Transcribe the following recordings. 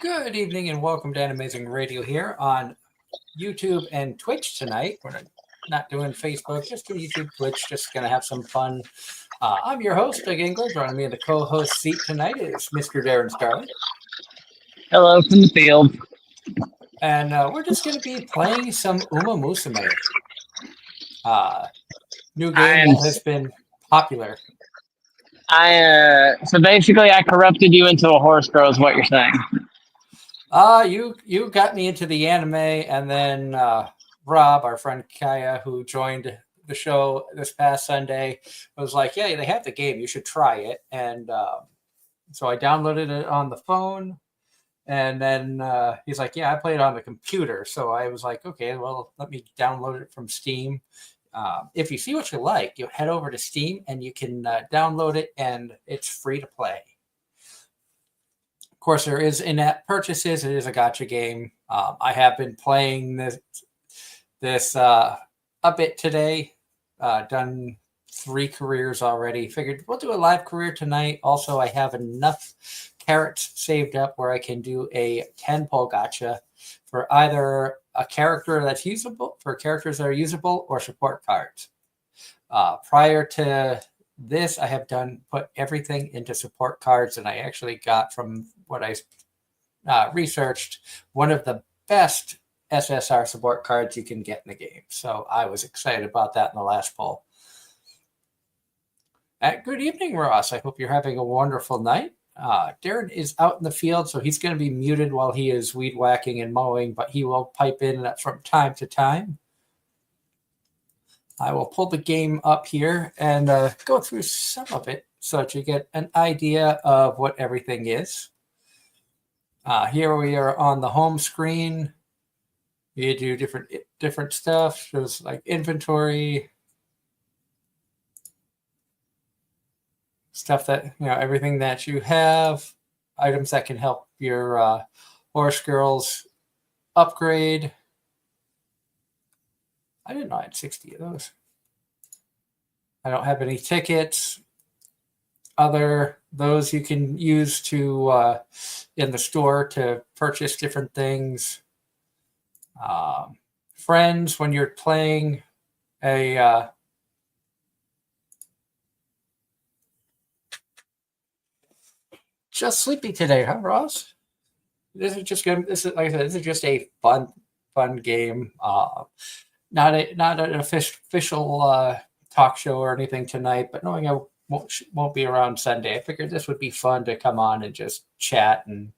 Good evening and welcome to Anime-Zing Radio here on YouTube and Twitch tonight. We're not doing Facebook, just doing YouTube, Twitch, just going to have some fun. I'm your host, Doug Engler. Joining me in the co-host seat tonight is Mr. Darren Starley. Hello from the field. And we're just going to be playing some Uma Musume. New game that has been popular. So basically I corrupted you into a horse girl is what you're saying. You got me into the anime, and then Rob, our friend Kaya, who joined the show this past Sunday, was like, "Yeah, they have the game. You should try it." And so I downloaded it on the phone, and then he's like, "Yeah, I play it on the computer." So I was like, "Okay, well, let me download it from Steam." If you see what you like, you head over to Steam and you can download it, and it's free to play. Of course, there is in-app purchases. It is a gacha game. I have been playing this a bit today. Done 3 careers already. Figured we'll do a live career tonight. Also, I have enough carrots saved up where I can do a 10-pull gacha for either a character that's usable, for characters that are usable, or support cards. Prior to this, I have put everything into support cards, and I actually got, from what I researched, one of the best SSR support cards you can get in the game. So I was excited about that in the last poll. Good evening, Ross. I hope you're having a wonderful night. Darren is out in the field, so he's going to be muted while he is weed whacking and mowing, but he will pipe in from time to time. I will pull the game up here and go through some of it so that you get an idea of what everything is. Here we are on the home screen. You do different stuff. Shows like inventory, stuff that, everything that you have, items that can help your horse girls upgrade. I didn't know I had 60 of those. I don't have any tickets. Those you can use to in the store to purchase different things. Friends, when you're playing a just sleepy today, huh, Ross? This is just good. This is, like I said, this is just a fun game. Not an official talk show or anything tonight, but knowing I won't be around Sunday, I figured this would be fun to come on and just chat and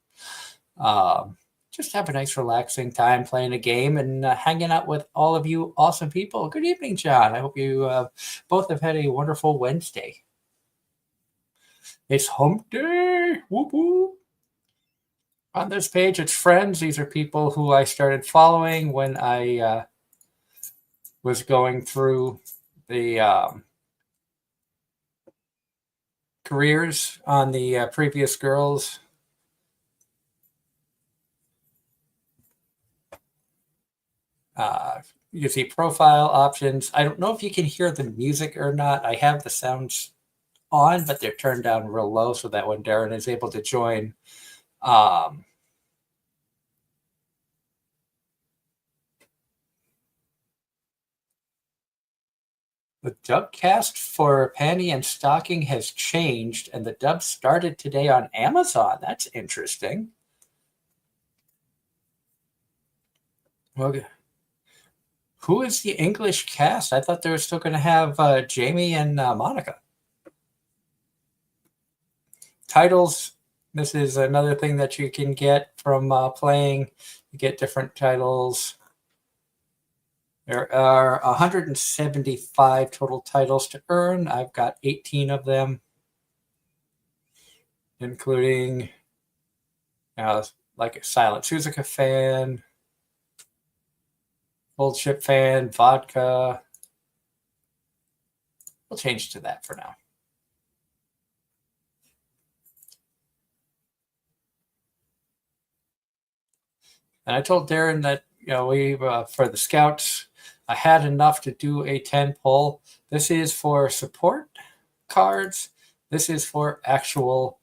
just have a nice relaxing time playing a game and hanging out with all of you awesome people. Good evening, John. I hope you both have had a wonderful Wednesday. It's hump day. Whoop whoop. On this page, it's friends. These are people who I started following when I was going through the careers on the previous girls. You can see profile options. I don't know if you can hear the music or not. I have the sounds on, but they're turned down real low so that when Darren is able to join, the dub cast for Panty and Stocking has changed, and the dub started today on Amazon. That's interesting. Okay. Who is the English cast? I thought they were still going to have Jamie and Monica. Titles. This is another thing that you can get from playing. You get different titles. There are 175 total titles to earn. I've got 18 of them, including like a Silent Suzuka fan, Old Ship fan, vodka. We'll change to that for now. And I told Darren that, we for the scouts, I had enough to do a 10 pull. This is for support cards. This is for actual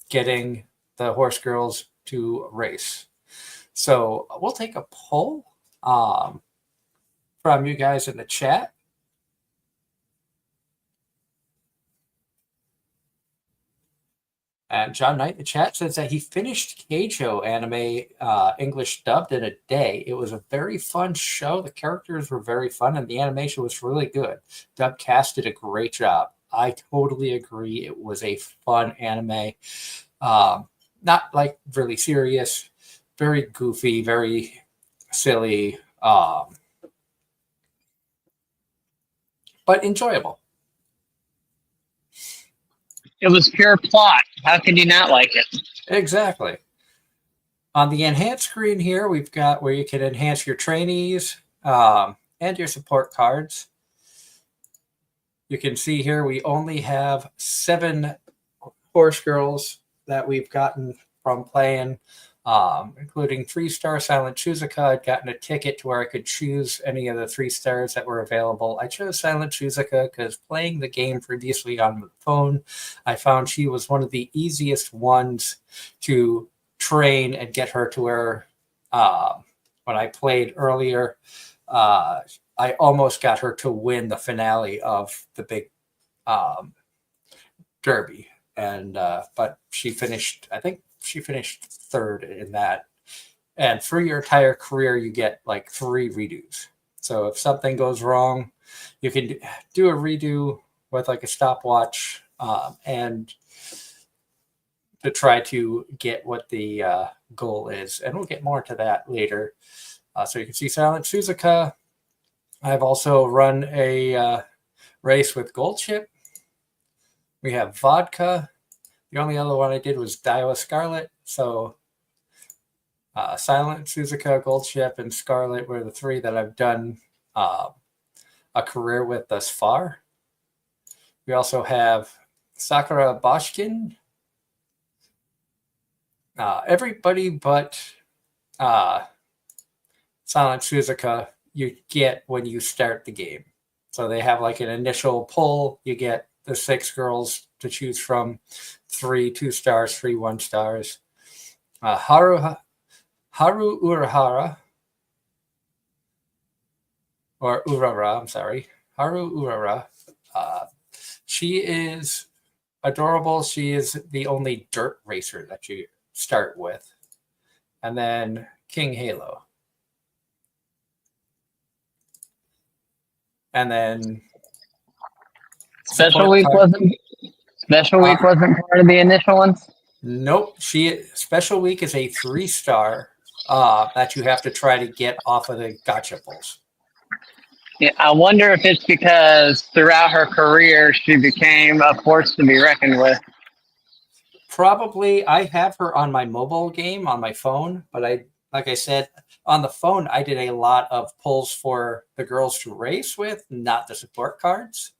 getting the horse girls to race. So we'll take a poll from you guys in the chat. And John Knight in the chat says that he finished Keijo anime English dubbed in a day. It was a very fun show. The characters were very fun, and the animation was really good. Dub cast did a great job. I totally agree. It was a fun anime. Not like really serious, very goofy, very silly, but enjoyable. It was pure plot. How could you not like it? Exactly. On the enhanced screen here, we've got where you can enhance your trainees and your support cards. You can see here we only have 7 horse girls that we've gotten from playing, including 3-star Silent Chuzaka. I'd gotten a ticket to where I could choose any of the 3 stars that were available. I chose Silent Chuzaka because playing the game previously on the phone, I found she was one of the easiest ones to train and get her to where when I played earlier, I almost got her to win the finale of the big derby. And but she finished, I think she finished 3rd in that. And for your entire career, you get like 3 redos. So if something goes wrong, you can do a redo with like a stopwatch and to try to get what the goal is. And we'll get more to that later. So you can see Silent Suzuka. I've also run a race with Gold Chip. We have Vodka. The only other one I did was Daiwa Scarlet. So Silent, Suzuka, Gold Chip, and Scarlet were the 3 that I've done a career with thus far. We also have Sakura Boshkin. Everybody but Silent Suzuka you get when you start the game. So they have like an initial pull. You get the 6 girls to choose from, 3 2-stars, 3 1-stars. Haru Urahara, or Urara, I'm sorry. Haru Urara. She is adorable. She is the only dirt racer that you start with. And then King Halo. And then Special Week wasn't part of the initial ones? Nope. Special Week is a 3-star that you have to try to get off of the gotcha pulls. Yeah, I wonder if it's because throughout her career she became a force to be reckoned with. Probably. I have her on my mobile game on my phone, but like I said, on the phone, I did a lot of pulls for the girls to race with, not the support cards.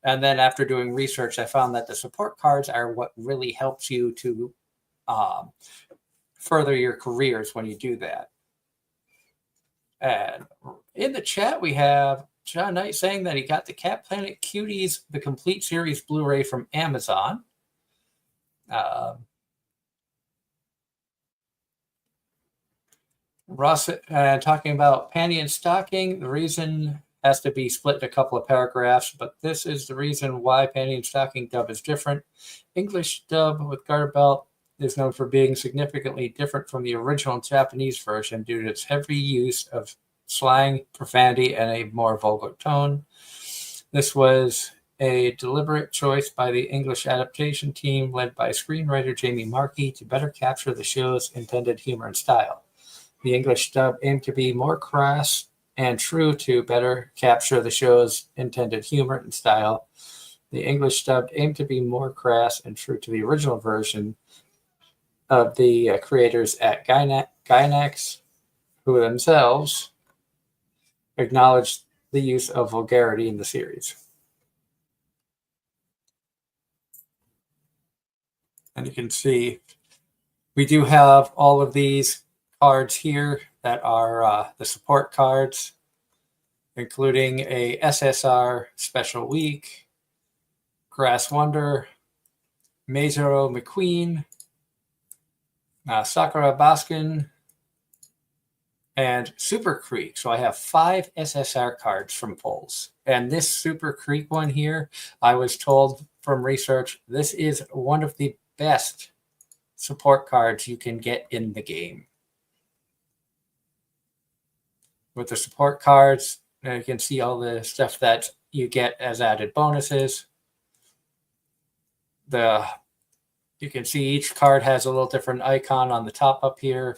And then after doing research, I found that the support cards are what really helps you to further your careers when you do that. And in the chat, we have John Knight saying that he got the Cat Planet Cuties, the complete series Blu-ray from Amazon. Ross talking about panty and stocking. The reason has to be split in a couple of paragraphs, but this is the reason why panty and stocking dub is different. English dub with garter belt is known for being significantly different from the original Japanese version due to its heavy use of slang, profanity, and a more vulgar tone. This was a deliberate choice by the English adaptation team led by screenwriter Jamie Markey to better capture the show's intended humor and style. The English dub aimed to be more crass and true to better capture the show's intended humor and style. The English dub aimed to be more crass and true to the original version of the creators at Gainax, who themselves acknowledged the use of vulgarity in the series. And you can see we do have all of these cards here that are the support cards, including a SSR Special Week, Grass Wonder, Maizero McQueen, Sakura Baskin, and Super Creek. So I have 5 SSR cards from polls. And this Super Creek one here, I was told from research, this is one of the best support cards you can get in the game. With the support cards, you can see all the stuff that you get as added bonuses. You can see each card has a little different icon on the top up here,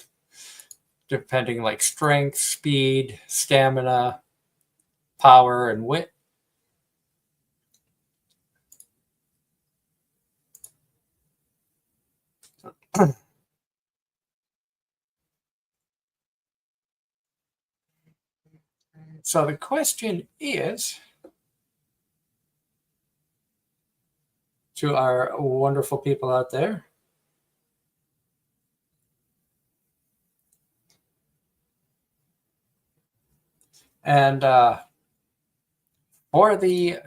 depending like strength, speed, stamina, power, and wit. So the question is, to our wonderful people out there, and for the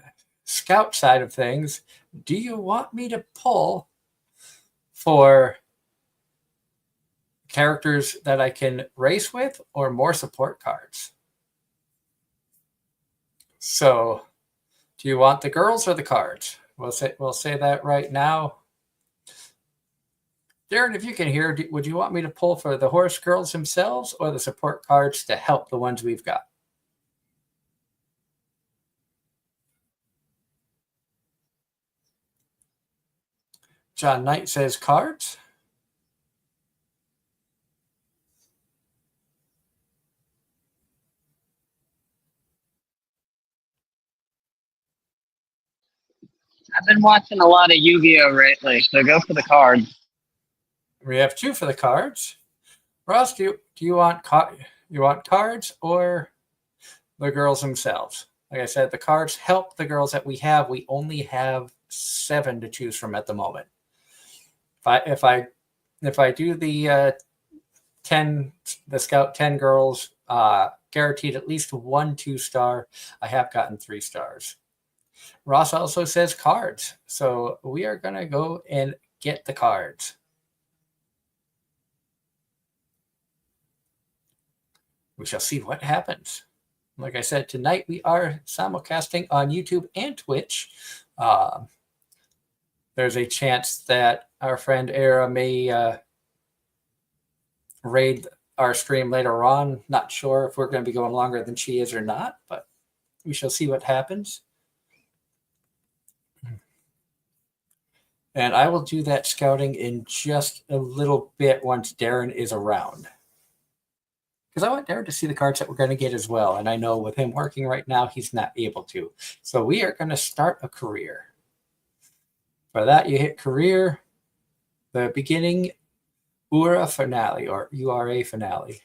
scout side of things, do you want me to pull for characters that I can race with or more support cards? So do you want the girls or the cards? We'll say that right now. Darren, if you can hear, would you want me to pull for the horse girls themselves or the support cards to help the ones we've got? John Knight says cards. I've been watching a lot of Yu-Gi-Oh lately, so go for the cards. We have 2 for the cards. Ross, do you want cards or the girls themselves? Like I said, the cards help the girls that we have. We only have 7 to choose from at the moment. If I do the 10, the Scout 10 girls, guaranteed at least 1 2-star. I have gotten 3 stars. Ross also says cards, so we are gonna go and get the cards. We shall see what happens. Like I said, tonight we are simulcasting on YouTube and Twitch. There's a chance that our friend Era may raid our stream later on. Not sure if we're going to be going longer than she is or not, but we shall see what happens. And I will do that scouting in just a little bit once Darren is around. Because I want Darren to see the cards that we're going to get as well. And I know with him working right now, he's not able to. So we are going to start a career. For that, you hit career, the beginning, URA finale, or URA finale.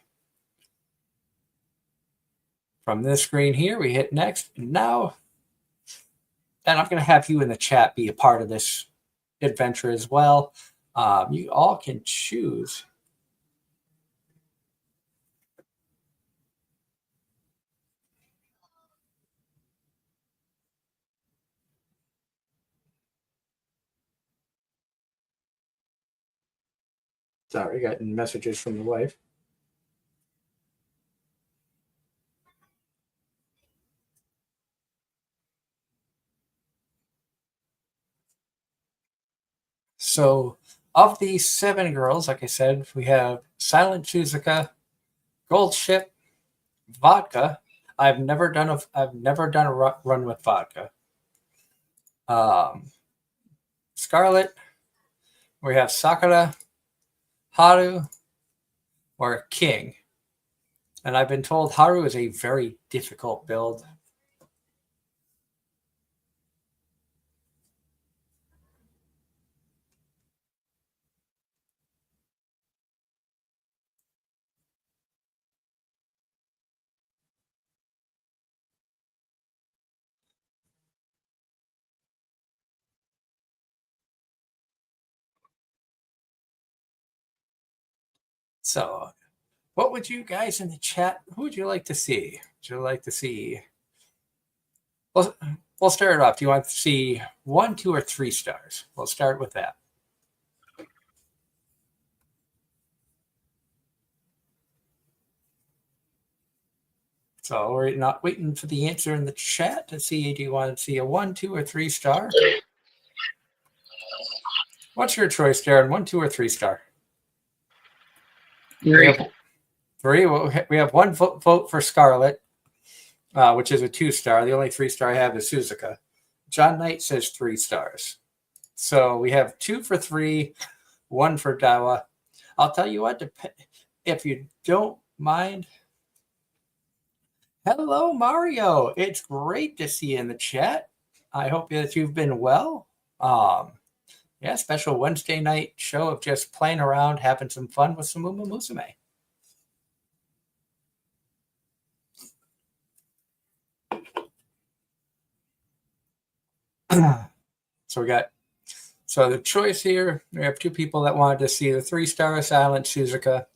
From this screen here, we hit next. And now, and I'm going to have you in the chat be a part of this adventure as well. You all can choose. Sorry, getting messages from the wife. So of these 7 girls, like I said, we have Silent Chizuka, Gold Ship, Vodka. I've never done a run with Vodka. Scarlet. We have Sakura, Haru, or King. And I've been told Haru is a very difficult build. So, what would you guys in the chat, who would you like to see? Would you like to see? We'll start it off. Do you want to see 1, 2, or 3 stars? We'll start with that. So we're not waiting for the answer in the chat to see, do you want to see a 1, 2, or 3 star? What's your choice, Darren? 1, 2, or 3 star? 3. 3. We have one vote for Scarlet, which is a 2 star. The only 3 star I have is Suzuka. John Knight says 3 stars. So we have 2 for 3, 1 for Dawa. I'll tell you what, if you don't mind. Hello, Mario. It's great to see you in the chat. I hope that you've been well. Yeah, special Wednesday night show of just playing around, having some fun with some Uma Musume. So the choice here, we have 2 people that wanted to see the 3-star Silent Suzuka.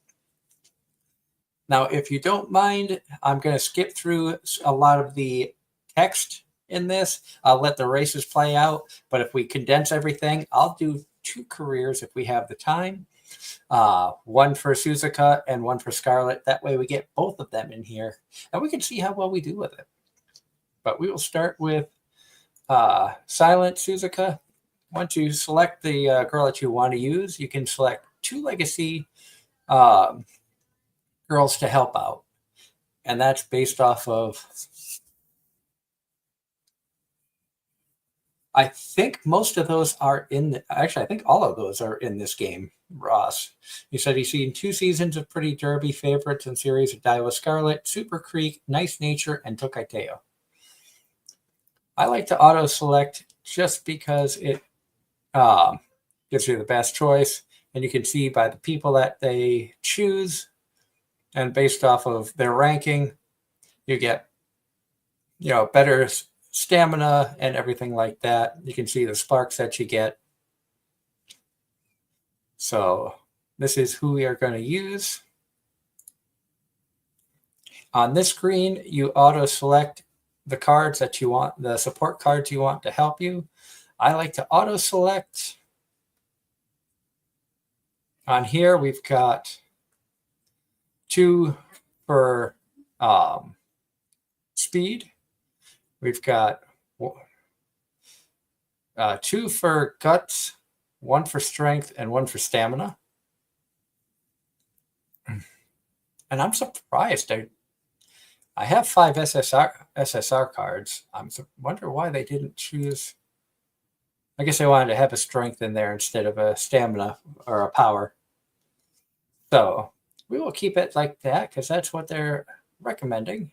Now, if you don't mind, I'm going to skip through a lot of the text in this. I'll let the races play out, but if we condense everything, I'll do 2 careers if we have the time. 1 for Suzuka and 1 for Scarlet. That way we get both of them in here, and we can see how well we do with it. But we will start with Silent Suzuka. Once you select the girl that you want to use, you can select 2 legacy girls to help out. And that's based off of, I think most of those are actually, I think all of those are in this game, Ross. He said he's seen 2 seasons of Pretty Derby favorites and series of Daiwa Scarlet, Super Creek, Nice Nature, and Tokateo. I like to auto-select just because it gives you the best choice, and you can see by the people that they choose, and based off of their ranking, you get better stamina and everything like that. You can see the sparks that you get. So this is who we are going to use. On this screen, you auto-select the cards that you want, the support cards you want to help you. I like to auto-select. On here, we've got 2 for speed. We've got 2 for guts, 1 for strength, and 1 for stamina. And I'm surprised. I have 5 SSR cards. I wonder why they didn't choose. I guess they wanted to have a strength in there instead of a stamina or a power. So we will keep it like that because that's what they're recommending.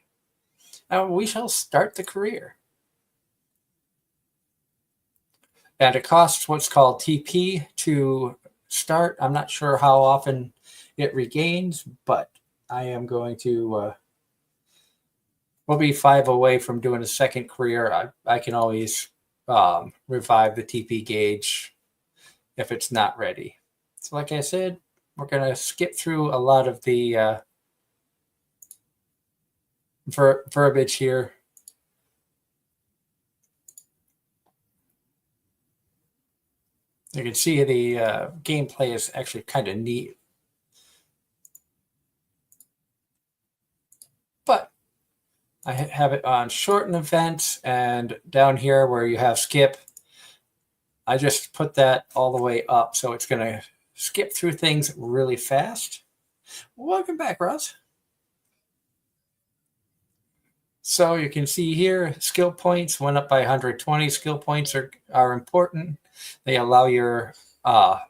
And we shall start the career. And it costs what's called TP to start. I'm not sure how often it regains, but I am going to... we'll be 5 away from doing a second career. I can always revive the TP gauge if it's not ready. So like I said, we're going to skip through a lot of the verbiage here. You can see the gameplay is actually kind of neat. But I have it on shorten events, and down here where you have skip, I just put that all the way up, so it's going to skip through things really fast. Welcome back, Ross. So you can see here, skill points went up by 120. Skill points are important. They allow your Uma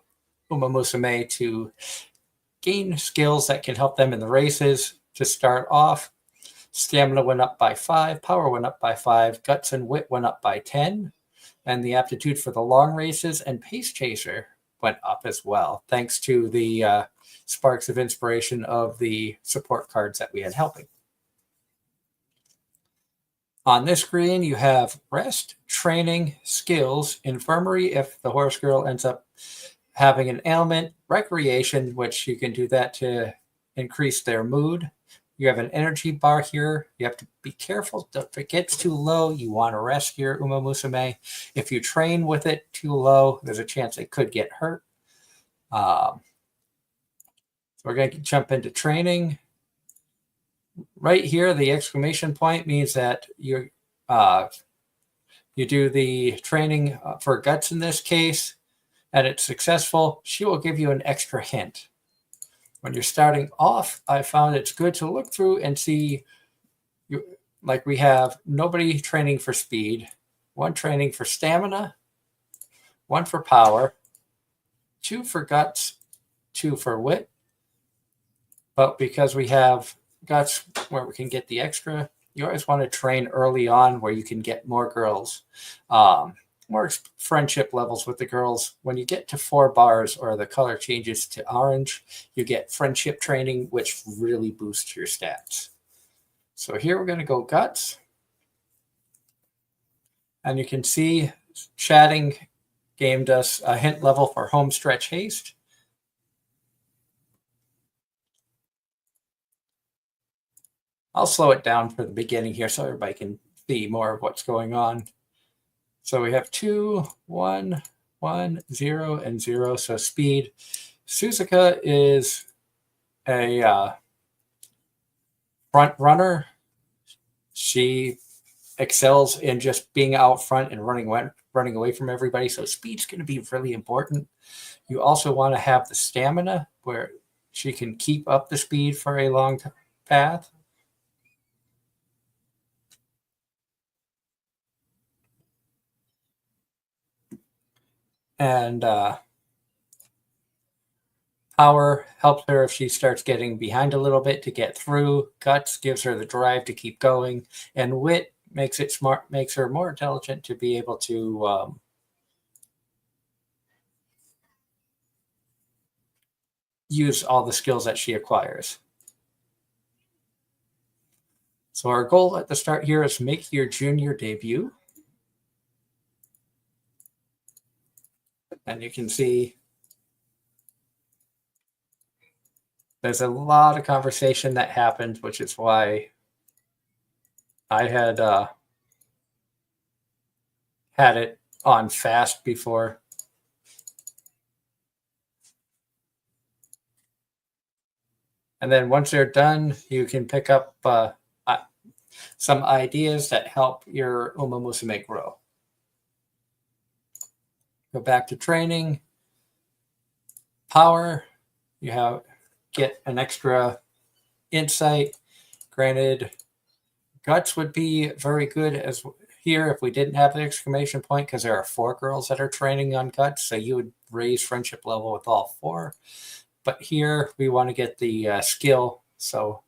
Musume to gain skills that can help them in the races. To start off, stamina went up by 5, power went up by 5, guts and wit went up by 10, and the aptitude for the long races and pace chaser went up as well, thanks to the sparks of inspiration of the support cards that we had helping. On this screen, you have rest, training, skills, infirmary if the horse girl ends up having an ailment, recreation, which you can do that to increase their mood. You have an energy bar here. You have to be careful. If it gets too low, you want to rest your Uma Musume. If you train with it too low, there's a chance it could get hurt. So we're going to jump into training. right here, the exclamation point means that you do the training for guts in this case, and it's successful. She will give you an extra hint. When you're starting off, I found it's good to look through and see, like we have nobody training for speed, one training for stamina, one for power, two for guts, two for wit. But because we have guts where we can get the extra, you always want to train early on where you can get more girls, more friendship levels with the girls. When you get to 4 bars or the color changes to orange, you get friendship training, which really boosts your stats. So here we're going to go guts. And you can see chatting gamed us a hint level for home stretch haste. I'll slow it down for the beginning here so everybody can see more of what's going on. So we have 2, 1, 1, 0, and 0. So speed. Suzuka is a front runner. She excels in just being out front and running away from everybody. So speed's going to be really important. You also want to have the stamina where she can keep up the speed for a long path. And power helps her if she starts getting behind a little bit to get through. Guts gives her the drive to keep going. And wit makes her more intelligent to be able to use all the skills that she acquires. So our goal at the start here is make your junior debut. And you can see there's a lot of conversation that happened, which is why I had had it on fast before. And then once they're done, you can pick up some ideas that help your Uma Musume grow. Go back to training. Power, you get an extra insight. Granted, guts would be very good as here if we didn't have the exclamation point, because there are 4 girls that are training on guts, so you would raise friendship level with all 4. But here we want to get the skill, so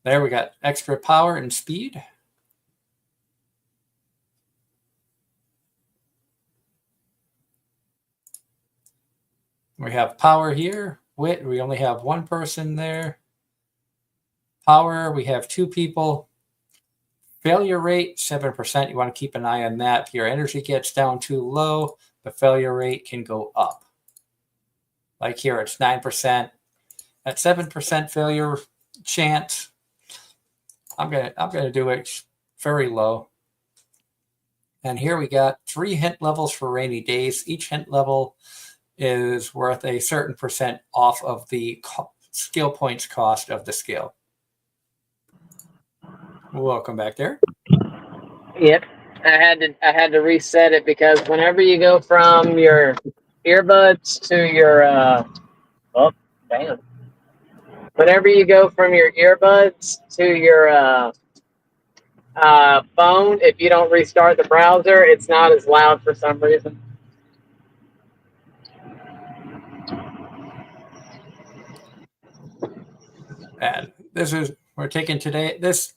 there we got extra power and speed. We have power here. Wit, we only have 1 person there. Power, we have 2 people. Failure rate, 7%. You want to keep an eye on that. If your energy gets down too low, the failure rate can go up. Like here, it's 9%. At 7% failure chance, I'm gonna do it very low. And here we got 3 hint levels for rainy days. Each hint level is worth a certain percent off of the skill points cost of the skill. Welcome back there. Yep. I had to reset it because whenever you go from your earbuds to your whenever you go from your earbuds to your phone, if you don't restart the browser, it's not as loud for some reason. And we're taking this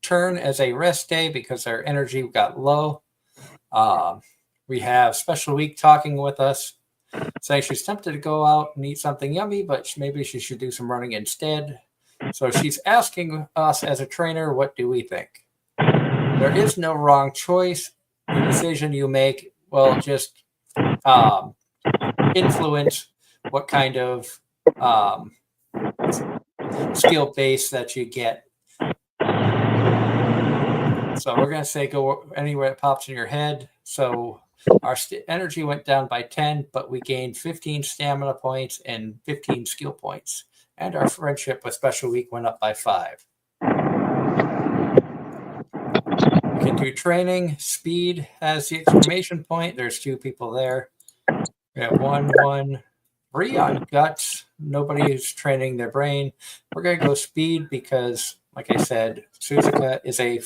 turn as a rest day because our energy got low. We have Special Week talking with us, saying she's tempted to go out and eat something yummy, but maybe she should do some running instead. So she's asking us as a trainer, what do we think? There is no wrong choice. The decision you make will just influence what kind of skill base that you get. So we're going to say go anywhere that pops in your head. So our energy went down by 10, but we gained 15 stamina points and 15 skill points. And our friendship with Special Week went up by 5. We can do training. Speed has the exclamation point. There's 2 people there. We have 1, 1, 3 on guts. Nobody is training their brain. We're going to go speed because, like I said, Suzuka is a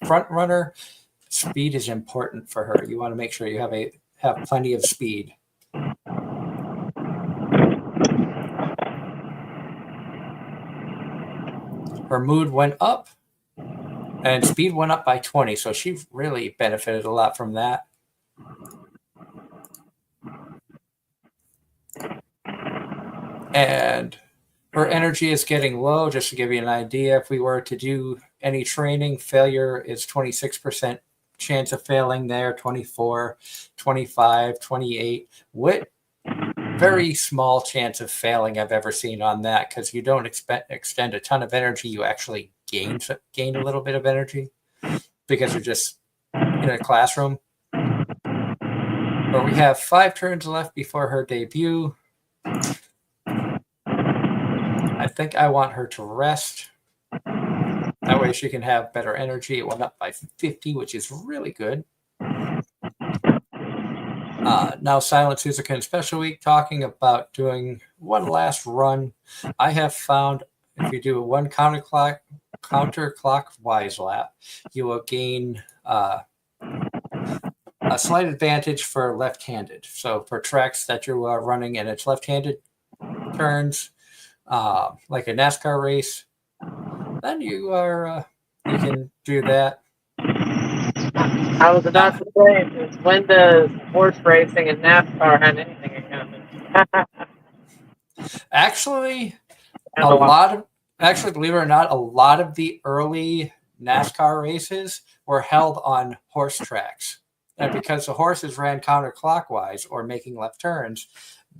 front runner. Speed is important for her. You want to make sure you have plenty of speed. Her mood went up, and speed went up by 20, so she really benefited a lot from that. And her energy is getting low. Just to give you an idea, if we were to do any training, failure is 26% chance of failing there, 24, 25, 28. What very small chance of failing I've ever seen on that, because you don't extend a ton of energy. You actually gain a little bit of energy because you're just in a classroom. But we have 5 turns left before her debut. I think I want her to rest. That way she can have better energy. It went up by 50, which is really good. Now Silent Suzuka and Special Week talking about doing one last run. I have found if you do a 1 counterclockwise lap, you will gain a slight advantage for left-handed. So for tracks that you are running and it's left-handed turns, like a NASCAR race, then you can do that. I was about to say, when does horse racing and NASCAR have anything in common? Actually, believe it or not, a lot of the early NASCAR races were held on horse tracks. And because the horses ran counterclockwise or making left turns,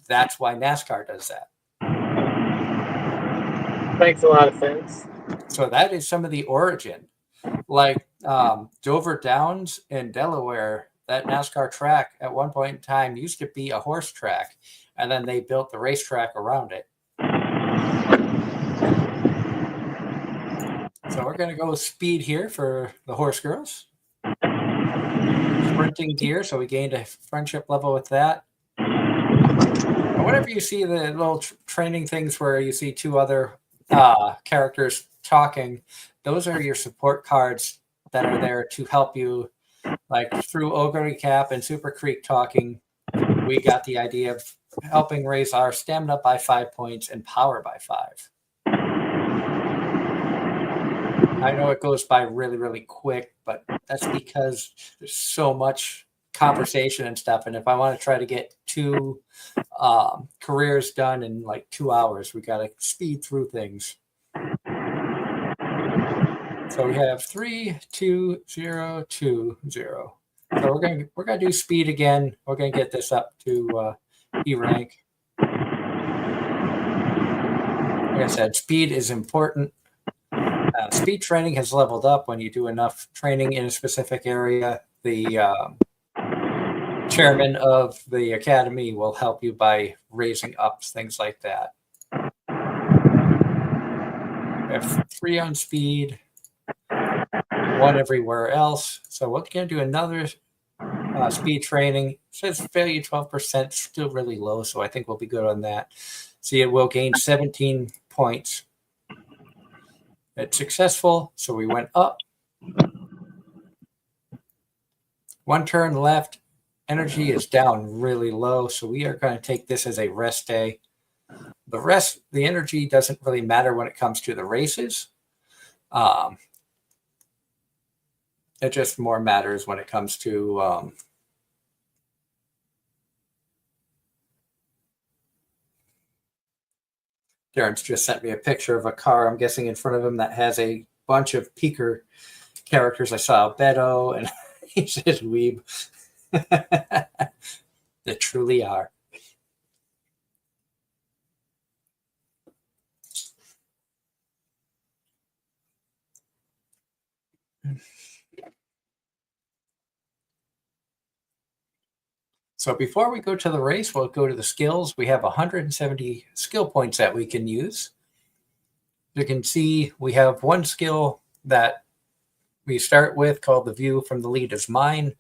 that's why NASCAR does that. Makes a lot of sense. So that is some of the origin. Like Dover Downs in Delaware, that NASCAR track at one point in time used to be a horse track, and then they built the racetrack around it. So we're going to go speed here for the horse girls. Sprinting gear, so we gained a friendship level with that. And whenever you see the little training things where you see 2 other characters talking, those are your support cards that are there to help you. Like through Ogre Cap and Super Creek talking, we got the idea of helping raise our stamina by 5 points and power by 5. I know it goes by really, really quick, but that's because there's so much conversation and stuff. And if I want to try to get 2 careers done in like 2 hours, we got to speed through things. So we have 3, 2, 0, 2, 0. So we're gonna do speed again. We're gonna get this up to E rank. Like I said, speed is important. Speed training has leveled up when you do enough training in a specific area. The chairman of the academy will help you by raising ups, things like that. We have 3 on speed, 1 everywhere else. So we're going to do another speed training. It says failure 12%, still really low, so I think we'll be good on that. See, it will gain 17 points. It's successful, so we went up. 1 turn left. Energy is down really low, so we are going to take this as a rest day. The energy doesn't really matter when it comes to the races. It just more matters when it comes to Darren's just sent me a picture of a car, I'm guessing, in front of him that has a bunch of peaker characters. I saw Beto, and he says Weeb. They truly are. So before we go to the race, we'll go to the skills. We have 170 skill points that we can use. You can see we have one skill that we start with called the view from the lead is mine.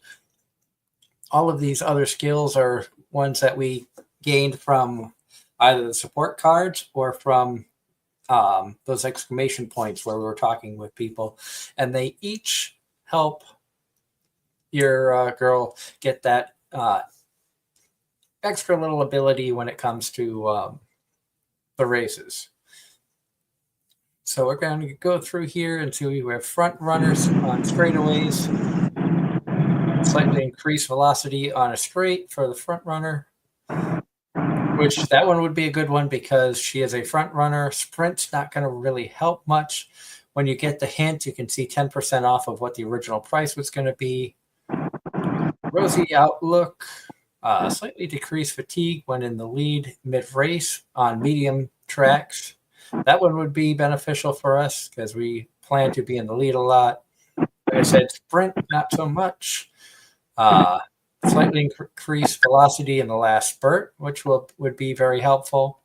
All of these other skills are ones that we gained from either the support cards or from those exclamation points where we were talking with people. And they each help your girl get that extra little ability when it comes to the races. So we're going to go through here and see we have front runners on straightaways, slightly increased velocity on a straight for the front runner, which that one would be a good one because she is a front runner. Sprint's not going to really help much. When you get the hint, you can see 10% off of what the original price was going to be. Rosy outlook, slightly decreased fatigue when in the lead mid-race on medium tracks. That one would be beneficial for us because we plan to be in the lead a lot. Like I said, sprint, not so much. Slightly increased velocity in the last spurt, which would be very helpful.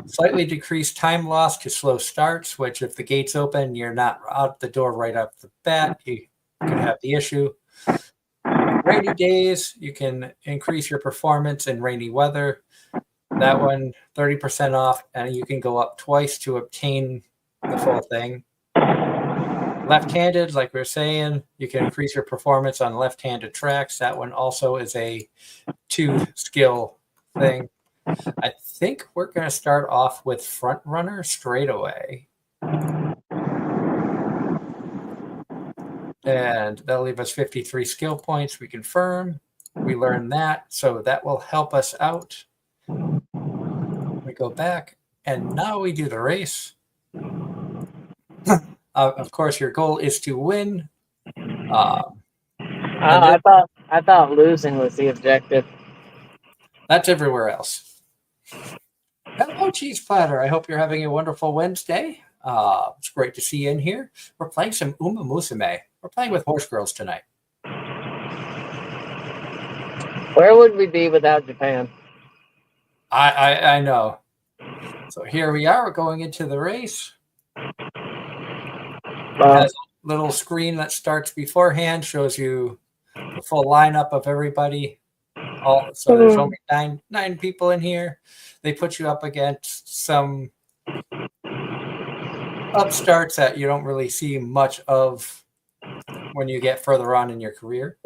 Slightly decreased time loss to slow starts, which if the gate's open, you're not out the door right up the bat, you could have the issue. Rainy days, you can increase your performance in rainy weather. That one, 30% off, and you can go up twice to obtain the full thing. Left-handed, like we were saying, you can increase your performance on left-handed tracks. That one also is a 2-skill thing. I think we're going to start off with front runner straightaway. And that'll leave us 53 skill points. We confirm. We learn that. So that will help us out. We go back. And now we do the race. Of course, your goal is to win. I thought losing was the objective. That's everywhere else. Hello, Cheese Platter. I hope you're having a wonderful Wednesday. It's great to see you in here. We're playing some Uma Musume. We're playing with Horse Girls tonight. Where would we be without Japan? I know. So here we are. We're going into the race. Has a little screen that starts beforehand, shows you the full lineup of everybody. So there's only nine people in here. They put you up against some upstarts that you don't really see much of when you get further on in your career.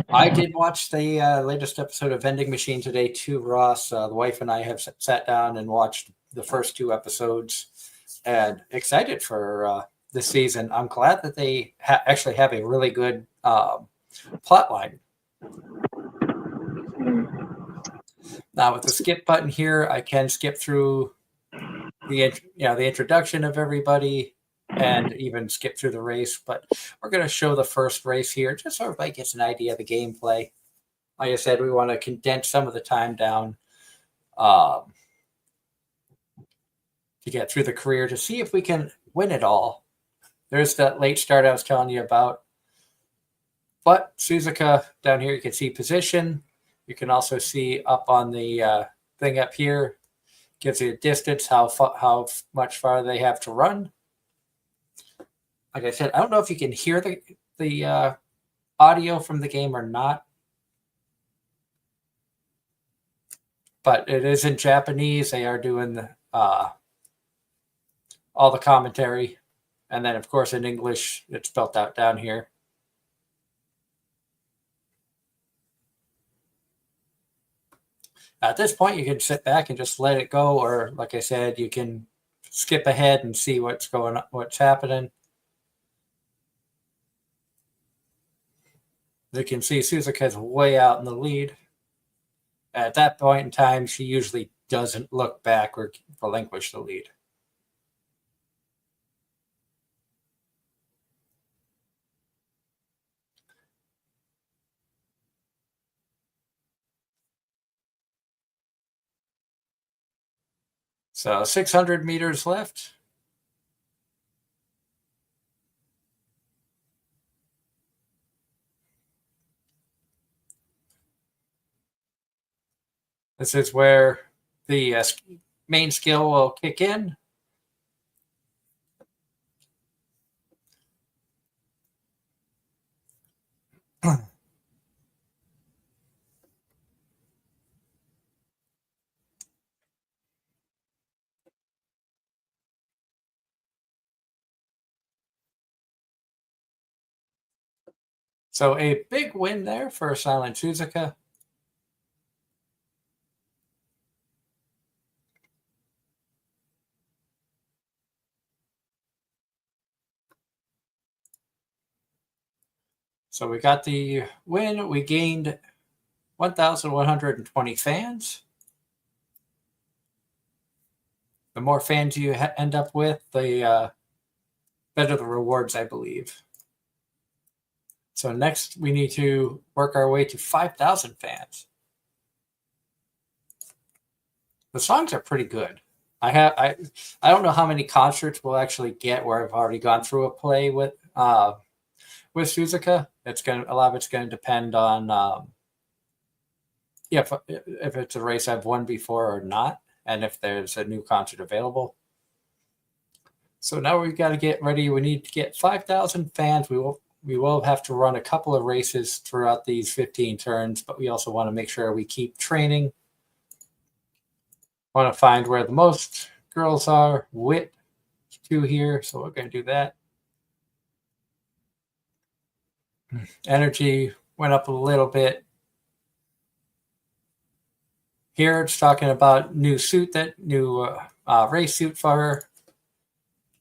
I did watch the latest episode of Vending Machine today too, Ross. The wife and I have sat down and watched the first 2 episodes and excited for this season. I'm glad that they actually have a really good plot line. Now with the skip button here, I can skip through the introduction of everybody and even skip through the race, but we're going to show the first race here just so everybody gets an idea of the gameplay. Like I said, we want to condense some of the time down to get through the career to see if we can win it all. There's that late start I was telling you about. But Suzuka, down here, you can see position. You can also see up on the thing up here, gives you a distance, how much farther they have to run. Like I said, I don't know if you can hear the audio from the game or not, but it is in Japanese. They are doing all the commentary, and then of course in English it's spelled out down here. At this point, you can sit back and just let it go, or like I said, you can skip ahead and see what's happening. You can see Suzuka's way out in the lead. At that point in time, she usually doesn't look back or relinquish the lead. So 600 meters left. This is where the main skill will kick in. So a big win there for Silent Suzuka. So we got the win. We gained 1,120 fans. The more fans you end up with, the better the rewards, I believe. So next, we need to work our way to 5,000 fans. The songs are pretty good. I don't know how many concerts we'll actually get where I've already gone through a play with Suzuka. A lot of it's going to depend on if it's a race I've won before or not, and if there's a new concert available. So now we've got to get ready. We need to get 5,000 fans. We will have to run a couple of races throughout these 15 turns, but we also want to make sure we keep training. Want to find where the most girls are. Wit 2 here, so we're going to do that. Energy went up a little bit. Here it's talking about new race suit for her.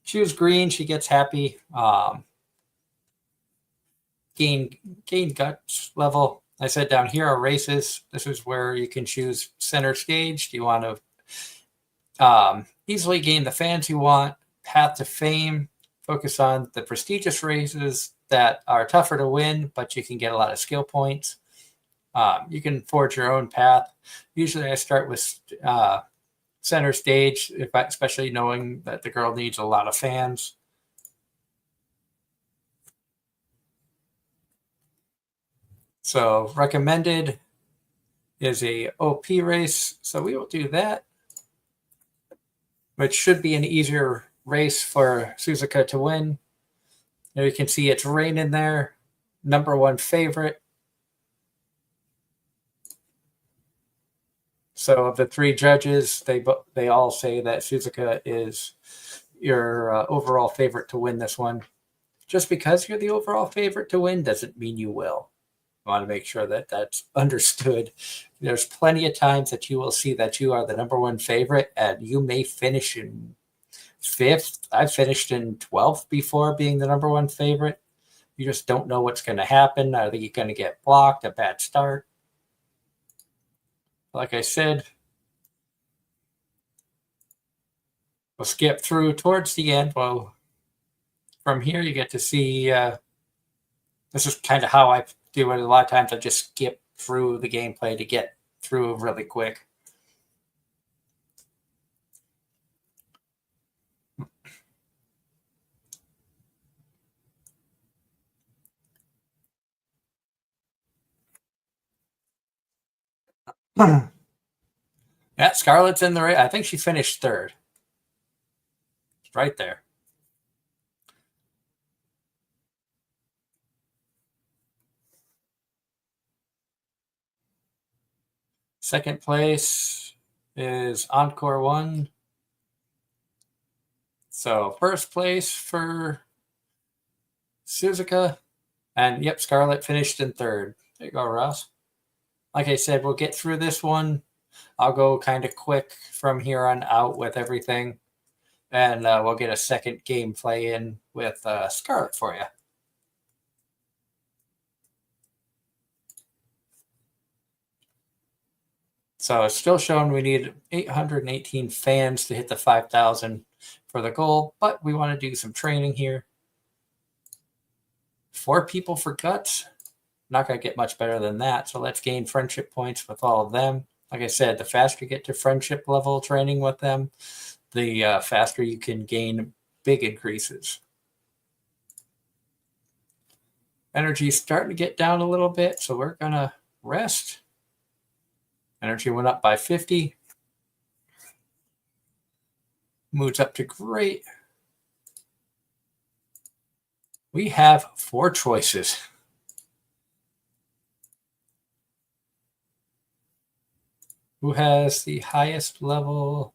She was green. She gets happy. Gain guts level. I said down here are races. This is where you can choose center stage. Do you want to easily gain the fans you want? Path to fame. Focus on the prestigious races that are tougher to win, but you can get a lot of skill points. You can forge your own path. Usually I start with center stage, especially knowing that the girl needs a lot of fans. So recommended is a OP race. So we will do that, which should be an easier race for Suzuka to win. Now you can see it's raining there. Number 1 favorite. So of the 3 judges, they all say that Suzuka is your overall favorite to win this one. Just because you're the overall favorite to win doesn't mean you will. I want to make sure that that's understood. There's plenty of times that you will see that you are the number 1 favorite, and you may finish in 5th. I've finished in 12th before being the number 1 favorite. You just don't know what's going to happen. Are you going to get blocked? A bad start? Like I said, we'll skip through towards the end. Well, from here you get to see, this is kind of how I do it. A lot of times I just skip through the gameplay to get through really quick. Yeah, Scarlett's in the race. I think she finished 3rd. Right there. Second place is Encore 1. So first place for Suzuka. And yep, Scarlett finished in 3rd. There you go, Ross. Like I said, we'll get through this one. I'll go kind of quick from here on out with everything. And we'll get a second gameplay in with Scarlett for you. So it's still showing we need 818 fans to hit the 5,000 for the goal, but we want to do some training here. 4 people for guts. Not going to get much better than that. So let's gain friendship points with all of them. Like I said, the faster you get to friendship level training with them, the faster you can gain big increases. Energy's starting to get down a little bit, so we're going to rest. Energy went up by 50. Mood's up to great. We have 4 choices. Who has the highest level?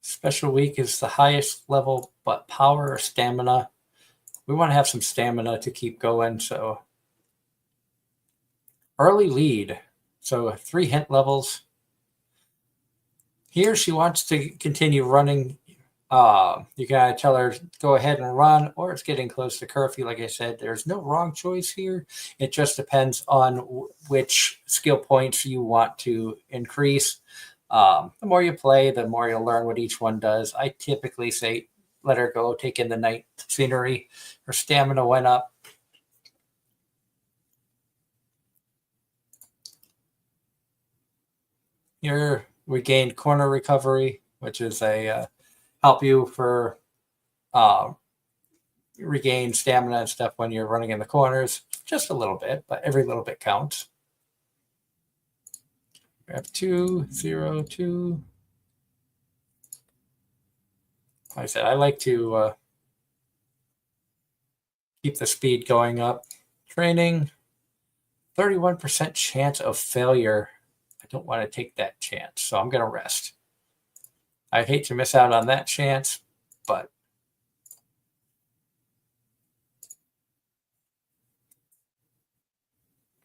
Special week is the highest level, but power or stamina? We want to have some stamina to keep going, so early lead. So 3 hint levels. Here she wants to continue running. You can tell her go ahead and run, or it's getting close to curfew. Like I said, there's no wrong choice here. It just depends on which skill points you want to increase. The more you play, the more you'll learn what each one does. I typically say let her go, take in the night scenery. Her stamina went up. Here we gained corner recovery, which is a help you for regain stamina and stuff when you're running in the corners. Just a little bit, but every little bit counts. We have 2, 0, 2. Like I said, I like to keep the speed going up. Training, 31% chance of failure. I don't want to take that chance, so I'm going to rest. I hate to miss out on that chance, but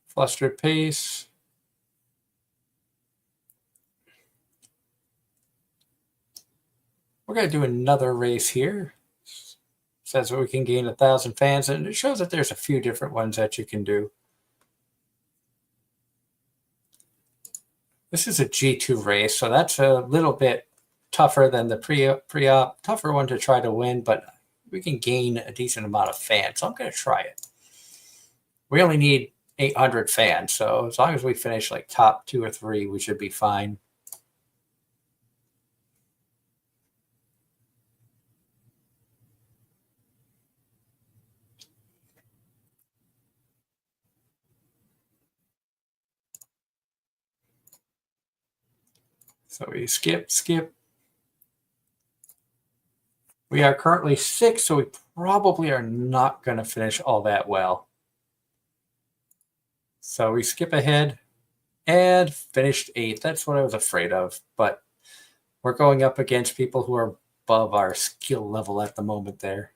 flustered pace. We're going to do another race here. Says that we can gain 1,000 fans, and it shows that there's a few different ones that you can do. This is a G2 race, so that's a little bit tougher than the pre-op. Tougher one to try to win, but we can gain a decent amount of fans, so I'm going to try it. We only need 800 fans, so as long as we finish like top 2 or 3, we should be fine. So we skip. We are currently 6, so we probably are not going to finish all that well. So we skip ahead and finished 8th. That's what I was afraid of, but we're going up against people who are above our skill level at the moment there.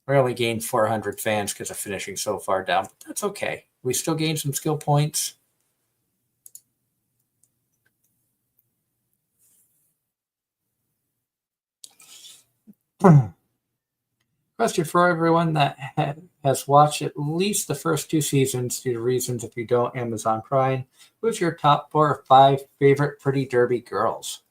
We only gained 400 fans because of finishing so far down, but that's okay. We still gained some skill points. Question for everyone that has watched at least the first 2 seasons due to reasons if you don't, Amazon Prime. Who's your top 4 or 5 favorite Pretty Derby girls?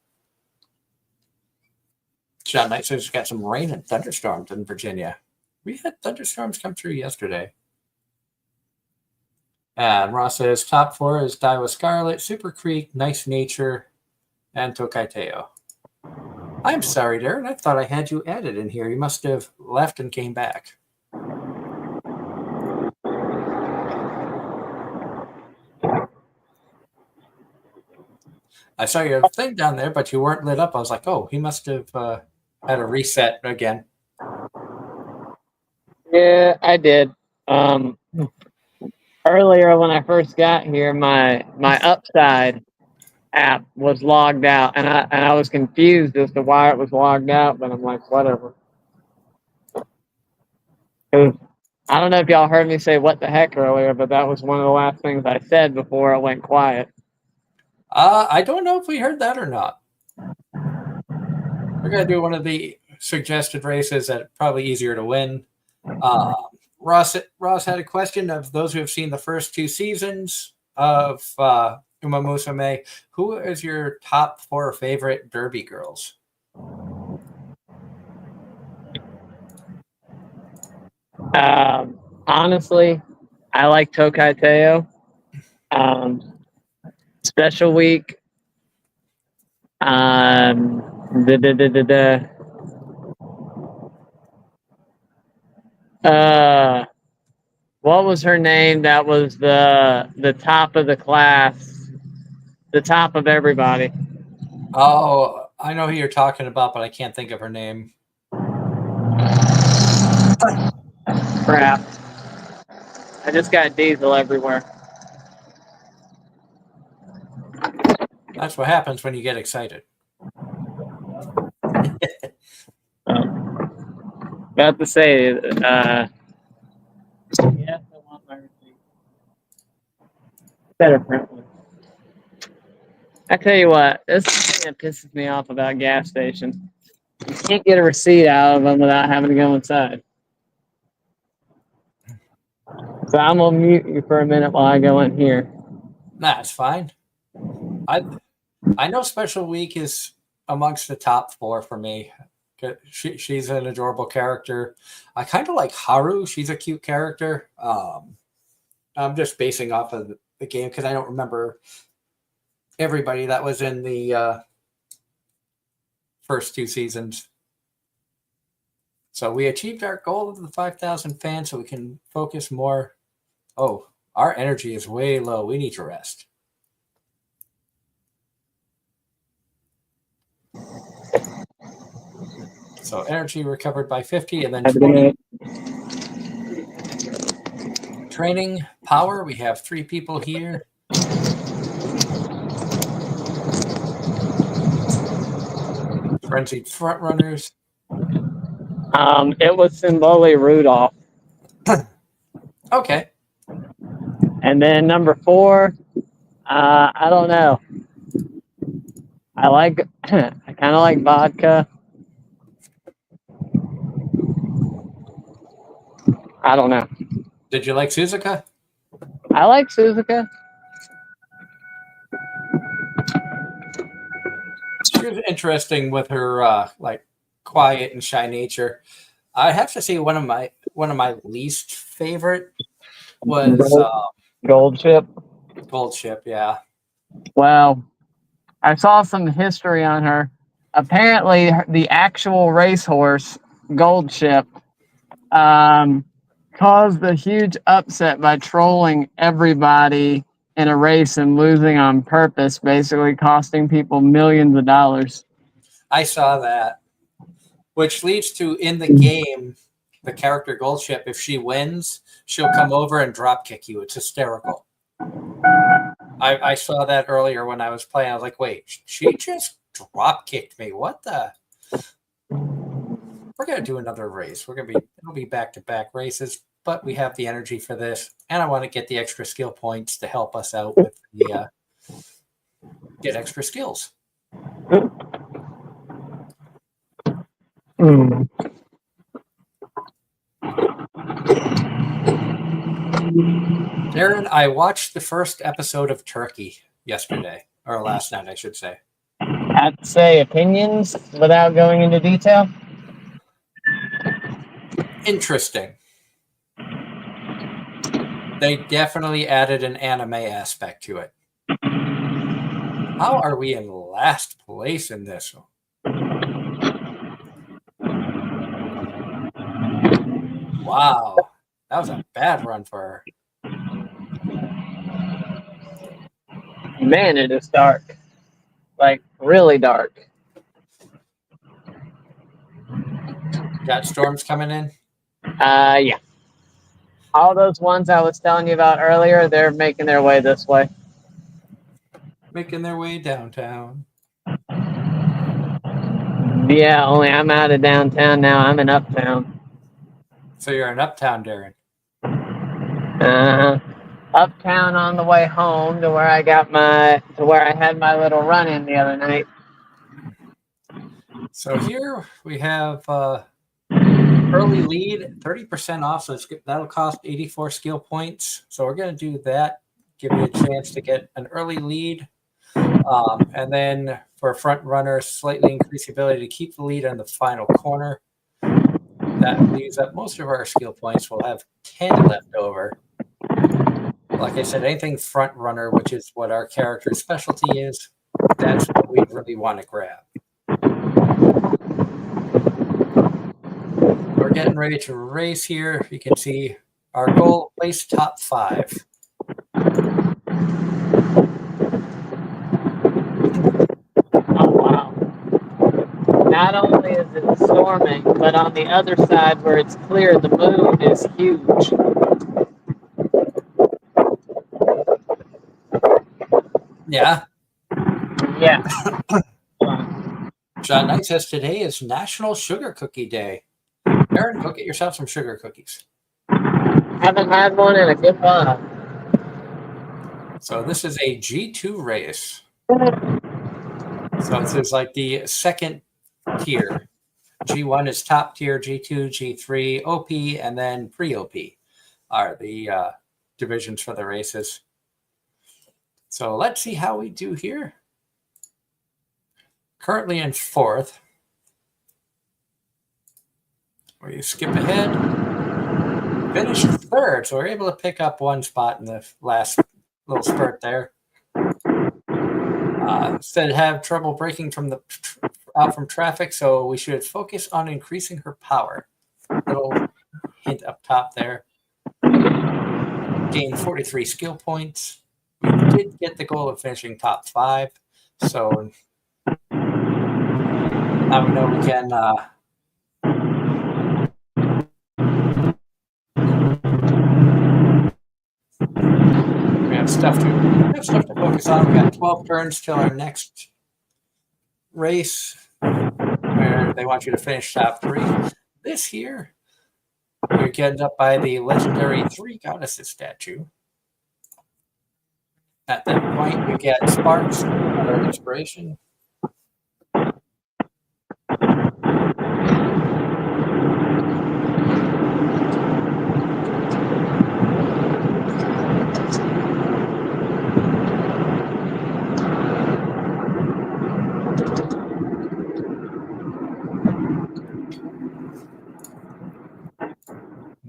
John Knight says he's got some rain and thunderstorms in Virginia. We had thunderstorms come through yesterday. And Ross says top 4 is Daiwa Scarlet, Super Creek, Nice Nature, and Tokai Teo. I'm sorry, Darren. I thought I had you added in here. You must have left and came back. I saw your thing down there, but you weren't lit up. I was like, oh, he must have had a reset again. Yeah, I did. Earlier when I first got here, my Upside app was logged out, and I was confused as to why it was logged out, but I'm like, whatever. 'Cause I don't know if y'all heard me say what the heck earlier, but that was one of the last things I said before it went quiet. I don't know if we heard that or not. We're going to do one of the suggested races that are probably easier to win. Ross had a question of those who have seen the first 2 seasons of Uma Musume. Who is your top 4 favorite Derby girls? Honestly, I like Tokai Teo. Special week. What was her name? That was the top of the class. the top of everybody. Oh, I know who you're talking about, but I can't think of her name. Crap. I just got diesel everywhere. That's what happens when you get excited. About to say, yes, I want my receipt. Better print one. I tell you what, this is the thing that pisses me off about gas stations. You can't get a receipt out of them without having to go inside. So I'm gonna mute you for a minute while I go in here. Nah, it's fine. I know Special Week is amongst the top 4 for me. She's an adorable character. I kind of like Haru. She's a cute character. I'm just basing off of the game because I don't remember everybody that was in the first 2 seasons. So we achieved our goal of the 5,000 fans, so we can focus more. Oh, our energy is way low. We need to rest. So energy recovered by 50, and then 20. Training power, we have 3 people here. Frenzied front runners. It was Symboli Rudolph. Okay. And then number 4, I don't know. I kind of like vodka. I don't know. Did you like Suzuka? I like Suzuka. She was interesting with her like quiet and shy nature. I have to say one of my least favorite was Gold Ship. Gold Ship. Yeah. Well, I saw some history on her. Apparently, the actual racehorse Gold Ship caused a huge upset by trolling everybody in a race and losing on purpose, basically costing people millions of dollars. I saw that, which leads to in the game, the character Gold Ship, if she wins, she'll come over and drop kick you. It's hysterical. I saw that earlier when I was playing. I was like, wait, she just drop kicked me. What the? We're going to do another race. It'll be back-to-back races, but we have the energy for this. And I want to get the extra skill points to help us out with the get extra skills. Darren, I watched the first episode of Turkey yesterday, or last night, I should say. I'd say opinions without going into detail. Interesting. They definitely added an anime aspect to it. How are we in last place in this? Wow. That was a bad run for her. Man, it is dark. Like, really dark. Got storms coming in? Yeah. All those ones I was telling you about earlier, they're making their way this way. Making their way downtown. Yeah, only I'm out of downtown now. I'm in uptown. So you're in uptown, Darren. Uptown on the way home to where I had my little run-in the other night. So here we have early lead, 30% off. So that'll cost 84 skill points. So we're going to do that. Give you a chance to get an early lead. And then for front runner, slightly increase the ability to keep the lead in the final corner. That leaves up most of our skill points. We'll have 10 left over. Like I said, anything front runner, which is what our character's specialty is, that's what we really want to grab. We're getting ready to race here. You can see our goal, place top 5. not only is it storming, but on the other side where it's clear, the moon is huge. Yeah. Yeah. John Knight says today is National Sugar Cookie Day. Aaron, go get yourself some sugar cookies. Haven't had one in a good while. So this is a G2 race. So this is like the second tier. G1 is top tier, G2, G3, OP, and then pre-OP are the divisions for the races. So let's see how we do here. Currently in fourth. We skip ahead. Finished third, so we're able to pick up one spot in the last little spurt there. Said have trouble breaking from out from traffic, so we should focus on increasing her power. Little hint up top there. Gained 43 skill points. We did get the goal of finishing top 5, so now we know we can we have stuff to focus on. We got 12 turns till our next race, where they want you to finish top 3. This here, you're getting up by the legendary 3 goddesses statue. At that point, we get sparks or inspiration.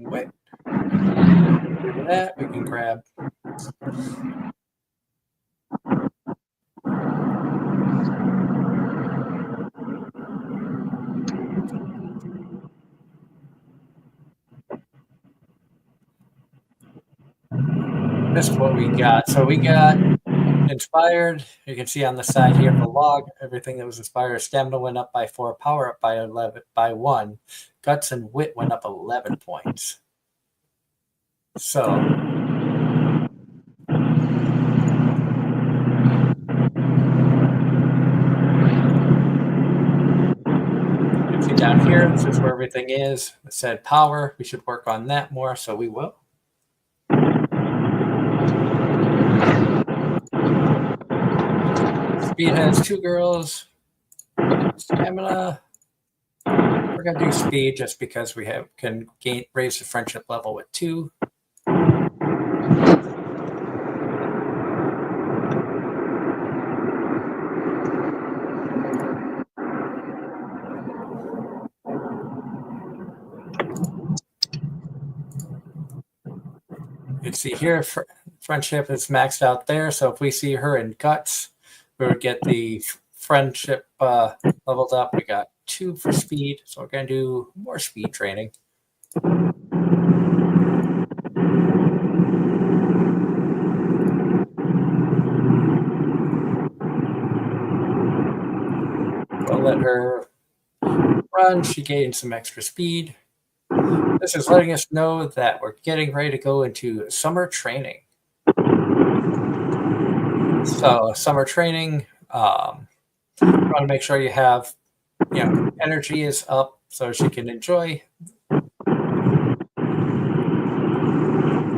Wait. After that, we can grab this is what we got. So we got inspired. You can see on the side here of the log, everything that was inspired. Stamina went up by 4, power up by 11 by 1. Guts and wit went up 11 points. So you can see down here, this is where everything is. It said power. We should work on that more, so we will. Speed has 2 girls. Stamina. We're gonna do speed just because we can raise the friendship level with 2. You can see here, friendship is maxed out there. So if we see her in guts, we would get the friendship leveled up. We got 2 for speed, so we're going to do more speed training. We'll let her run. She gained some extra speed. This is letting us know that we're getting ready to go into summer training. So summer training, you want to make sure you have, energy is up so she can enjoy.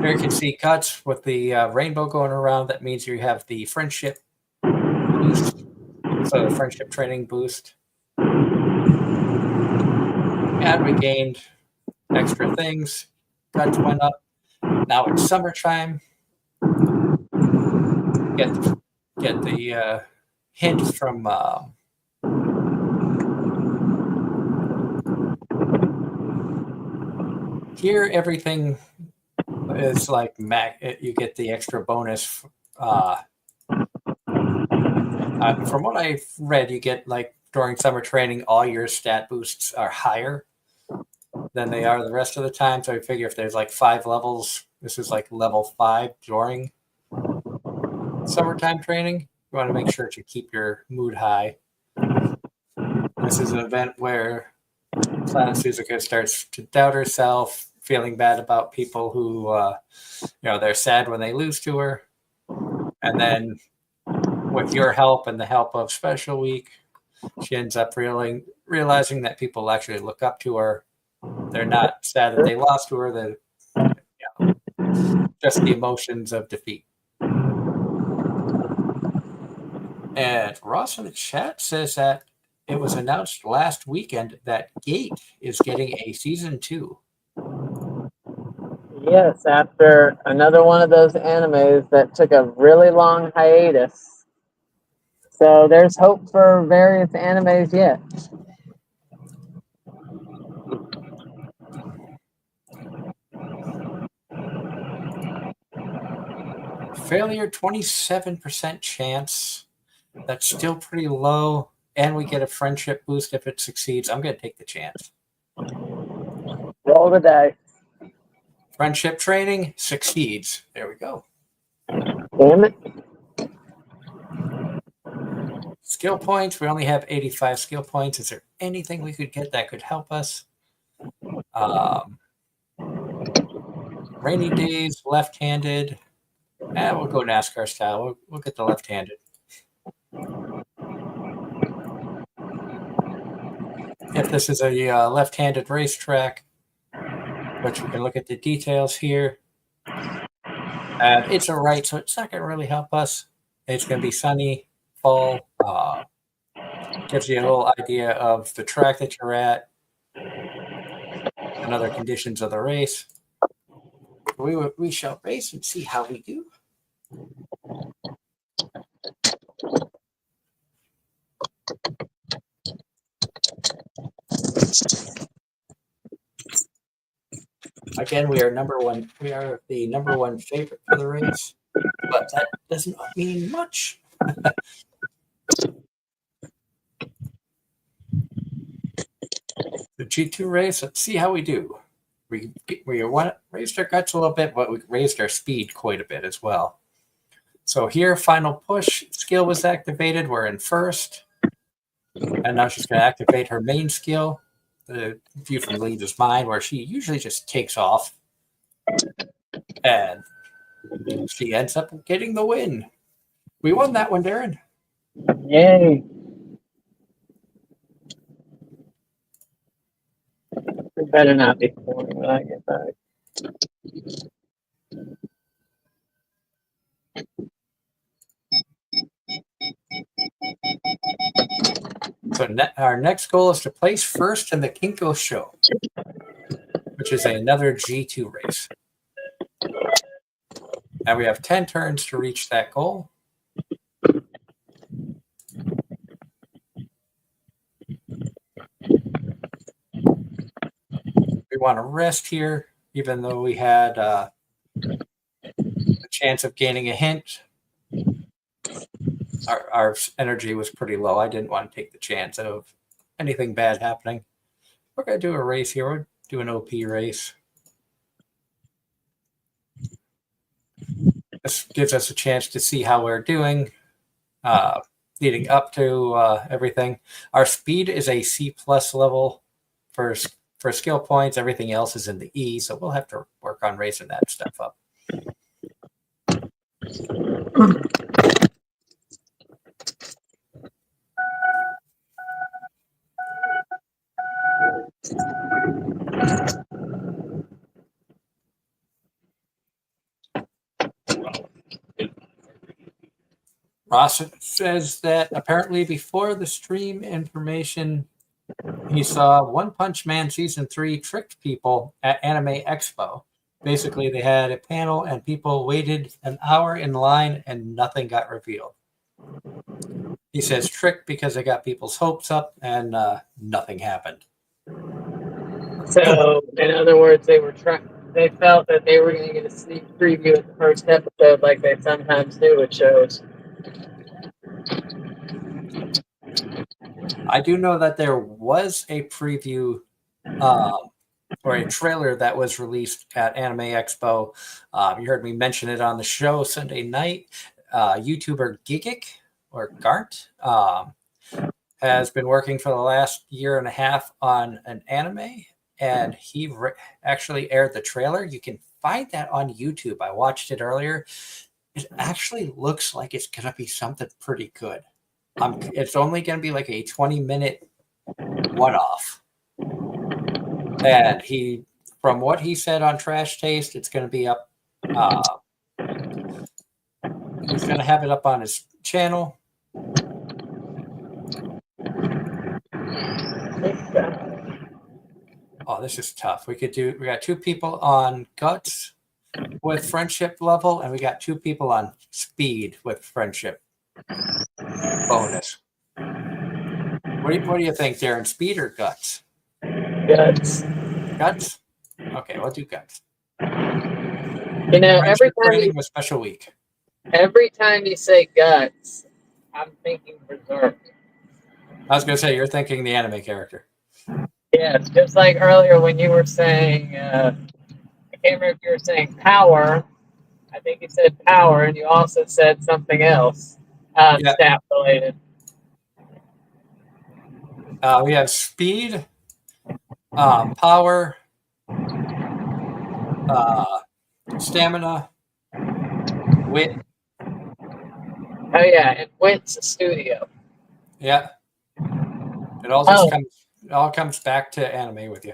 Here you can see cuts with the rainbow going around. That means you have the friendship boost. So the friendship training boost. And we gained extra things. Guts went up. Now it's summertime. Get the hint from here. Everything is like you get the extra bonus. From what I've read, you get like during summer training, all your stat boosts are higher than they are the rest of the time. So I figure if there's like 5 levels, this is like level 5 during summertime training. You want to make sure to keep your mood high. And This is an event where Planet Suzuka starts to doubt herself, feeling bad about people who, they're sad when they lose to her. And then with your help and the help of Special Week, she ends up realizing that people actually look up to her. They're not sad that they lost to her. They're just the emotions of defeat. And Ross in the chat says that it was announced last weekend that Gate is getting a season 2. Yes, after another one of those animes that took a really long hiatus. So there's hope for various animes yet. Failure, 27% chance. That's still pretty low. And we get a friendship boost if it succeeds. I'm going to take the chance. Roll the dice. Friendship training succeeds. There we go. Damn it. Skill points. We only have 85 skill points. Is there anything we could get that could help us? Rainy days, left-handed. We'll go NASCAR style. We'll get the left-handed. If this is a left-handed racetrack, which we can look at the details here. It's a right, so it's not going to really help us. It's going to be sunny, fall. Gives you a little idea of the track that you're at and other conditions of the race. We shall race and see how we do. Again, we are number one. We are the number one favorite for the race, but that doesn't mean much. The G2 race. Let's see how we do. We raised our guts a little bit, but we raised our speed quite a bit as well. So here, final push skill was activated. We're in first, and now she's going to activate her main skill. The view from the lead is mine, where she usually just takes off, and she ends up getting the win. We won that one, Darren. Yay. It better not be pouring when I get back. So our next goal is to place first in the Kinko Show, which is another G2 race. Now we have 10 turns to reach that goal. We want to rest here, even though we had a chance of gaining a hint. Our energy was pretty low. I didn't want to take the chance of anything bad happening. We're going to do a race here. We'll do an OP race. This gives us a chance to see how we're doing leading up to everything. Our speed is a C+ level for skill points. Everything else is in the E, so we'll have to work on raising that stuff up. Ross says that apparently before the stream information, he saw One Punch Man Season 3 tricked people at Anime Expo. Basically, they had a panel and people waited an hour in line and nothing got revealed. He says tricked because they got people's hopes up and nothing happened. So, in other words, they felt that they were going to get a sneak preview of the first episode like they sometimes do with shows. I do know that there was a preview or a trailer that was released at Anime Expo. You heard me mention it on the show Sunday night. YouTuber Gigic or Gart has been working for the last year and a half on an anime, and he actually aired the trailer. You can find that on YouTube. I watched it earlier. It actually looks like it's going to be something pretty good. It's only going to be like a 20-minute one-off. And from what he said on Trash Taste, it's going to be up. He's going to have it up on his channel. Oh, this is tough. We got 2 people on Guts with friendship level, and we got 2 people on Speed with friendship bonus. What do you think, Darren? Speed or Guts? Guts. Guts? Okay, we'll do Guts. You know, every time you say Guts, I'm thinking Berserk. I was going to say, you're thinking the anime character. Yes, just like earlier when you were saying, I can't remember if you were saying Power. I think you said Power, and you also said something else staff related. We have Speed, Power, Stamina, Wit. Oh yeah, and Wit's studio. Yeah. It all comes back to anime with you.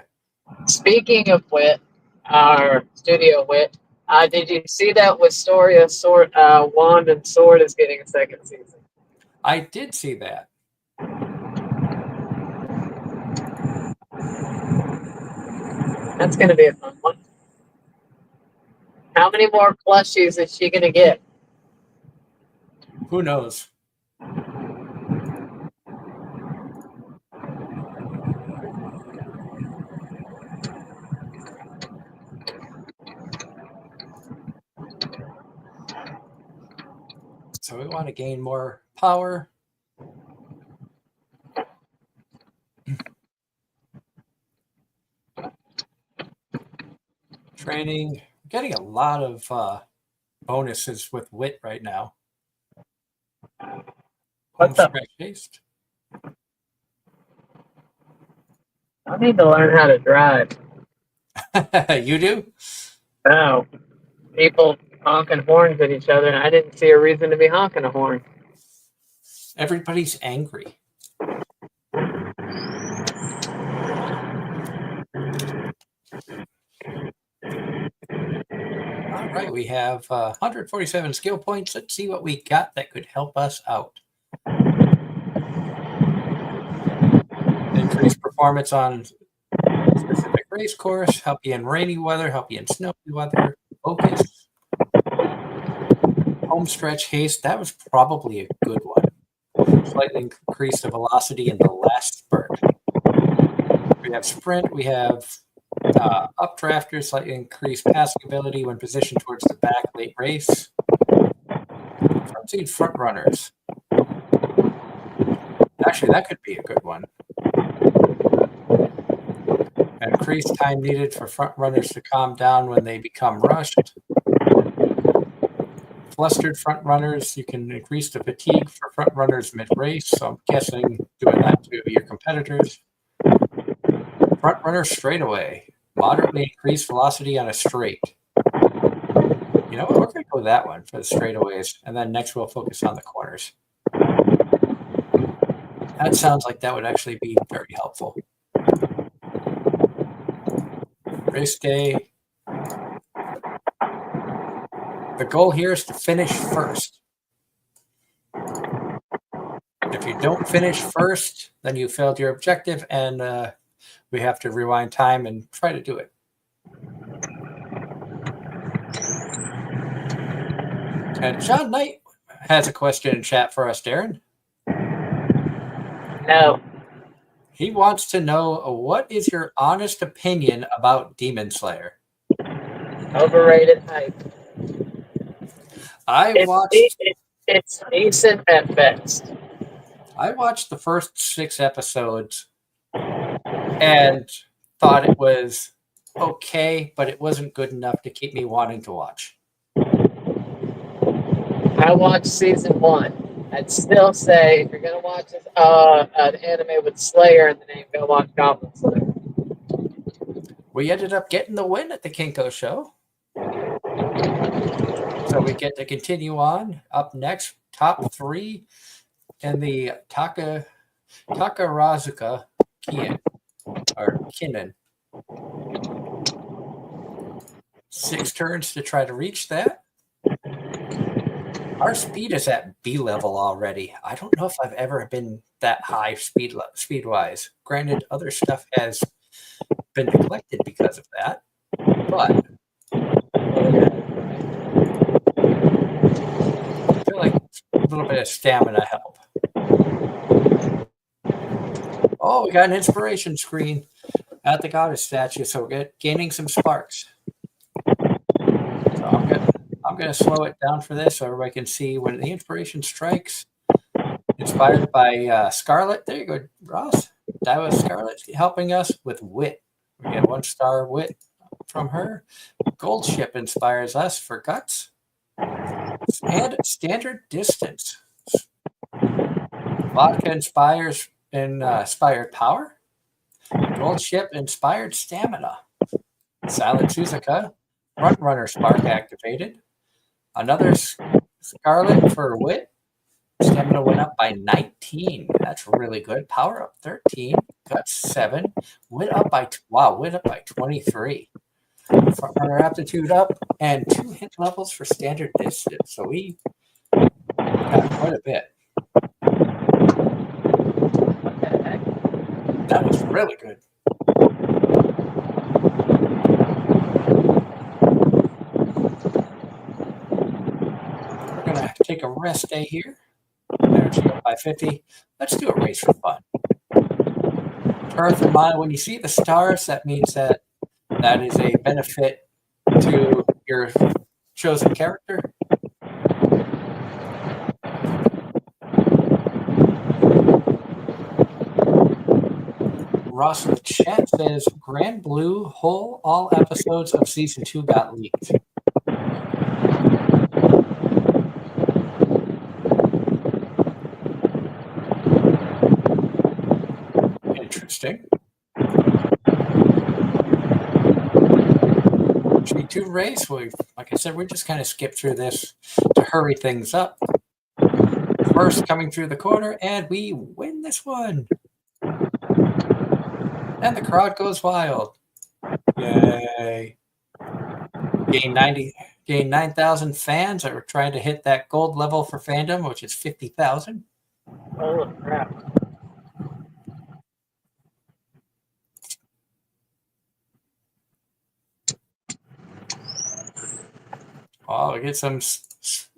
Speaking of Wit, our studio Wit, did you see that Wistoria Sword, Wand and Sword is getting a 2nd season? I did see that. That's going to be a fun one. How many more plushies is she going to get? Who knows? So we want to gain more power. Training. Getting a lot of bonuses with Wit right now. What's up? Haste. I need to learn how to drive. You do? No. People honking horns at each other, and I didn't see a reason to be honking a horn. Everybody's angry. All right, we have 147 skill points. Let's see what we got that could help us out. Increase performance on specific race course, help you in rainy weather, help you in snowy weather, focus. Home stretch haste, that was probably a good one. Slightly increase the velocity in the last spurt. We have sprint, we have updrafter, slightly increased passing ability when positioned towards the back late race. Front seat front runners. Actually, that could be a good one. Increased time needed for front runners to calm down when they become rushed. Flustered front runners, you can increase the fatigue for front runners mid-race, so I'm guessing doing that to your competitors. Front runner straightaway, moderately increased velocity on a straight. You know what, we're going to go with that one for the straightaways, and then next we'll focus on the corners. That sounds like that would actually be very helpful. Race day. The goal here is to finish first. If you don't finish first, then you failed your objective, and we have to rewind time and try to do it. And John Knight has a question in chat for us, Darren. No. He wants to know, what is your honest opinion about Demon Slayer? Overrated hype. It's decent at best. I watched the first 6 episodes and thought it was okay, but it wasn't good enough to keep me wanting to watch. I watched season 1. I'd still say if you're gonna watch an anime with Slayer in the name, go watch Goblin Slayer. We ended up getting the win at the Kinko show. So we get to continue on. Up next, top 3 in the Takarazuka Kien, or Kinnan. 6 turns to try to reach that. Our speed is at B level already. I don't know if I've ever been that high speed-wise. Granted, other stuff has been neglected because of that, but I feel like a little bit of stamina help. Oh, we got an inspiration screen at the goddess statue, so we're gaining some sparks. So I'm gonna slow it down for this so everybody can see when the inspiration strikes. Inspired by Scarlet. There you go, Ross. That was Scarlet helping us with wit. We get 1-star wit from her. Gold Ship inspires us for guts. And standard distance. Vodka inspired power. Gold Ship inspired stamina. Silent Suzuka, front runner spark activated. Another Scarlet for wit. Stamina went up by 19. That's really good. Power up 13. Guts 7. Wit up by 23. Front runner aptitude up, and 2 hit levels for standard distance. So we got quite a bit. That was really good. We're gonna take a rest day here. Energy up by 50. Let's do a race for fun. Earth and mind, when you see the stars, that means that is a benefit to your chosen character. Ross in the chat says Grand Blue Hole, all episodes of season 2 got leaked. Interesting. G2 race, like I said, we're just kind of skip through this to hurry things up. First coming through the corner, and we win this one. And the crowd goes wild. Yay. Gain 9,000 fans that are trying to hit that gold level for fandom, which is 50,000. Holy crap. Oh, we get some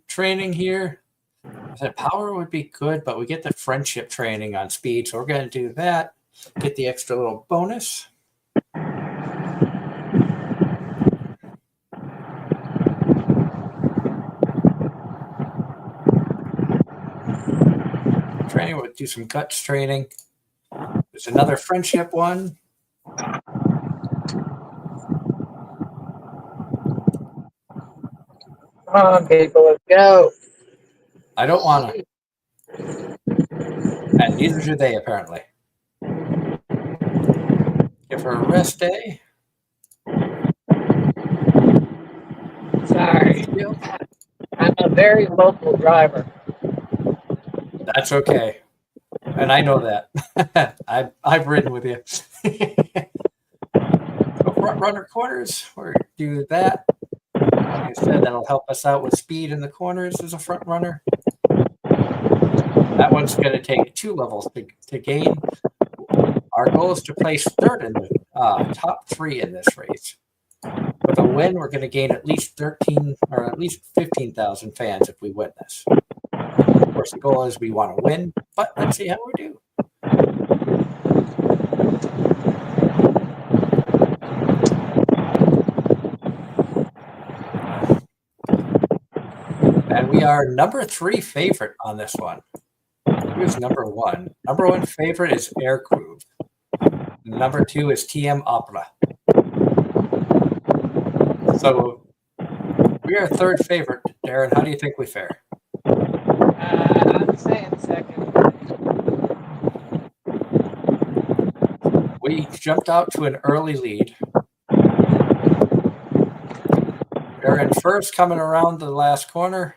training here. I said power would be good, but we get the friendship training on speed, so we're going to do that. Get the extra little bonus. Training, we'll do some guts training. There's another friendship one. Come on, people, let's go. I don't want to. And neither do they, apparently. Give her a rest day. Sorry. I'm a very local driver. That's okay. And I know that. I've ridden with you. So front runner corners, we're going to do that. Like I said, that'll help us out with speed in the corners as a front runner. That one's going to take 2 levels to gain. Our goal is to place 3rd in the top 3 in this race. With a win, we're going to gain at least 13 or at least 15,000 fans if we win this. Of course, the goal is we want to win, but let's see how we do. And we are number 3 favorite on this one. Who's number 1? Number 1 favorite is Air Crew. Number 2 is TM Opera. So we are 3rd favorite. Darren, how do you think we fare? I'm saying second. We jumped out to an early lead. They're in first, coming around the last corner.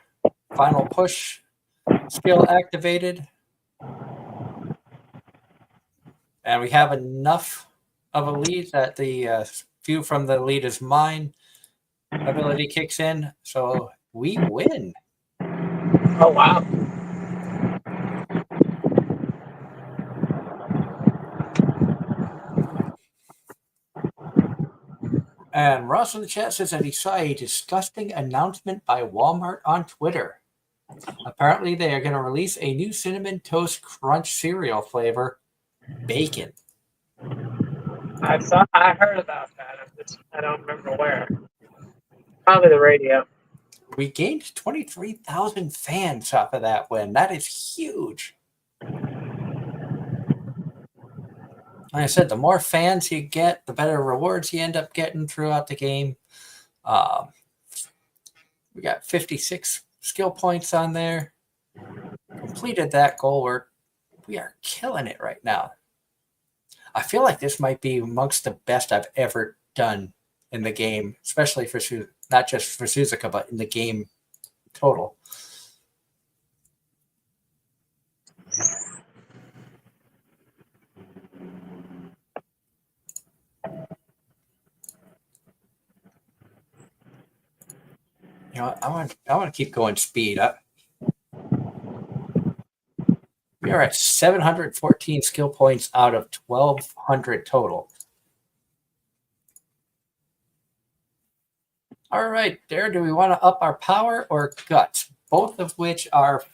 Final push skill activated. And we have enough of a lead that the view from the lead is mine ability kicks in. So we win. Oh, wow. And Ross in the chat says that he saw a disgusting announcement by Walmart on Twitter. Apparently, they are going to release a new Cinnamon Toast Crunch cereal flavor, bacon. I heard about that. I don't remember where. Probably the radio. We gained 23,000 fans off of that win. That is huge. Like I said, the more fans you get, the better rewards you end up getting throughout the game. We got 56 skill points on there. Completed that goal. We are killing it right now. I feel like this might be amongst the best I've ever done in the game, especially for not just for Suzuka, but in the game total. You know, I want to keep going speed up. We are at 714 skill points out of 1,200 total. All right, there. Do we want to up our power or guts? Both of which are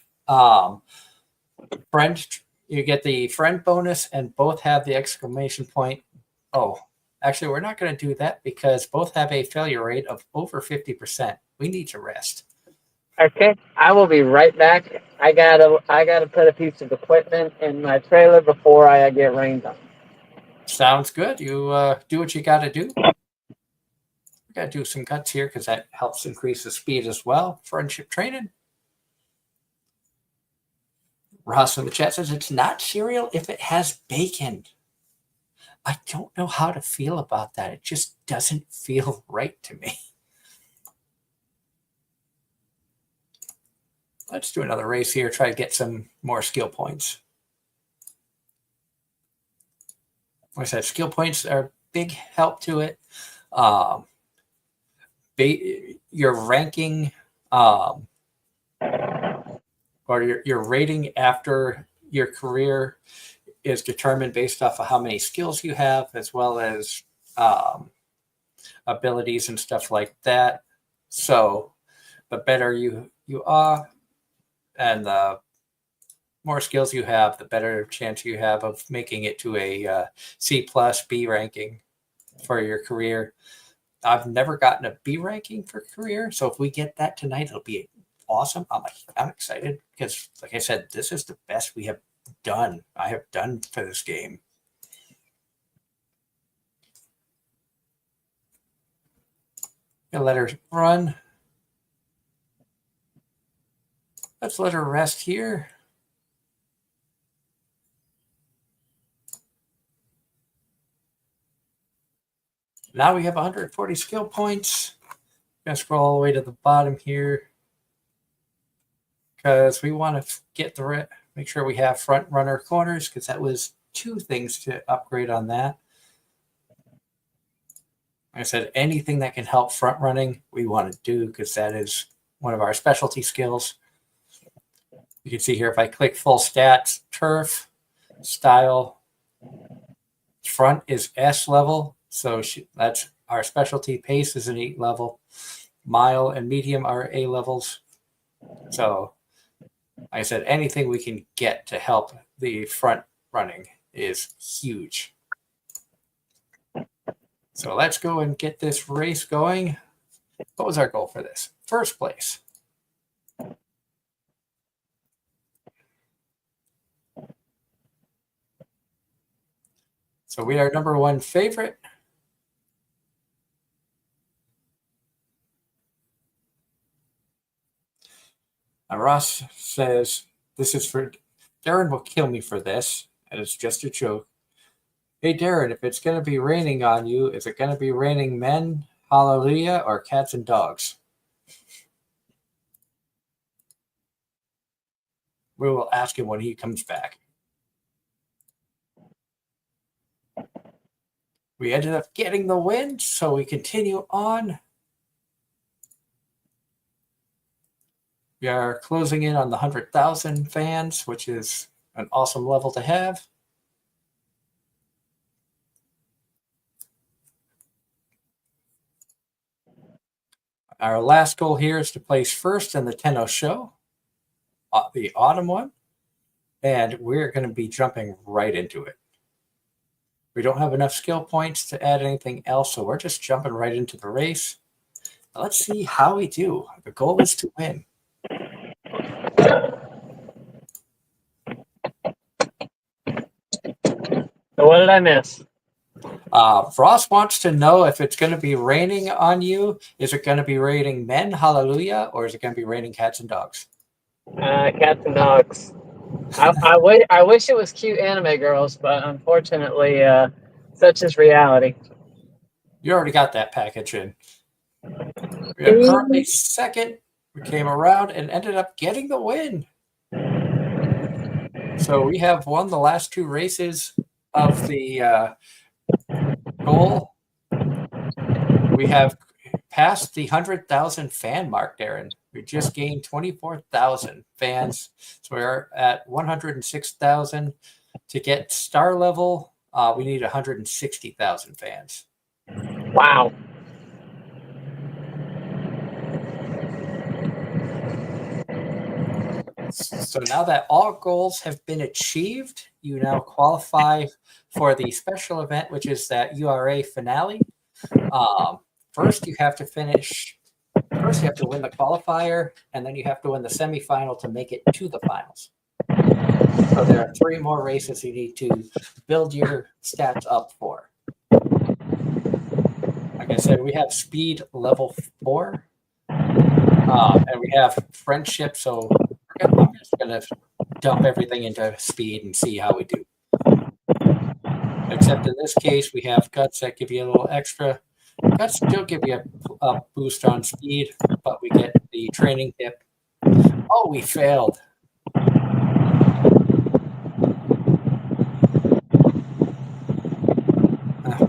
friend. You get the friend bonus, and both have the exclamation point. Oh, actually, we're not going to do that because both have a failure rate of over 50%. We need to rest. Okay, I will be right back. I gotta put a piece of equipment in my trailer before I get rained on. Sounds good. You do what you got to do. We got to do some guts here because that helps increase the speed as well. Friendship training. Ross in the chat says it's not cereal if it has bacon. I don't know how to feel about that. It just doesn't feel right to me. Let's do another race here. Try to get some more skill points. Like I said, skill points are a big help to it. Your ranking or your rating after your career is determined based off of how many skills you have, as well as abilities and stuff like that. So the better you are, and the more skills you have, the better chance you have of making it to a C plus B ranking for your career. I've never gotten a B ranking for career, so if we get that tonight, it'll be awesome. I'm excited because, like I said, this is the best I have done for this game. Gonna let her run. Let's let her rest here. Now we have 140 skill points. Gonna scroll all the way to the bottom here because we want to make sure we have front runner corners because that was 2 things to upgrade on that. Like I said, anything that can help front running, we want to do because that is one of our specialty skills. You can see here if I click full stats, turf, style, front is S level. So that's our specialty. Pace is an 8 level. Mile and medium are A levels. So, like I said, anything we can get to help the front running is huge. So let's go and get this race going. What was our goal for this? First place. So we are number 1 favorite. And Ross says, "This is for Darren will kill me for this, and it's just a joke. Hey, Darren, if it's going to be raining on you, is it going to be raining men, hallelujah, or cats and dogs?" We will ask him when he comes back. We ended up getting the win, so we continue on. We are closing in on the 100,000 fans, which is an awesome level to have. Our last goal here is to place first in the Tenno show, the autumn one, and we're going to be jumping right into it. We don't have enough skill points to add anything else, so we're just jumping right into the race. Let's see how we do. The goal is to win. So what did I miss? Ross wants to know if it's going to be raining on you. Is it going to be raining men, hallelujah, or is it going to be raining cats and dogs? Cats and dogs. I wish it was cute anime girls, but unfortunately, such is reality. You already got that package in. We are currently second. We came around and ended up getting the win. So we have won the last two races of the goal. We have passed the 100,000 fan mark, Darren. We just gained 24,000 fans. So we're at 106,000. To get star level, we need 160,000 fans. Wow. So now that all goals have been achieved, you now qualify for the special event, which is that URA finale. First, you have to win the qualifier, and then you have to win the semifinal to make it to the finals. So there are 3 more races you need to build your stats up for. Like I said, we have speed level 4, and we have friendship, so I'm just going to dump everything into speed and see how we do. Except in this case, we have guts that give you a little extra. Guts still give you a boost on speed, but we get the training tip. Oh, we failed.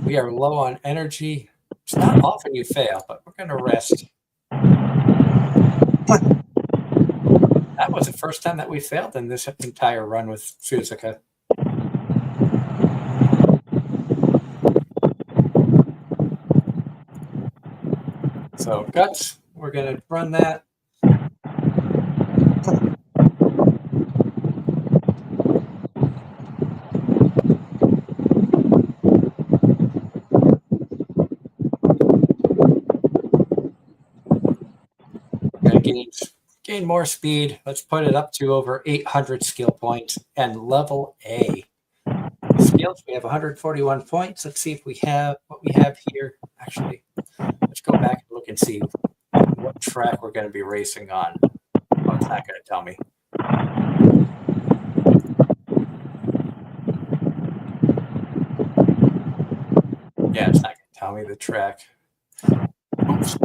We are low on energy. It's not often you fail, but we're going to rest. That was the first time that we failed in this entire run with Suzuka. So guts, we're going to run that. We're going to gain more speed. Let's put it up to over 800 skill points and level A. Skills, we have 141 points. Let's see if we have what we have here. Actually, let's go back and look and see what track we're going to be racing on. Oh, it's not going to tell me. Yeah, it's not going to tell me the track. Oops.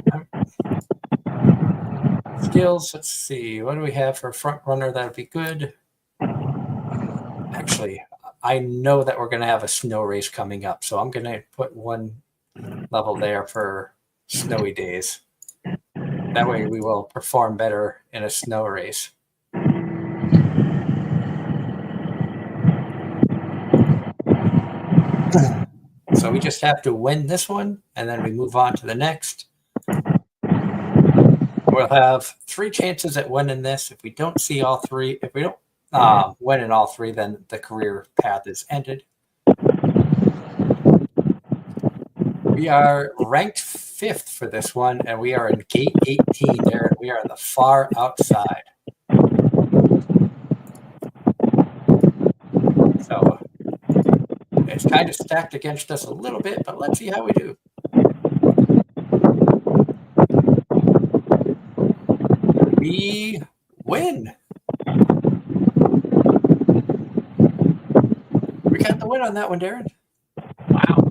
Skills, let's see. What do we have for front runner? That would be good. Actually, I know that we're going to have a snow race coming up, so I'm going to put 1 level there for snowy days. That way we will perform better in a snow race. So we just have to win this one, and then we move on to the next. We'll have 3 chances at winning this. If we don't see all 3, if we don't win in all 3, then the career path is ended. We are ranked 5th for this one, and we are in gate 18 there. We are on the far outside. So it's kind of stacked against us a little bit, but let's see how we do. We Win. We got the win on that one, Darren. Wow.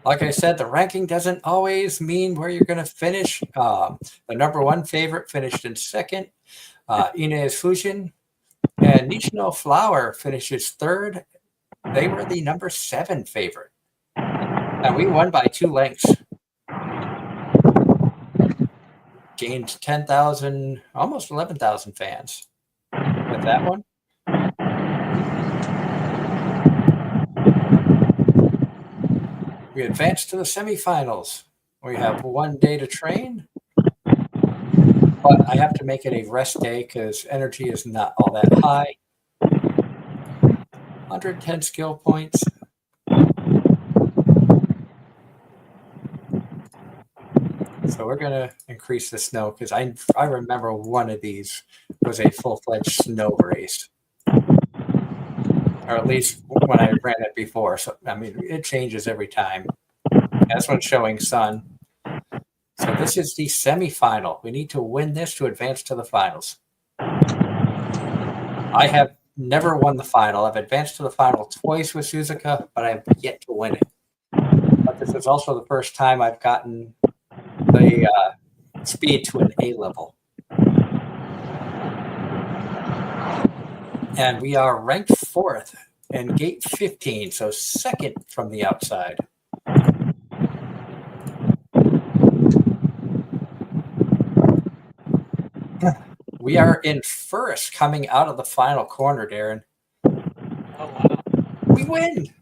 Like I said, the ranking doesn't always mean where you're going to finish. The number one favorite finished in second. Inez Fujin and Nishino Flower finishes third. They were the number 7 favorite. And we won by 2 lengths. Gained 10,000, almost 11,000 fans with that one. We advanced to the semifinals. We have 1 day to train, but I have to make it a rest day because energy is not all that high. 110 skill points. So we're going to increase the snow because I remember one of these was a full-fledged snow race. Or at least when I ran it before. So, I mean, it changes every time. That's what's showing sun. So this is the semifinal. We need to win this to advance to the finals. I have never won the final. I've advanced to the final twice with Suzuka, but I have yet to win it. But this is also the first time I've gotten the speed to an A level. And we are ranked 4th in gate 15, so 2nd from the outside. We are in first coming out of the final corner, Darren. Oh, wow. We win.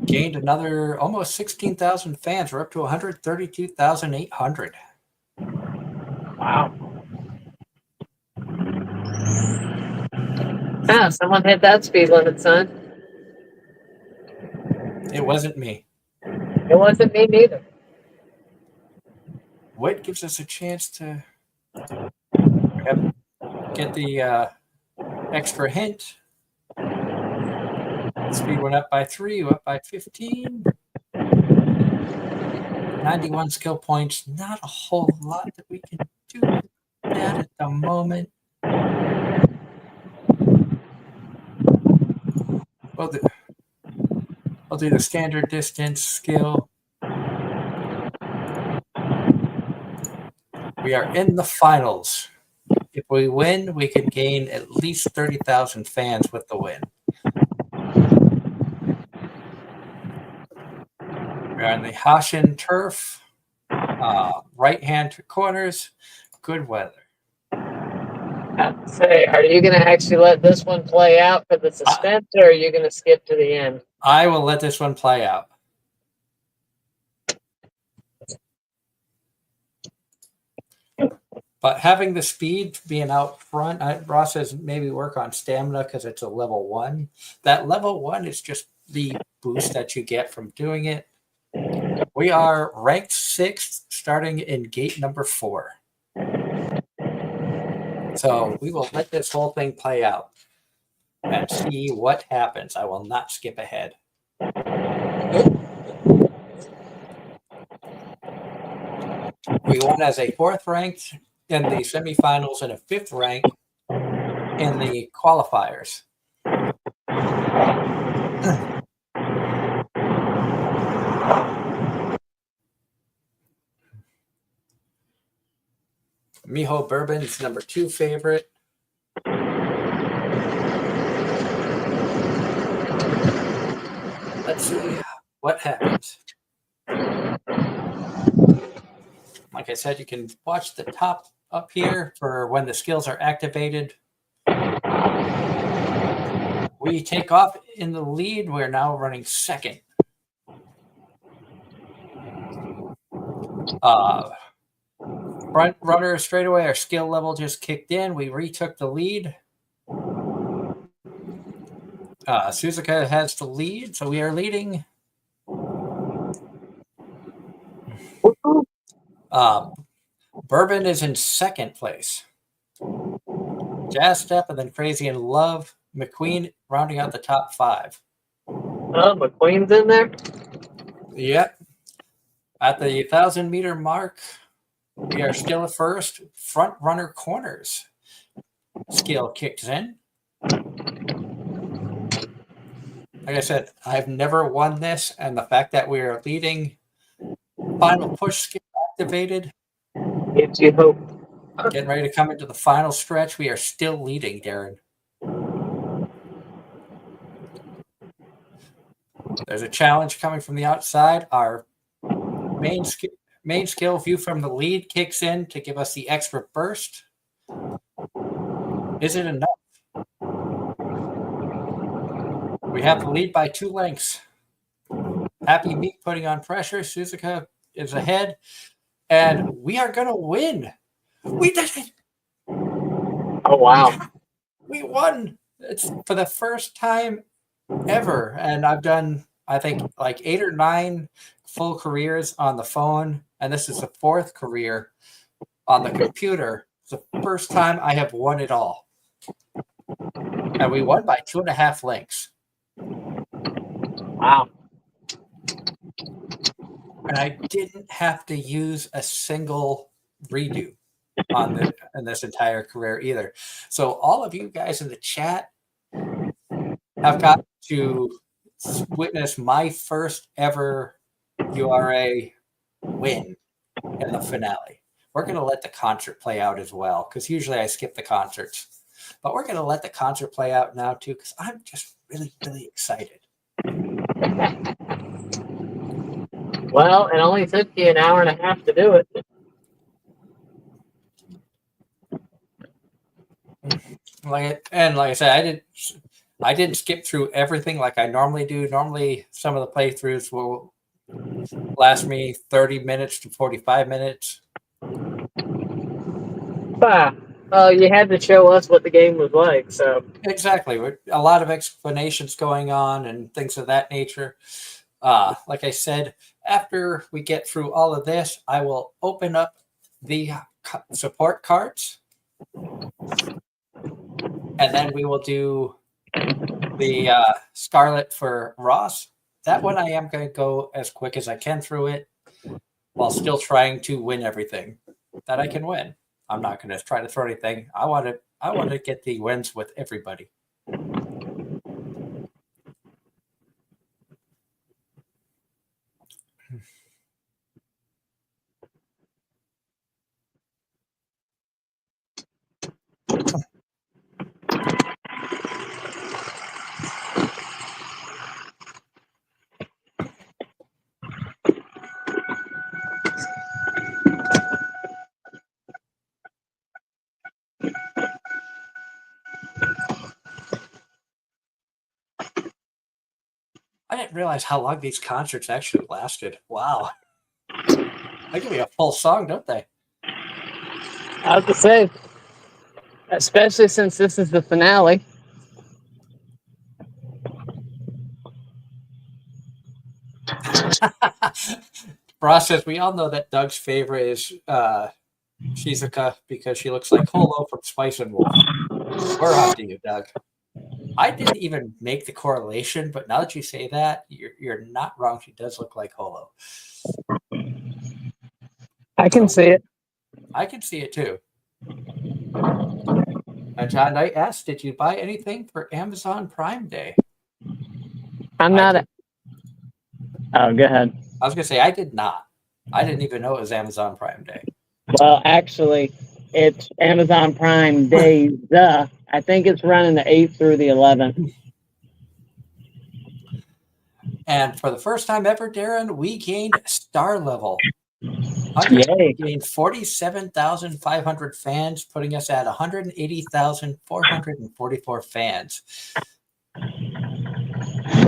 Gained another almost 16,000 fans. We're up to 132,800. Wow. Ah, someone hit that speed limit, son. It wasn't me. It wasn't me neither. What gives us a chance to get the extra hint? Speed went up by 3, up by 15. 91 skill points. Not a whole lot that we can do with that at the moment. I'll do the standard distance skill. We are in the finals. If we win, we could gain at least 30,000 fans with the win. We are in the Hashin turf, right-hand corners, good weather. Say, are you going to actually let this one play out for the suspense, or are you going to skip to the end? I will let this one play out. But having the speed being out front, Ross says maybe work on stamina because it's a level 1. That level 1 is just the boost that you get from doing it. We are ranked 6th, starting in gate number 4. So we will let this whole thing play out and see what happens. I will not skip ahead. We won as a 4th ranked in the semifinals and a 5th rank in the qualifiers. Miho Bourbon's number 2 favorite. Let's see what happens. Like I said, you can watch the top up here for when the skills are activated. We take off in the lead. We're now running 2nd. Front runner straight away. Our skill level just kicked in. We retook the lead. Suzuka has the lead, so we are leading. Bourbon is in 2nd place. Jazz Step and then Crazy in Love. McQueen rounding out the top 5. Oh, McQueen's in there? Yep. At the 1,000-meter mark, we are still at first. Front runner corners. Skill kicks in. Like I said, I've never won this, and the fact that we are leading, final push skill activated. Gives you hope. Getting ready to come into the final stretch. We are still leading, Darren. There's a challenge coming from the outside. Our main skill view from the lead kicks in to give us the extra burst. Is it enough? We have the lead by 2 lengths. Happy Meek putting on pressure. Suzuka is ahead. And we are going to win. We did it. Oh, wow. We won. It's for the first time ever. And I've done, I think, like 8 or 9 full careers on the phone. And this is the 4th career on the computer. It's the first time I have won it all. And we won by 2.5 lengths. Wow. And I didn't have to use a single redo in this entire career either. So all of you guys in the chat have got to witness my first ever URA win in the finale. We're going to let the concert play out as well, because usually I skip the concerts. But we're going to let the concert play out now too, because I'm just really, really excited. Well, it only took you an hour and a half to do it. Like I said, I didn't skip through everything like I normally do. Normally, some of the playthroughs will last me 30 minutes to 45 minutes. Well, you had to show us what the game was like, so. Exactly. A lot of explanations going on and things of that nature. Like I said, after we get through all of this, I will open up the support cards. And then we will do the Scarlet for Ross. That one I am going to go as quick as I can through it while still trying to win everything that I can win. I'm not going to try to throw anything. I want to get the wins with everybody. I didn't realize how long these concerts actually lasted. Wow. They give me a full song, don't they? I was to say, especially since this is the finale. Ross says, we all know that Doug's favorite is Shizuka because she looks like Holo from Spice and Wolf. We're on to you, Doug. I didn't even make the correlation, but now that you say that, you're not wrong. She does look like Holo. I can see it. I can see it too. John Knight asked, did you buy anything for Amazon Prime Day? I'm not. Oh, go ahead. I was going to say, I did not. I didn't even know it was Amazon Prime Day. Well, actually, it's Amazon Prime Day. I think it's running the 8th through the 11th. And for the first time ever, Darren, we gained star level. Yay. We gained 47,500 fans, putting us at 180,444 fans.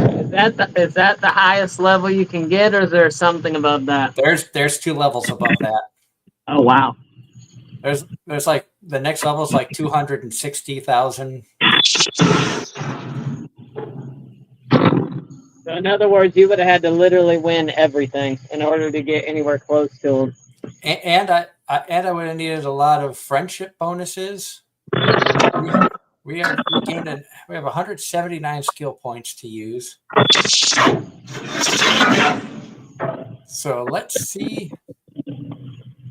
Is that the highest level you can get, or is there something above that? There's 2 levels above that. Oh, wow. There's like the next level is like 260,000. So in other words, you would have had to literally win everything in order to get anywhere close to them. And I would have needed a lot of friendship bonuses. We have 179 skill points to use. So let's see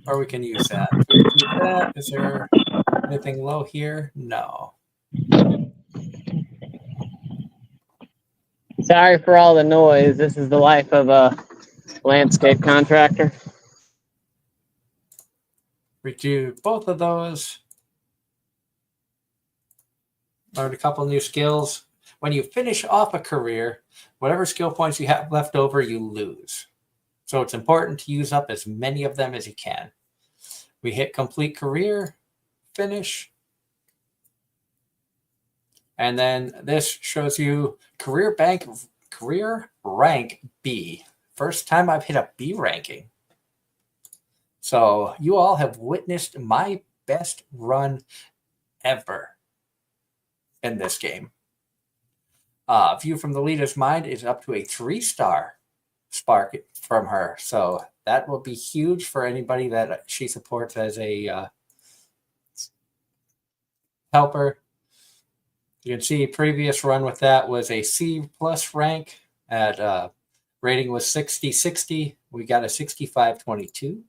where we can use that. If we do that, is there anything low here? No. Sorry for all the noise. This is the life of a landscape contractor. We do both of those. Learn a couple new skills. When you finish off a career, whatever skill points you have left over, you lose. So it's important to use up as many of them as you can. We hit complete career, finish. And then this shows you career rank B. First time I've hit a B ranking. So you all have witnessed my best run ever in this game. View from the leader's mind is up to a 3-star spark from her. So that will be huge for anybody that she supports as a helper. You can see previous run with that was a C plus rank at rating was 60-60. We got a 65-22.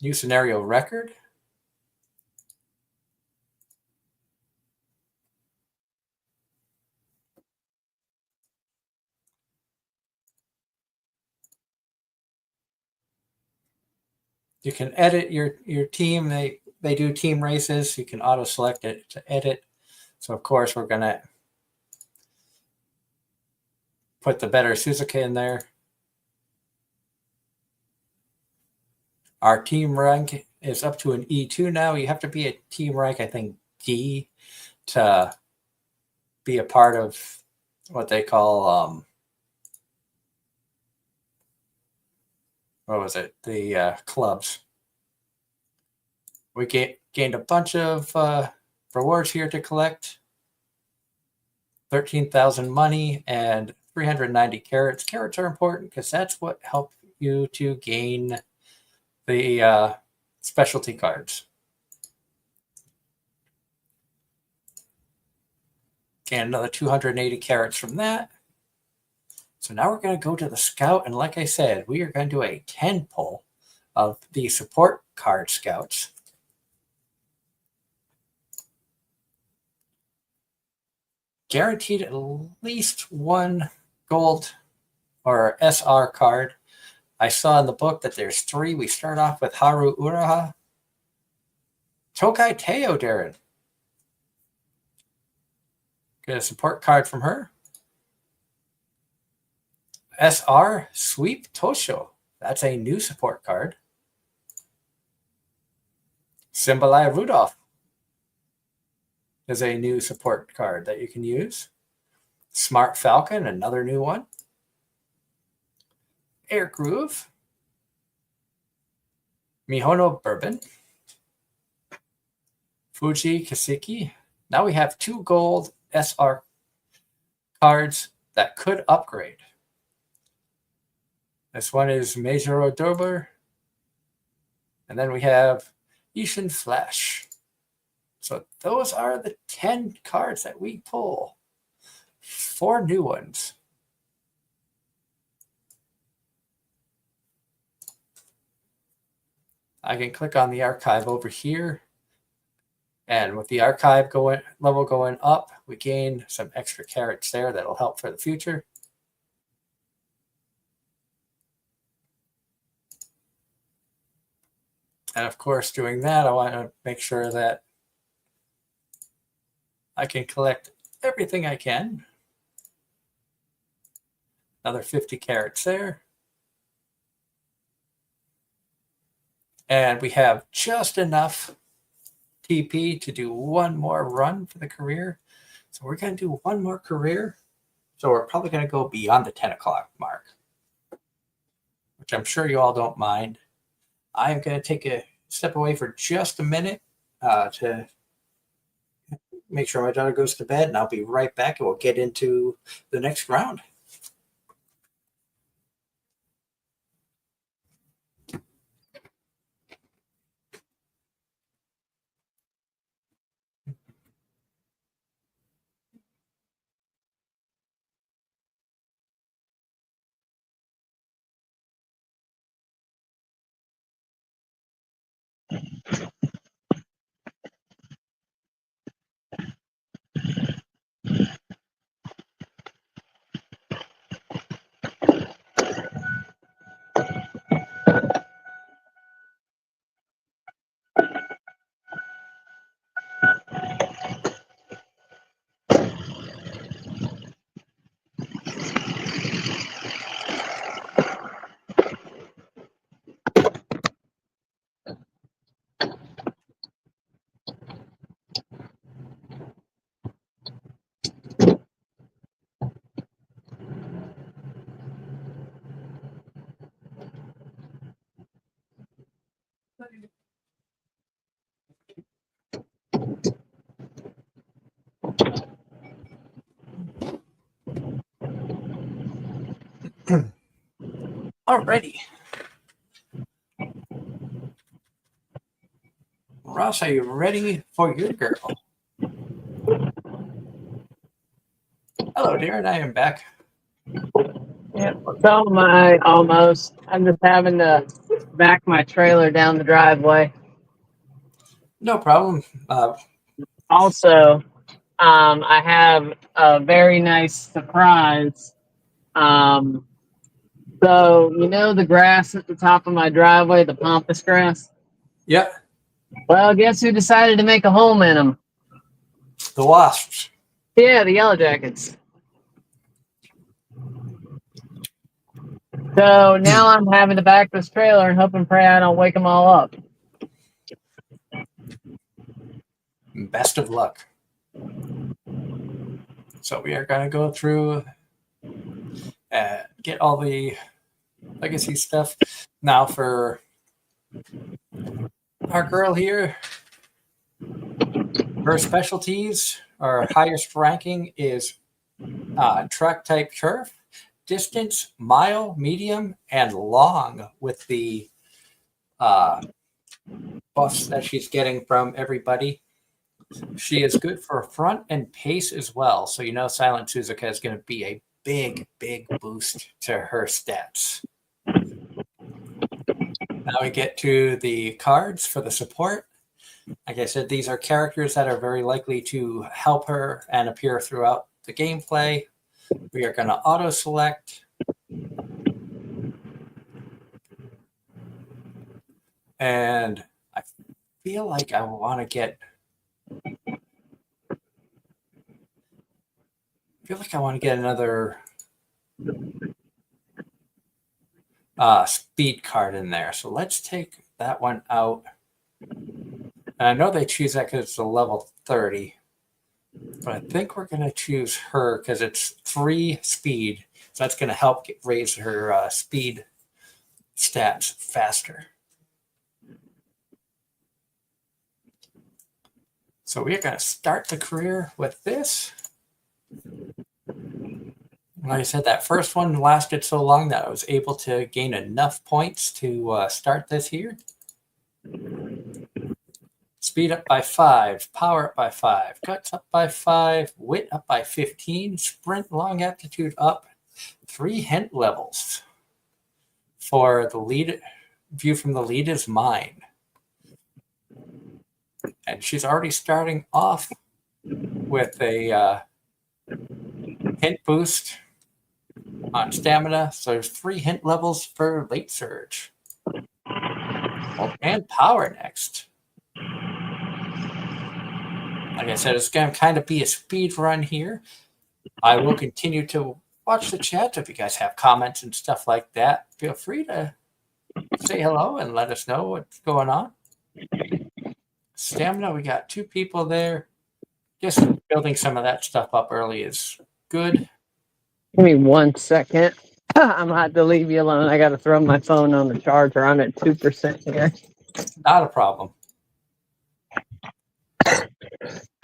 New scenario record. You can edit your team. They do team races. You can auto select it to edit. So of course we're gonna put the better Suzuki in there. Our team rank is up to an E2 now. You have to be a team rank, I think, D to be a part of what they call what was it? The clubs. We gained a bunch of rewards here to collect. 13,000 money and 390 carrots. Carrots are important because that's what help you to gain the specialty cards. Gain another 280 carrots from that. So now we're going to go to the scout, and like I said, we are going to do a 10 pull of the support card scouts. Guaranteed at least one gold or SR card. I saw in the book that there's 3. We start off with Haru Uraha. Tokai Teo, Darren. Get a support card from her. SR Sweep Tosho. That's a new support card. Symbolai Rudolph is a new support card that you can use. Smart Falcon, another new one. Air Groove. Mihono Bourbon. Fuji Kaseki. Now we have 2 gold SR cards that could upgrade. This one is Meijoro Dober. And then we have Ishin Flash. So those are the 10 cards that we pull. 4 new ones. I can click on the archive over here. And with the archive level going up, we gain some extra carrots there that'll help for the future. And of course, doing that, I want to make sure that I can collect everything I can. Another 50 carrots there. And we have just enough TP to do one more run for the career. So we're going to do one more career. So we're probably going to go beyond the 10 o'clock mark, which I'm sure you all don't mind. I am going to take a step away for just a minute to make sure my daughter goes to bed, and I'll be right back and we'll get into the next round. Alrighty. Ross, are you ready for your girl? Hello, dear, and I am back. Yeah, so am I almost. I'm just having to back my trailer down the driveway. No problem. Also, I have a very nice surprise. So, you know the grass at the top of my driveway, the pampas grass? Yeah, Well, guess who decided to make a home in them? the wasps. Yeah, the yellow jackets. So now I'm having to back this trailer and hope and pray I don't wake them all up. Best of luck. So we are going to go through and get all the legacy stuff. Now for our girl here, her specialties, our highest ranking is truck type turf, distance, mile, medium, and long with the buffs that she's getting from everybody. She is good for front and pace as well. So you know Silent Suzuka is going to be a big, big boost to her stats. Now we get to the cards for the support. Like I said, these are characters that are very likely to help her and appear throughout the gameplay. We are going to auto select. And I feel like I want to get another speed card in there. So let's take that one out. And I know they choose that because it's a level 30. But I think we're going to choose her because it's 3 speed. So that's going to help raise her speed stats faster. So we are going to start the career with this. Like I said, that first one lasted so long that I was able to gain enough points to start this here. Speed up by 5, power up by 5, guts up by 5, wit up by 15, sprint long aptitude up 3 hint levels. For the lead, view from the lead is mine. And she's already starting off with a hint boost on stamina. So there's 3 hint levels for late surge. Oh, and power next. Like I said, it's going to kind of be a speed run here. I will continue to watch the chat. If you guys have comments and stuff like that, feel free to say hello and let us know what's going on. Stamina, we got 2 people there. Just building some of that stuff up early is good. Give me 1 second. I'm going to have to leave you alone. I got to throw my phone on the charger. I'm at 2% here. Not a problem.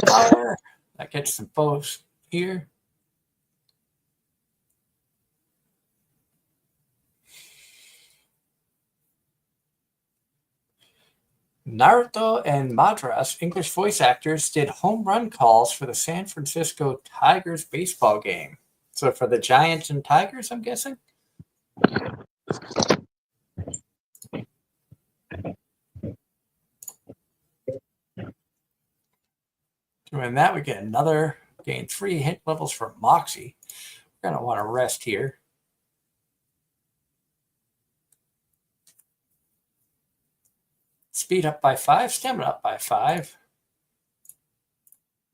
Power, that gets some bows here. Naruto and Madras, English voice actors, did home run calls for the San Francisco Tigers baseball game. So for the Giants and Tigers, I'm guessing? Doing that, we get another, gain 3 hit levels for Moxie. We're going to want to rest here. Speed up by 5, stamina up by 5.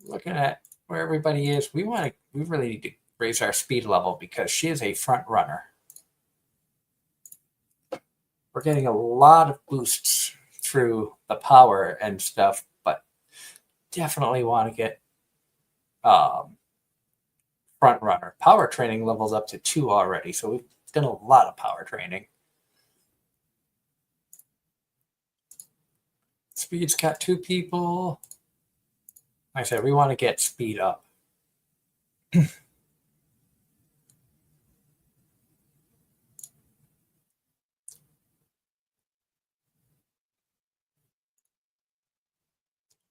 Looking at where everybody is, we really need to raise our speed level because she is a front runner. We're getting a lot of boosts through the power and stuff, but definitely want to get front runner. Power training levels up to 2 already, so we've done a lot of power training. Speed's got 2 people. Like I said, we want to get speed up.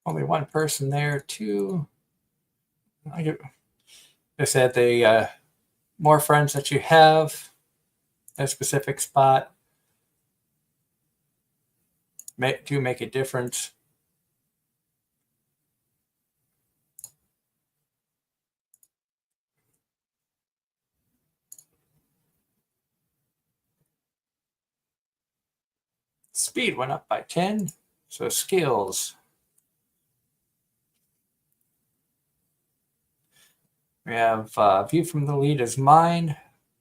Only one person there, too. I said the more friends that you have at a specific spot do make a difference. Speed went up by 10. So skills. We have view from the lead is mine,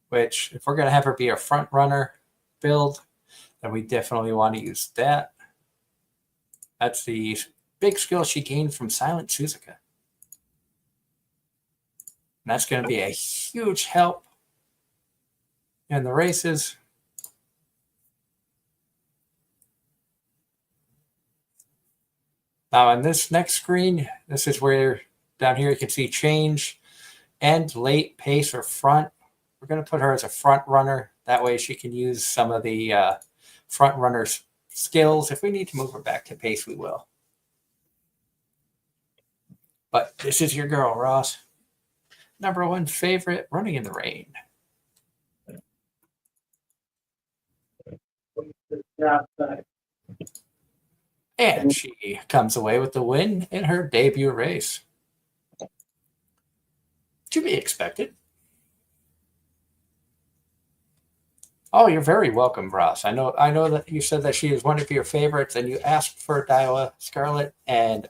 which if we're going to have her be a front runner build, then we definitely want to use that. That's the big skill she gained from Silent Suzuka. And that's going to be a huge help in the races. Now on this next screen, this is where down here you can see change and late, pace, or front. We're going to put her as a front runner. That way she can use some of the front runner's skills. If we need to move her back to pace, we will. But this is your girl, Ross. Number one favorite, Running in the Rain. And she comes away with the win in her debut race. To be expected. Oh, you're very welcome, Ross. I know that you said that she is one of your favorites, and you asked for Daiwa Scarlet, and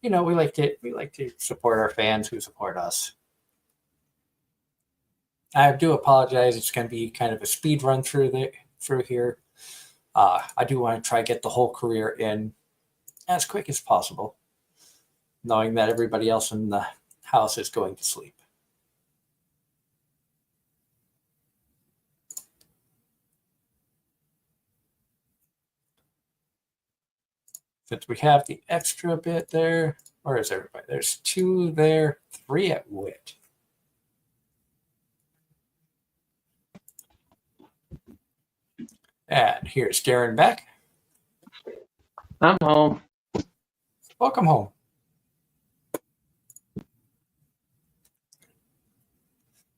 we like to support our fans who support us. I do apologize. It's going to be kind of a speed run through here. I do want to try to get the whole career in as quick as possible, knowing that everybody else in the house is going to sleep. Since we have the extra bit there, where is everybody? There's 2 there, 3 at wit. And here's Darren back. I'm home. Welcome home.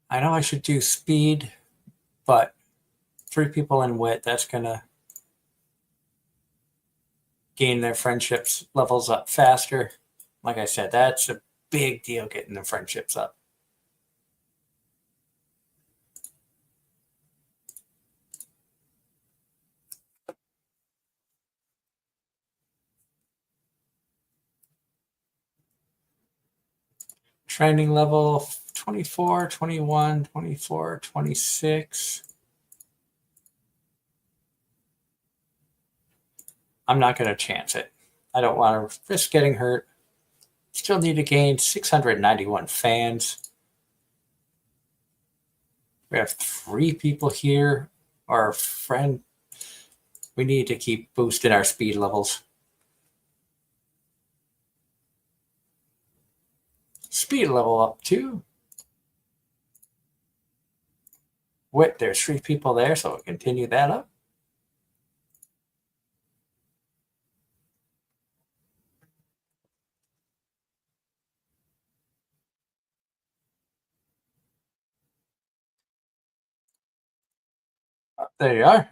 I know I should do speed, but 3 people in wit, that's going to gain their friendships levels up faster. Like I said, that's a big deal, getting the friendships up. Training level 24, 21, 24, 26. I'm not going to chance it. I don't want to risk getting hurt. Still need to gain 691 fans. We have 3 people here. Our friend, we need to keep boosting our speed levels. Speed level up 2. Wit, there's 3 people there, so we'll continue that up. There you are.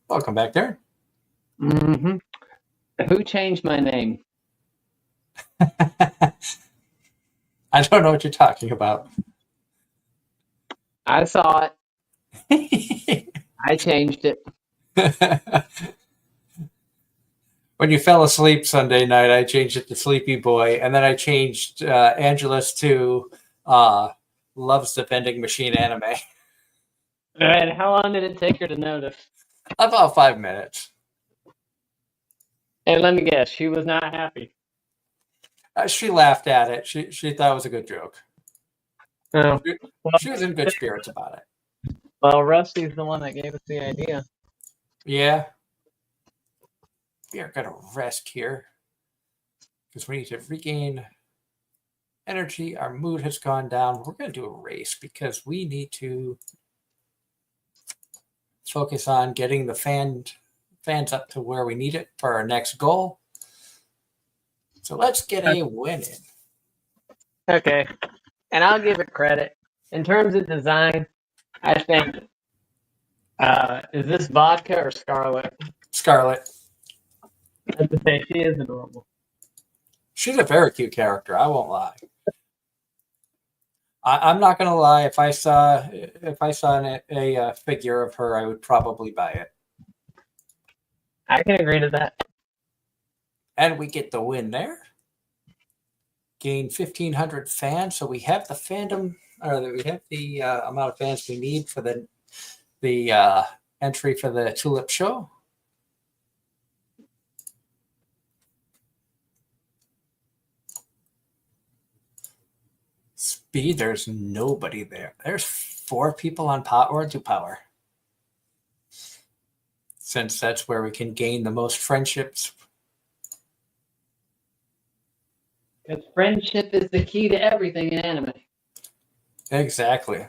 Welcome back there. Mm-hmm. Who changed my name? I don't know what you're talking about. I saw it. I changed it. When you fell asleep Sunday night, I changed it to Sleepy Boy, and then I changed Angelus to Loves the Vending Machine Anime. All right, how long did it take her to notice? About 5 minutes. And let me guess, she was not happy. She laughed at it. She thought it was a good joke. Oh. She was in good spirits about it. Well, Rusty's the one that gave us the idea. Yeah. We are going to rest here because we need to regain energy, our mood has gone down. We're going to do a race because we need to focus on getting the fans up to where we need it for our next goal. So let's get a win in. Okay. And I'll give it credit. In terms of design, I think, is this vodka or Scarlet? Scarlet. I have to say, she is adorable. She's a very cute character. I won't lie. I'm not going to lie. If I saw a figure of her, I would probably buy it. I can agree to that. And we get the win there. Gain 1,500 fans, so we have the fandom, or we have the amount of fans we need for the entry for the Tulip Show. Speed, there's nobody there. There's 4 people on Power to Power. Since that's where we can gain the most friendships. Because friendship is the key to everything in anime. Exactly.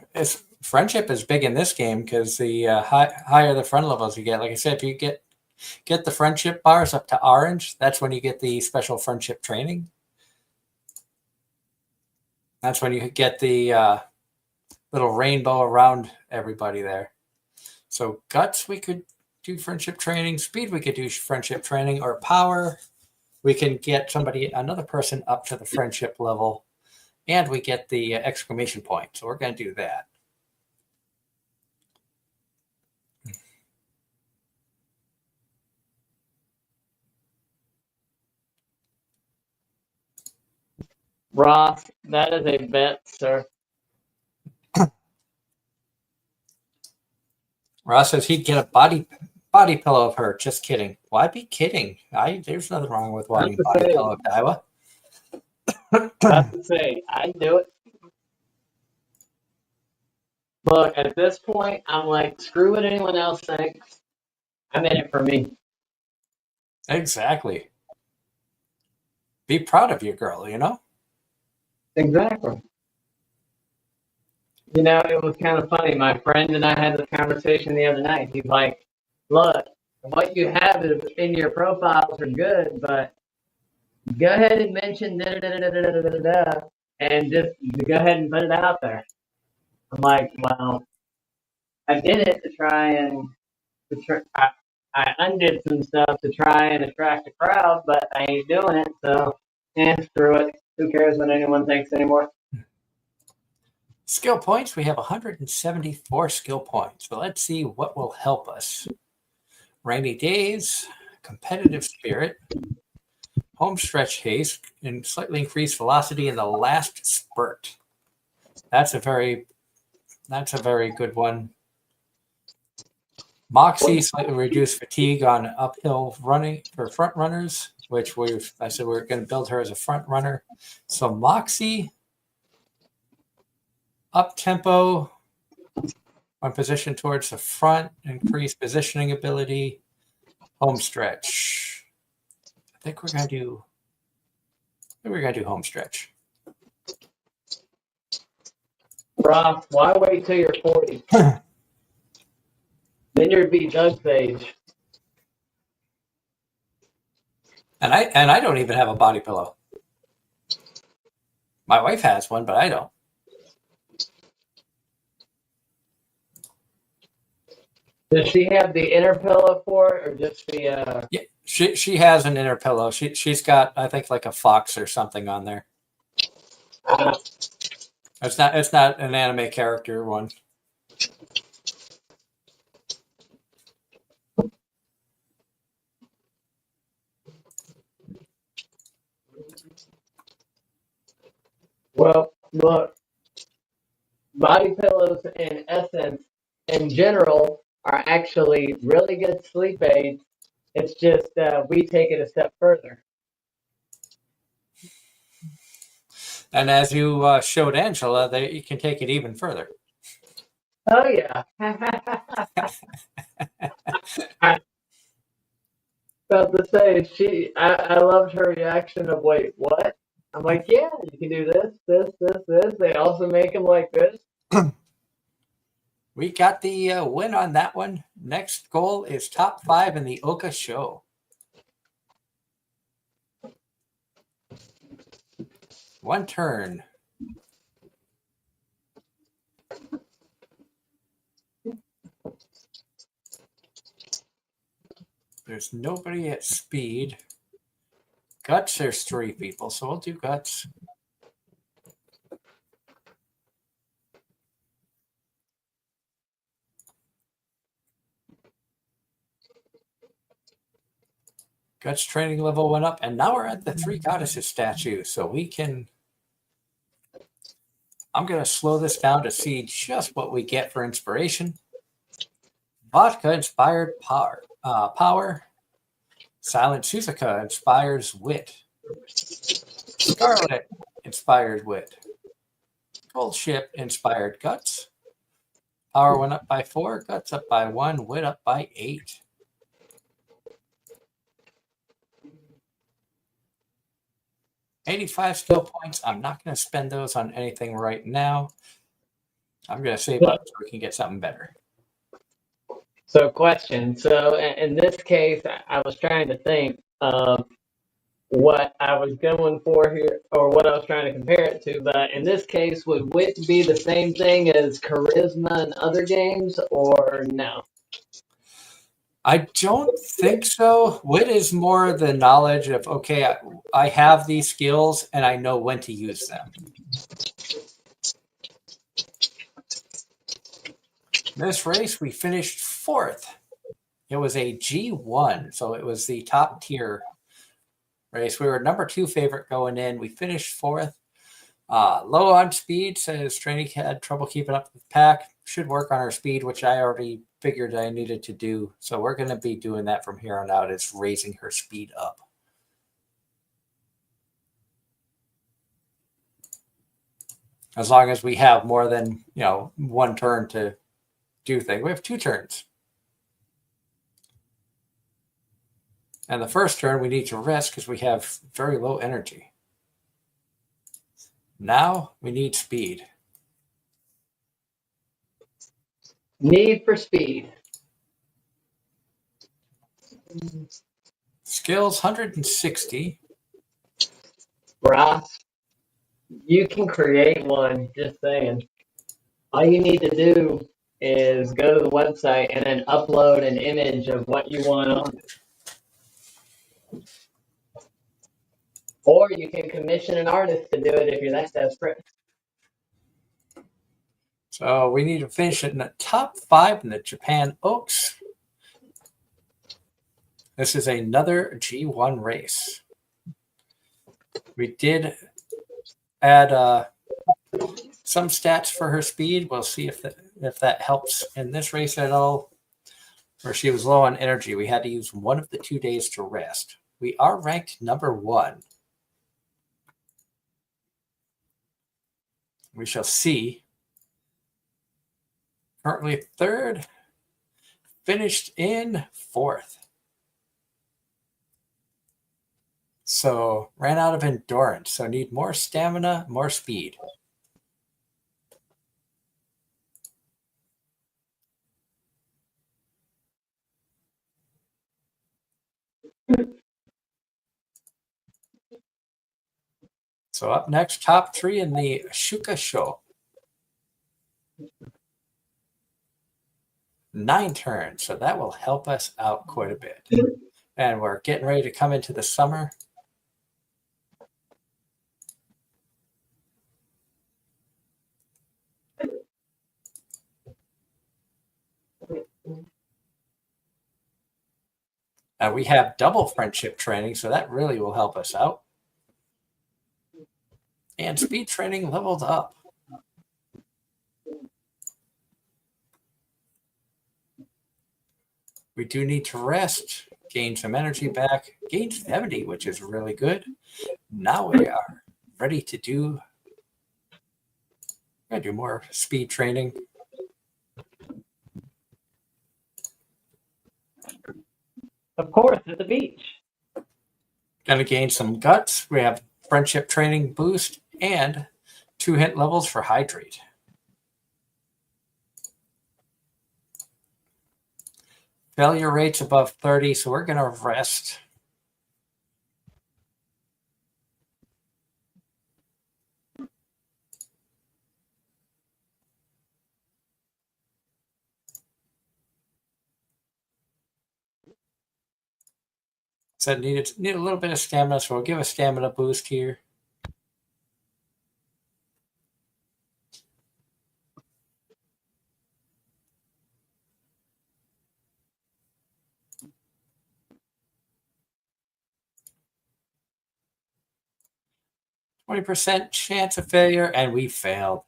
Friendship is big in this game because the higher the friend levels you get. Like I said, if you get the friendship bars up to orange, that's when you get the special friendship training. That's when you get the little rainbow around everybody there. So Guts, we could do friendship training. Speed, we could do friendship training. Or Power, we can get another person up to the friendship level. And we get the exclamation point. So we're going to do that. Ross, that is a bet, sir. Ross says he'd get a body pillow of her. Just kidding. Why be kidding? There's nothing wrong with wanting a body pillow of Daiwa. I have to say, I'd do it. Look, at this point, I'm like, screw what anyone else thinks. I'm in it for me. Exactly. Be proud of your girl, you know? Exactly. You know, it was kind of funny. My friend and I had this conversation the other night. He's like, look, what you have in your profiles are good, but go ahead and mention da-da-da-da-da-da-da-da, and just go ahead and put it out there. I'm like, well, I did it to try and I undid some stuff to try and attract a crowd, but I ain't doing it, so screw it. Who cares what anyone thinks anymore? Skill points, we have 174 skill points. So let's see what will help us. Rainy days, competitive spirit, home stretch haste, and slightly increased velocity in the last spurt. That's a very good one. Moxie, slightly reduced fatigue on uphill running for front runners, which I said we're going to build her as a front runner. So Moxie, up tempo, on position towards the front, increased positioning ability, home stretch. I think we're going to do home stretch. Ross, why wait till you're 40? Then you'd be Doug Sage. And I don't even have a body pillow. My wife has one, but I don't. Does she have the inner pillow for it, or just the? Yeah, she has an inner pillow. She's got, I think, like a fox or something on there. It's not an anime character one. Well, look, body pillows in essence, in general, are actually really good sleep aids. It's just we take it a step further. And as you showed Angela, you can take it even further. Oh yeah. About to say, I loved her reaction of, wait, what? I'm like, yeah, you can do this. They also make them like this. We got the win on that one. Next goal is top 5 in the Oka show. One turn. There's nobody at speed. Guts, there's 3 people, so we'll do guts. Guts training level went up, and now we're at the 3 goddesses statue, so we can... I'm going to slow this down to see just what we get for inspiration. Vodka inspired power. Silent Suzuka inspires wit. Scarlet inspired wit. Gold Ship inspired guts. Power went up by 4, guts up by 1, wit up by 8. $85 skill points. I'm not going to spend those on anything right now. I'm going to save up so we can get something better. So, question. So, in this case, I was trying to think of what I was going for here, or what I was trying to compare it to. But in this case, would wit be the same thing as charisma in other games, or no? I don't think so. Wit is more the knowledge of, okay, I have these skills and I know when to use them. This race, we finished 4th. It was a G1, so it was the top tier race. We were number 2 favorite going in. We finished 4th. Low on speed, says training had trouble keeping up with the pack. Should work on our speed, which I already figured I needed to do. So we're going to be doing that from here on out, is raising her speed up. As long as we have more than, 1 turn to do things. We have 2 turns. And the first turn we need to rest because we have very low energy. Now we need speed. Need for speed. Skills 160. Ross, you can create one, just saying. All you need to do is go to the website and then upload an image of what you want on it. Or you can commission an artist to do it if you're that desperate. So we need to finish in the top 5 in the Japan Oaks. This is another G1 race. We did add some stats for her speed. We'll see if that helps in this race at all. Where she was low on energy, we had to use one of the 2 days to rest. We are ranked number 1. We shall see. Currently 3rd, finished in 4th. So ran out of endurance. So need more stamina, more speed. So up next, top 3 in the Shuka show. 9 turns, so that will help us out quite a bit. And we're getting ready to come into the summer. We have double friendship training, so that really will help us out. And speed training leveled up. We do need to rest, gain some energy back, gain 70, which is really good. Now we are ready to do more speed training. Of course, at the beach. Gonna gain some guts. We have friendship training boost, and 2 hit levels for hydrate. Failure rate's above 30, so we're going to rest. Said need a little bit of stamina, so we'll give a stamina boost here. %, chance of failure, and we failed.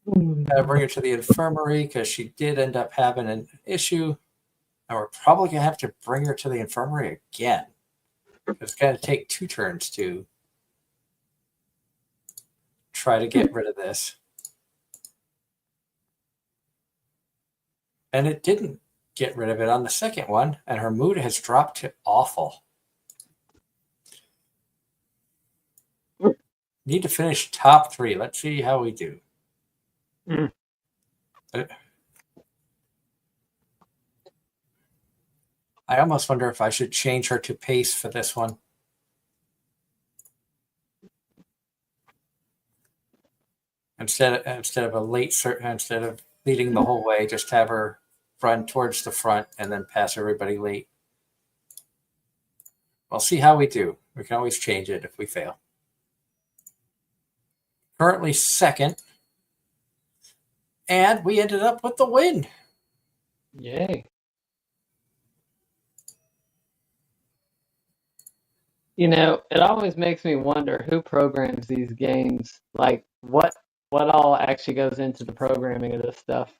Gotta bring her to the infirmary because she did end up having an issue. And we're probably going to have to bring her to the infirmary again. It's going to take 2 turns to try to get rid of this. And it didn't get rid of it on the second one, and her mood has dropped to awful. Need to finish top 3. Let's see how we do. I almost wonder if I should change her to pace for this one. Instead of leading the whole way, just have her run towards the front and then pass everybody late. We'll see how we do. We can always change it if we fail. Currently second. And we ended up with the win. Yay. You know, it always makes me wonder who programs these games. Like, what all actually goes into the programming of this stuff?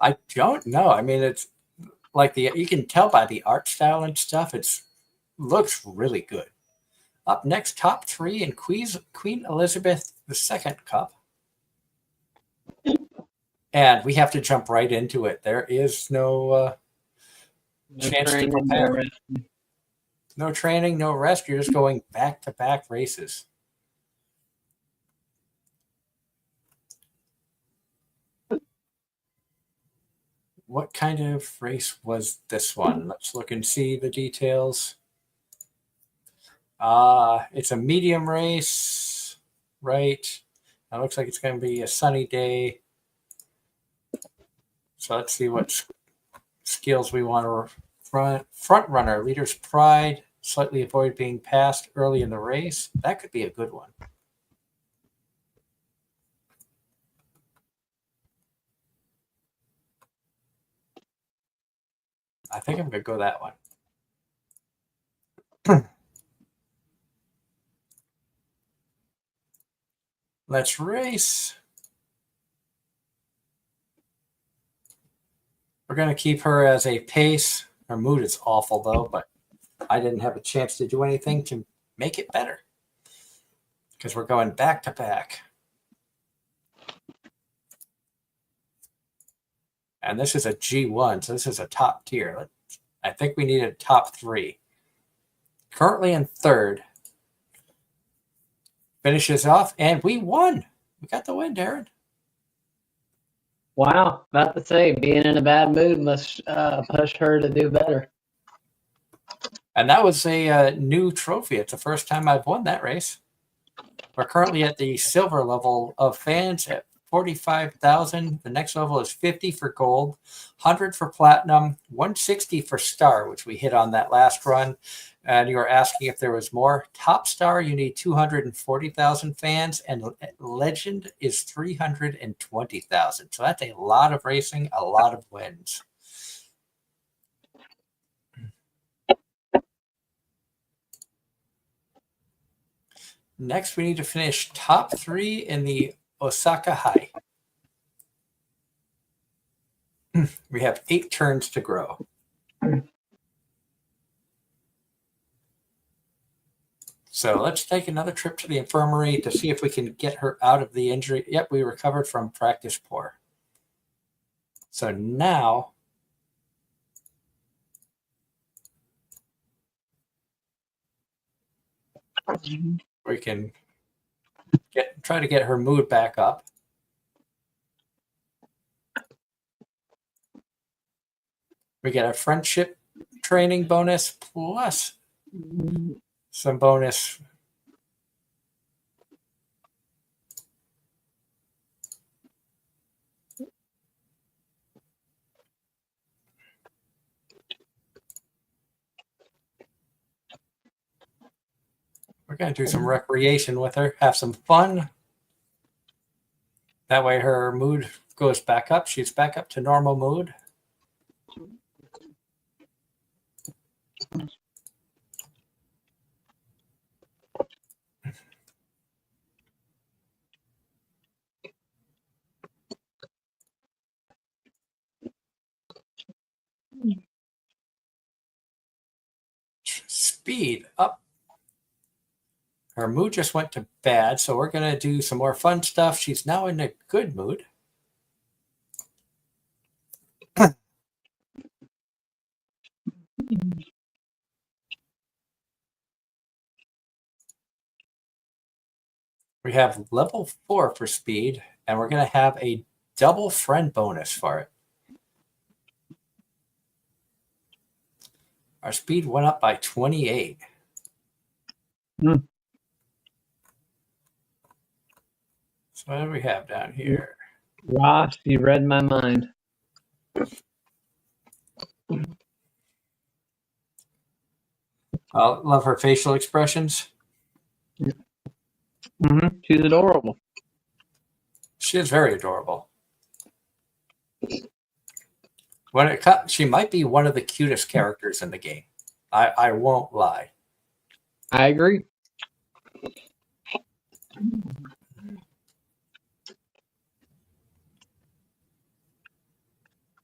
I don't know. I mean, it's like you can tell by the art style and stuff. It looks really good. Up next, top 3 in Queen Elizabeth II Cup. And we have to jump right into it. There is no chance to prepare. No training, no rest. You're just going back-to-back races. What kind of race was this one? Let's look and see the details. It's a medium race, right? It looks like it's going to be a sunny day. So let's see what skills we want to run. Front runner, leader's pride, slightly avoid being passed early in the race. That could be a good one. I think I'm going to go that one. Let's race. We're going to keep her as a pace. Her mood is awful, though, but I didn't have a chance to do anything to make it better because we're going back-to-back. And this is a G1, so this is a top tier. I think we need a top 3. Currently in 3rd. Finishes off, and we won. We got the win, Darren. Wow, about to say, being in a bad mood must push her to do better. And that was a new trophy. It's the first time I've won that race. We're currently at the silver level of fans at 45,000. The next level is 50 for gold, 100 for platinum, 160 for star, which we hit on that last run. And you were asking if there was more. Top star, you need 240,000 fans, and legend is 320,000. So that's a lot of racing, a lot of wins. Next, we need to finish top 3 in the Osaka High. We have 8 turns to grow. So let's take another trip to the infirmary to see if we can get her out of the injury. Yep, we recovered from practice poor. So now we can try to get her mood back up. We get a friendship training bonus plus some bonus. We're going to do some recreation with her, have some fun. That way her mood goes back up. She's back up to normal mood. Speed up. Her mood just went to bad, so we're going to do some more fun stuff. She's now in a good mood. We have level 4 for speed, and we're going to have a double friend bonus for it. Our speed went up by 28. So what do we have down here? Ross, you read my mind. I love her facial expressions. She's adorable. She is very adorable. She might be one of the cutest characters in the game. I won't lie. I agree.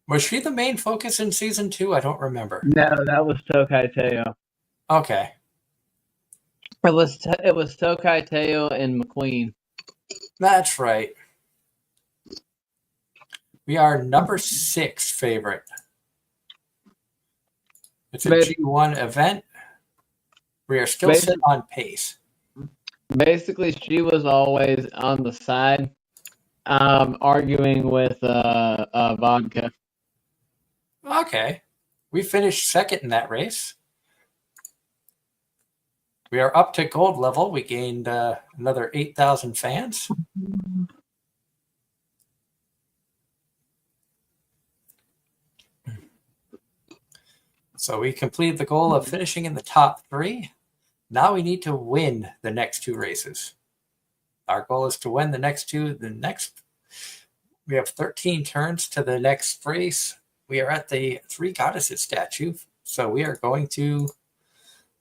Was she the main focus in season 2? I don't remember. No, that was Tokai Teo. Okay. It was Tokai Teo and McQueen. That's right. We are number 6 favorite. It's a G1 event. We are still sitting on pace. Basically, she was always on the side, arguing with Vodka. Okay. We finished second in that race. We are up to gold level. We gained another 8,000 fans. So we completed the goal of finishing in the top 3. Now we need to win the next 2 races. Our goal is to win the next 2. We have 13 turns to the next race. We are at the 3 goddesses statue. So we are going to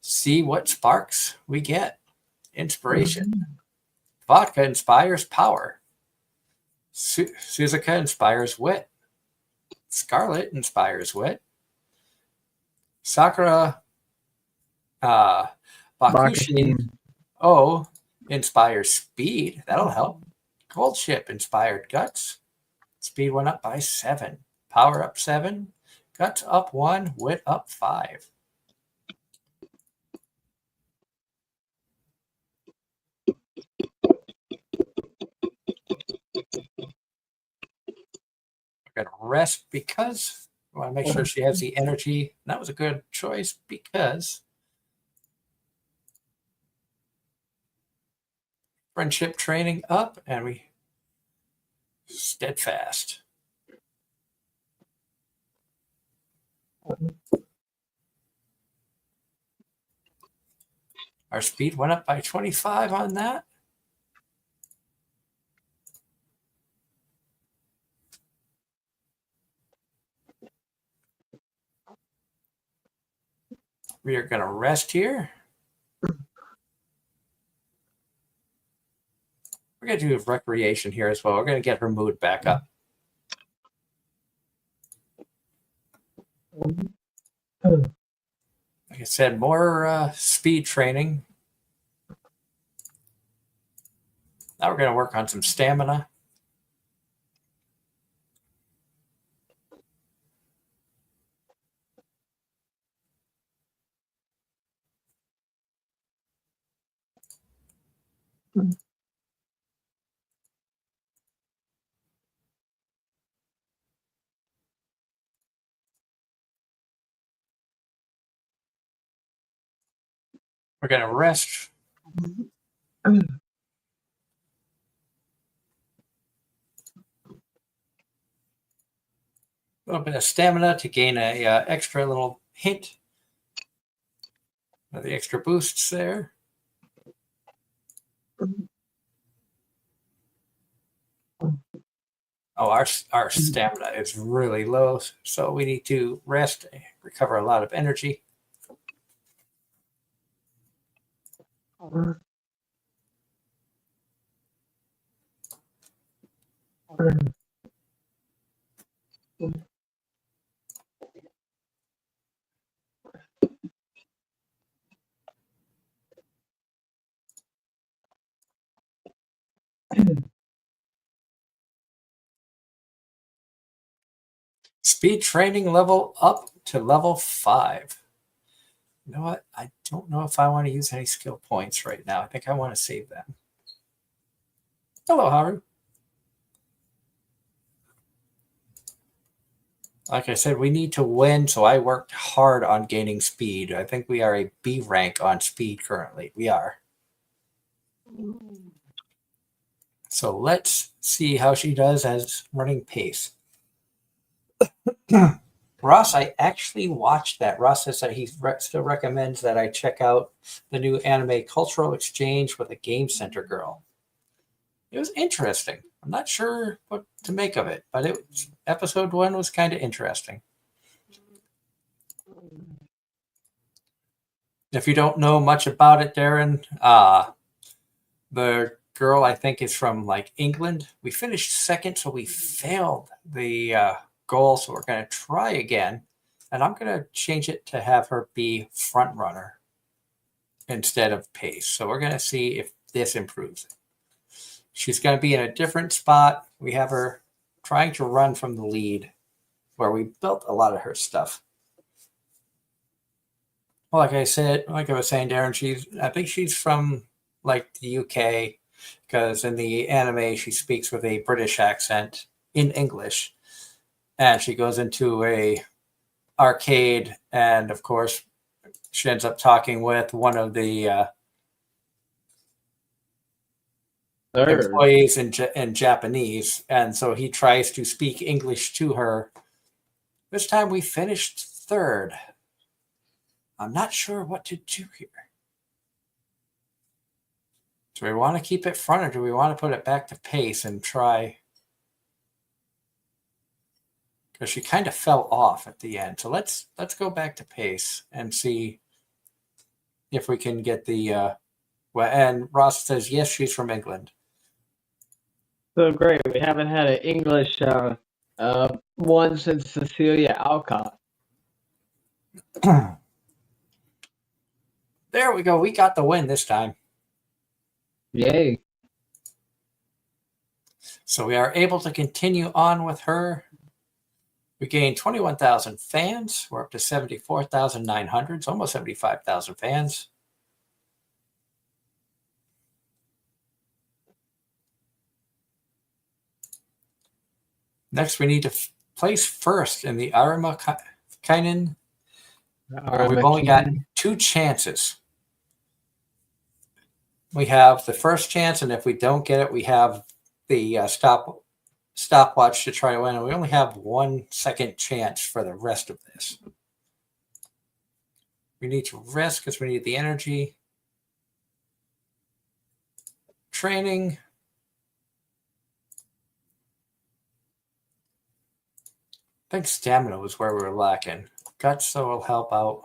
see what sparks we get. Inspiration. Vodka inspires power. Suzuka inspires wit. Scarlet inspires wit. Sakura Bakushin O inspires speed. That'll help. Gold Ship inspired guts. Speed went up by 7. Power up 7. Guts up 1. Wit up 5. We're going to rest because I want to make sure she has the energy. That was a good choice because friendship training up and we steadfast. Our speed went up by 25 on that. We are going to rest here. We're going to do recreation here as well. We're going to get her mood back up. Like I said, more speed training. Now we're going to work on some stamina. We're going to rest. A little bit of stamina to gain a extra little hint. The extra boosts there. Oh, our stamina is really low, so we need to rest, recover a lot of energy. Speed training level up to level 5. You know what? I don't know if I want to use any skill points right now. I think I want to save them. Hello, Haru. Like I said, we need to win, so I worked hard on gaining speed. I think we are a B rank on speed currently. We are. So let's see how she does as running pace. Ross, I actually watched that. Ross says that he still recommends that I check out the new anime Cultural Exchange with a Game Center Girl. It was interesting. I'm not sure what to make of it, but episode 1 was kind of interesting. If you don't know much about it, Darren, the girl I think is from like England. We finished second, so we failed the goal, so we're going to try again, and I'm going to change it to have her be front runner instead of pace. So we're going to see if this improves it. She's going to be in a different spot. We have her trying to run from the lead where we built a lot of her stuff. Well, like I said, like I was saying, Darren, I think she's from like the UK, because in the anime she speaks with a British accent in English. And she goes into a arcade, and of course, she ends up talking with one of the employees in Japanese, and so he tries to speak English to her. This time we finished third. I'm not sure what to do here. Do we want to keep it front, or do we want to put it back to pace and try? Because she kind of fell off at the end. So let's go back to pace and see if we can get the and Ross says yes, she's from England. So great. We haven't had an English one since Cecilia Alcott. There we go. We got the win this time. Yay. So we are able to continue on with her. We gained 21,000 fans. We're up to 74,900. It's almost 75,000 fans. Next, we need to place first in the Arima-Kainen. We've only got 2 chances. We have the first chance, and if we don't get it, we have the stopwatch to try to win, and we only have 1 second chance for the rest of this. We need to rest because we need the energy. Training. I think stamina was where we were lacking. Guts, so will help out.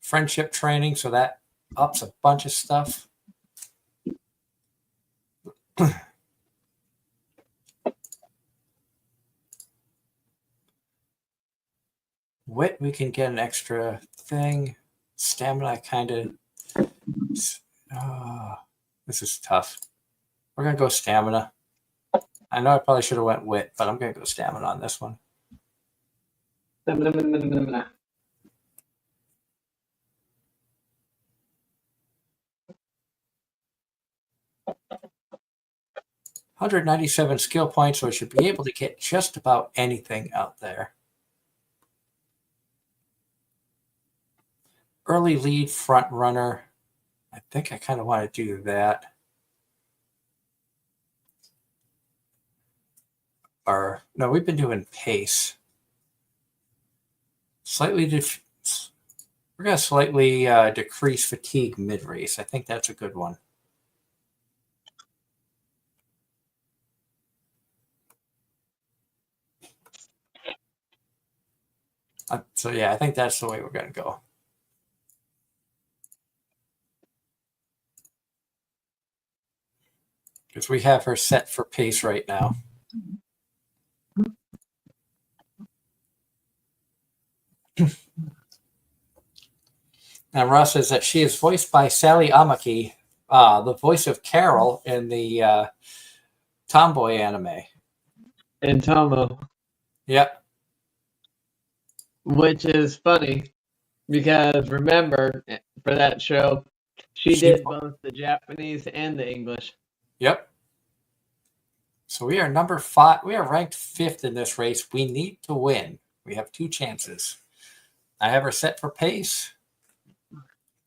Friendship training, so that ups a bunch of stuff. Wit, we can get an extra thing. Stamina, kind of. This is tough. We're going to go stamina. I know I probably should have went wit, but I'm going to go stamina on this one. 197 skill points, so we should be able to get just about anything out there. Early lead front runner. I think I kind of want to do that. Or no, we've been doing pace. We're going to slightly decrease fatigue mid-race. I think that's a good one. So yeah, I think that's the way we're going to go. Because we have her set for pace right now. And Ross says that she is voiced by Sally Amaki, the voice of Carol in the Tomboy anime. In Tomo. Yep. Which is funny because remember, for that show, she did both the Japanese and the English. Yep. So we are number 5. We are ranked 5th in this race. We need to win. We have 2 chances. I have her set for pace.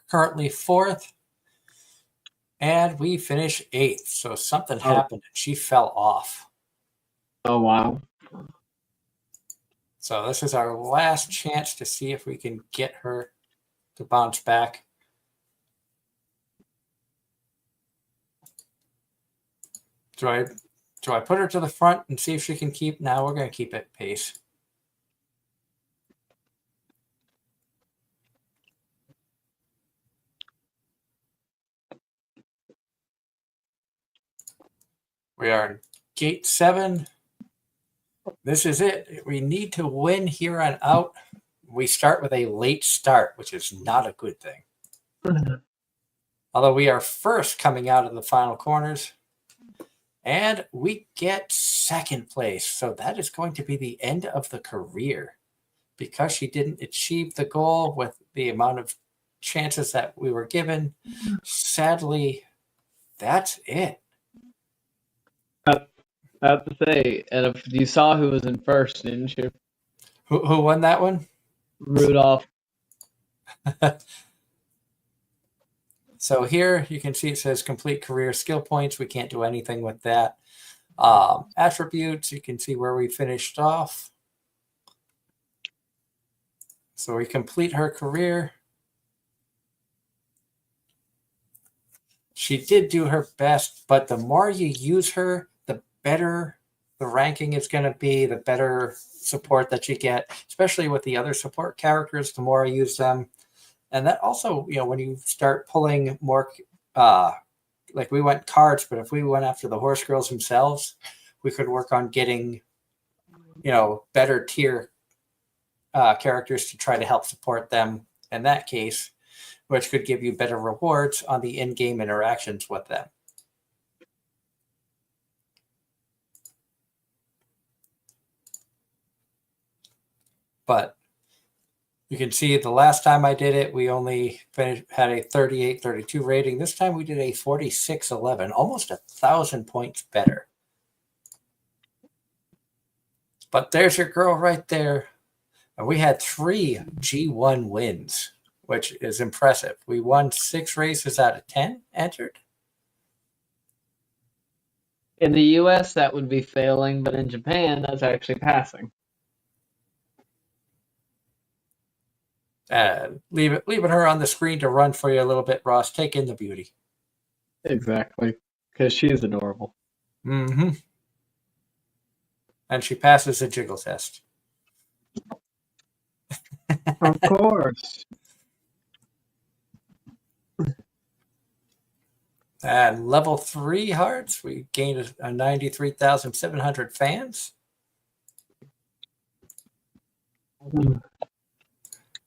Currently 4th. And we finish 8th. So something happened and she fell off. Oh, wow. So this is our last chance to see if we can get her to bounce back. Do I put her to the front and see if she can keep? Now we're going to keep it pace. We are in gate 7. This is it. We need to win here on out. We start with a late start, which is not a good thing. Although we are first coming out of the final corners. And we get 2nd place. So that is going to be the end of the career. Because she didn't achieve the goal with the amount of chances that we were given. Sadly, that's it. I have to say, and if you saw who was in first, didn't you? Who won that one? Rudolph. So here you can see it says complete career skill points. We can't do anything with that. Attributes, you can see where we finished off. So we complete her career. She did do her best, but the more you use her, the better the ranking is going to be, the better support that you get, especially with the other support characters, the more I use them. And that also, when you start pulling more, like we went cards, but if we went after the horse girls themselves, we could work on getting, better tier characters to try to help support them in that case, which could give you better rewards on the in-game interactions with them. But you can see the last time I did it, we only had a 38-32 rating. This time we did a 46-11, almost 1,000 points better. But there's your girl right there. And we had 3 G1 wins, which is impressive. We won 6 races out of 10 entered. In the U.S., that would be failing, but in Japan, that's actually passing. Leaving her on the screen to run for you a little bit, Ross. Take in the beauty. Exactly, because she is adorable. Mm-hmm. And she passes the jiggle test. Of course. And level 3 hearts, we gained a 93,700 fans.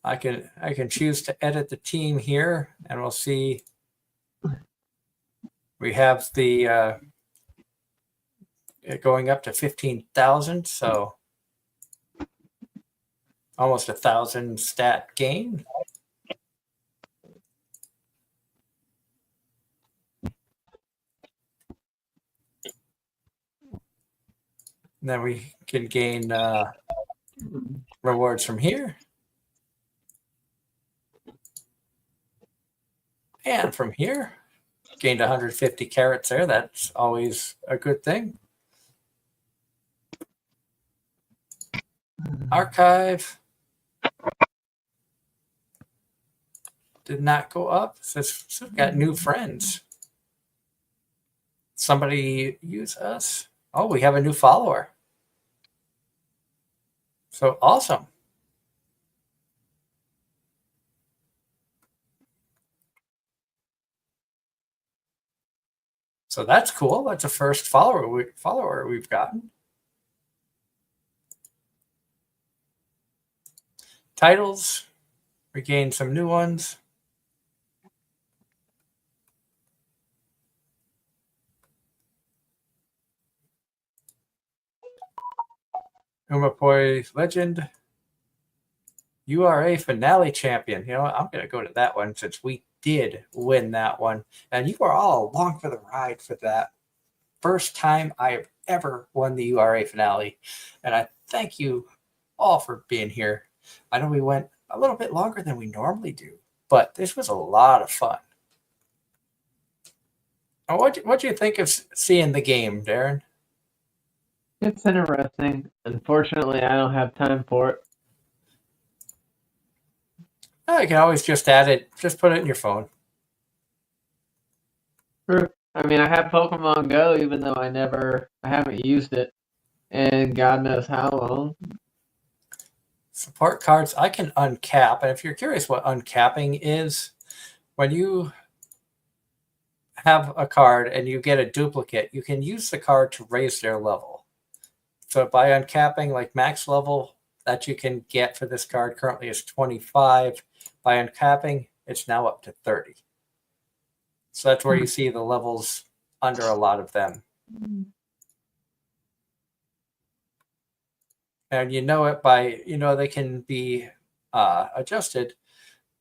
I can choose to edit the team here, and we'll see. We have the going up to 15,000, so almost 1,000 stat gain. And then we can gain rewards from here. And from here, gained 150 carats there. That's always a good thing. Archive did not go up. Says so got new friends. Somebody use us. Oh, we have a new follower. So awesome. So that's cool. That's the first follower we've gotten. Titles. We gained some new ones. Umapoi Legend. URA Finale Champion. You know what? I'm going to go to that one since we did win that one. And you were all along for the ride for that. First time I have ever won the URA Finale. And I thank you all for being here. I know we went a little bit longer than we normally do, but this was a lot of fun. What do you think of seeing the game, Darren? It's interesting. Unfortunately, I don't have time for it. Oh, you can always just add it. Just put it in your phone. True. I mean, I have Pokemon Go, even though I haven't used it, and God knows how long. Support cards, I can uncap. And if you're curious what uncapping is, when you have a card and you get a duplicate, you can use the card to raise their level. So by uncapping, like max level that you can get for this card currently is 25. By uncapping, it's now up to 30. So that's where you see the levels under a lot of them. And you know it by, they can be adjusted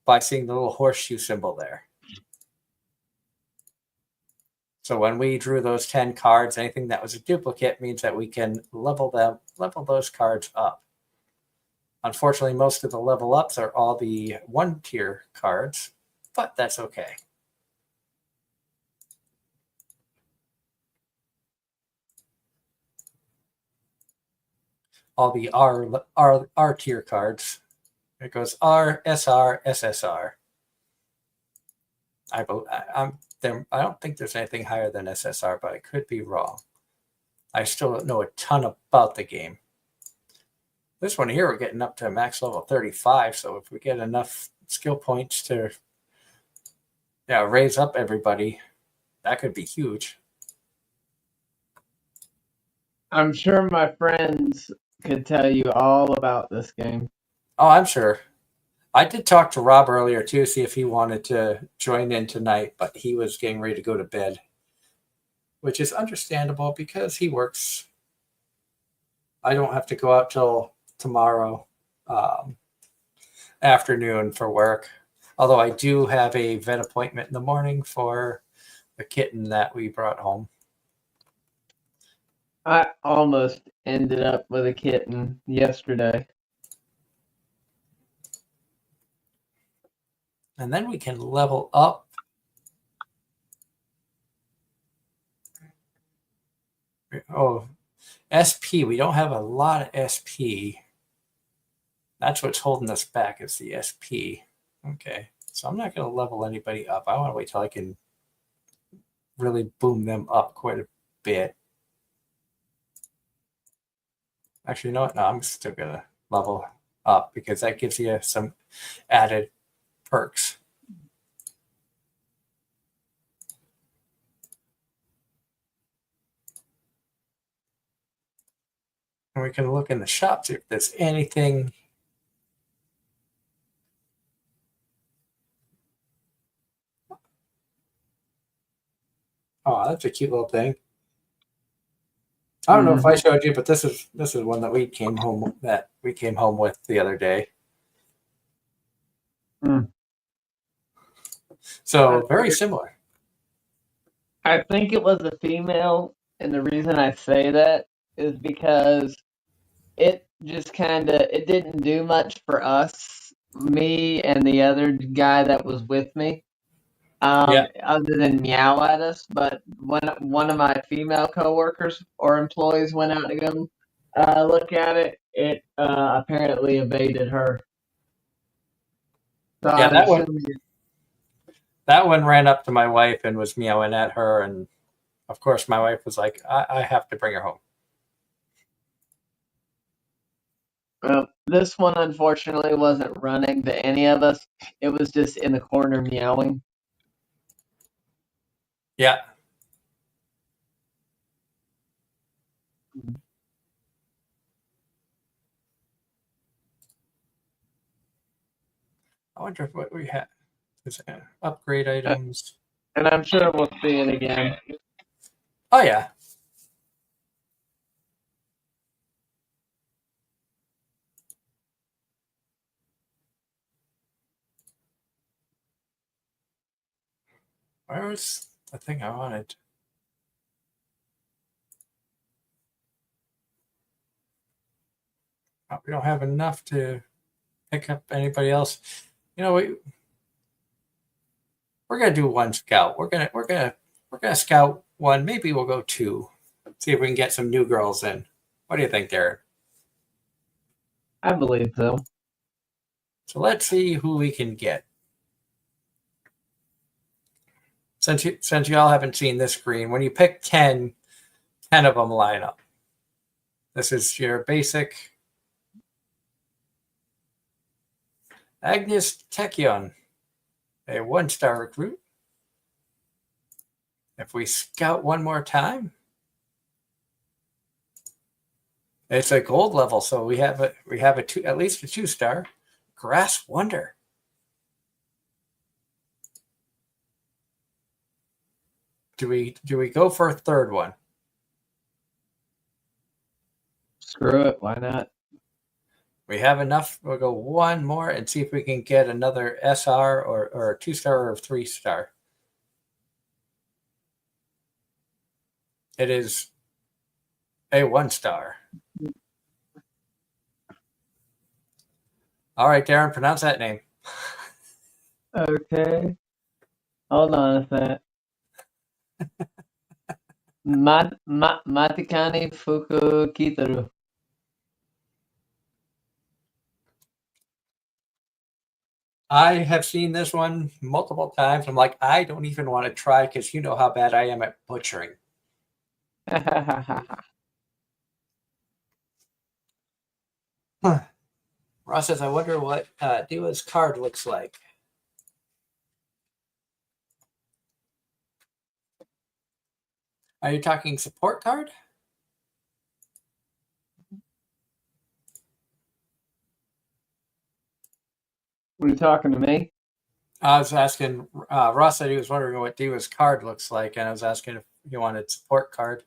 by seeing the little horseshoe symbol there. So when we drew those 10 cards, anything that was a duplicate means that we can level those cards up. Unfortunately, most of the level ups are all the 1-tier cards, but that's okay. All the R tier cards. It goes R, SR, SSR. I don't think there's anything higher than SSR, but I could be wrong. I still don't know a ton about the game. This one here, we're getting up to max level 35, so if we get enough skill points to raise up everybody, that could be huge. I'm sure my friends could tell you all about this game. Oh, I'm sure. I did talk to Rob earlier, too, see if he wanted to join in tonight, but he was getting ready to go to bed, which is understandable because he works. I don't have to go out till tomorrow afternoon for work, although I do have a vet appointment in the morning for a kitten that we brought home. I almost ended up with a kitten yesterday. And then we can level up. Oh, SP. We don't have a lot of SP. That's what's holding us back is the SP. Okay. So I'm not going to level anybody up. I want to wait till I can really boom them up quite a bit. Actually, you know what? No, I'm still going to level up because that gives you some added perks. And we can look in the shop, see if there's anything. Oh, that's a cute little thing. I don't know if I showed you, but this is one that we came home with the other day. So very similar. I think it was a female, and the reason I say that is because it just it didn't do much for us, me and the other guy that was with me, other than meow at us. But when one of my female coworkers or employees went out to go look at it, it apparently evaded her. So Yeah, I'm assuming that one ran up to my wife and was meowing at her, and of course my wife was like, I have to bring her home. this one unfortunately wasn't running to any of us. It was just in the corner meowing. Yeah. I wonder if what we have is upgrade items. And I'm sure we'll see it again. Oh yeah. Where was the thing I wanted? Oh, we don't have enough to pick up anybody else. You know, we're gonna do one scout. We're gonna scout one. Maybe we'll go two. See if we can get some new girls in. What do you think, Darren? I believe so. So let's see who we can get. Since you all haven't seen this screen, when you pick 10 of them line up. This is your basic Agnes Techion, a 1-star recruit. If we scout one more time, it's a gold level, so we have at least a 2-star Grass Wonder. Do we go for a third one? Screw it, why not? We have enough. We'll go one more and see if we can get another SR or a 2-star or a 3-star. It is a 1-star. All right, Darren, pronounce that name. Okay. Hold on a sec. Matikani Fuku Kitaru. I have seen this one multiple times. I'm like, I don't even want to try because you know how bad I am at butchering. Ross says, I wonder what Diva's card looks like. Are you talking support card? Were you talking to me? I was asking, Ross said he was wondering what Diva's card looks like, and I was asking if you wanted support card.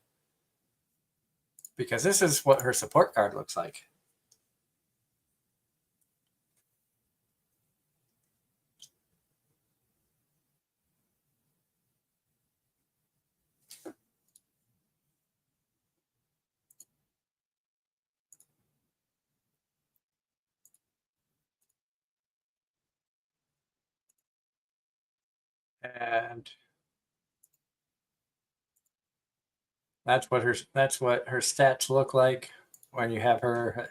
Because this is what her support card looks like. And that's what her stats look like when you have her.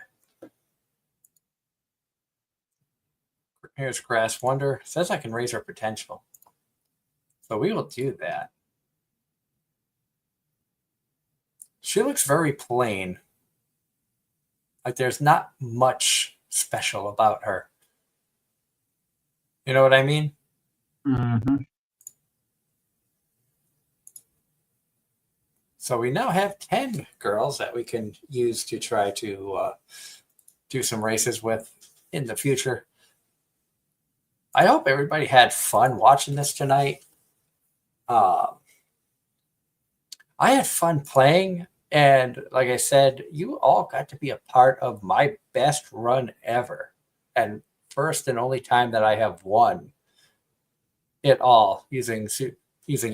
Here's Grass Wonder. It says I can raise her potential. So we will do that. She looks very plain. Like there's not much special about her. You know what I mean? Mm-hmm. So we now have 10 girls that we can use to try to do some races with in the future. I hope everybody had fun watching this tonight. I had fun playing, and like I said, you all got to be a part of my best run ever, and first and only time that I have won it all using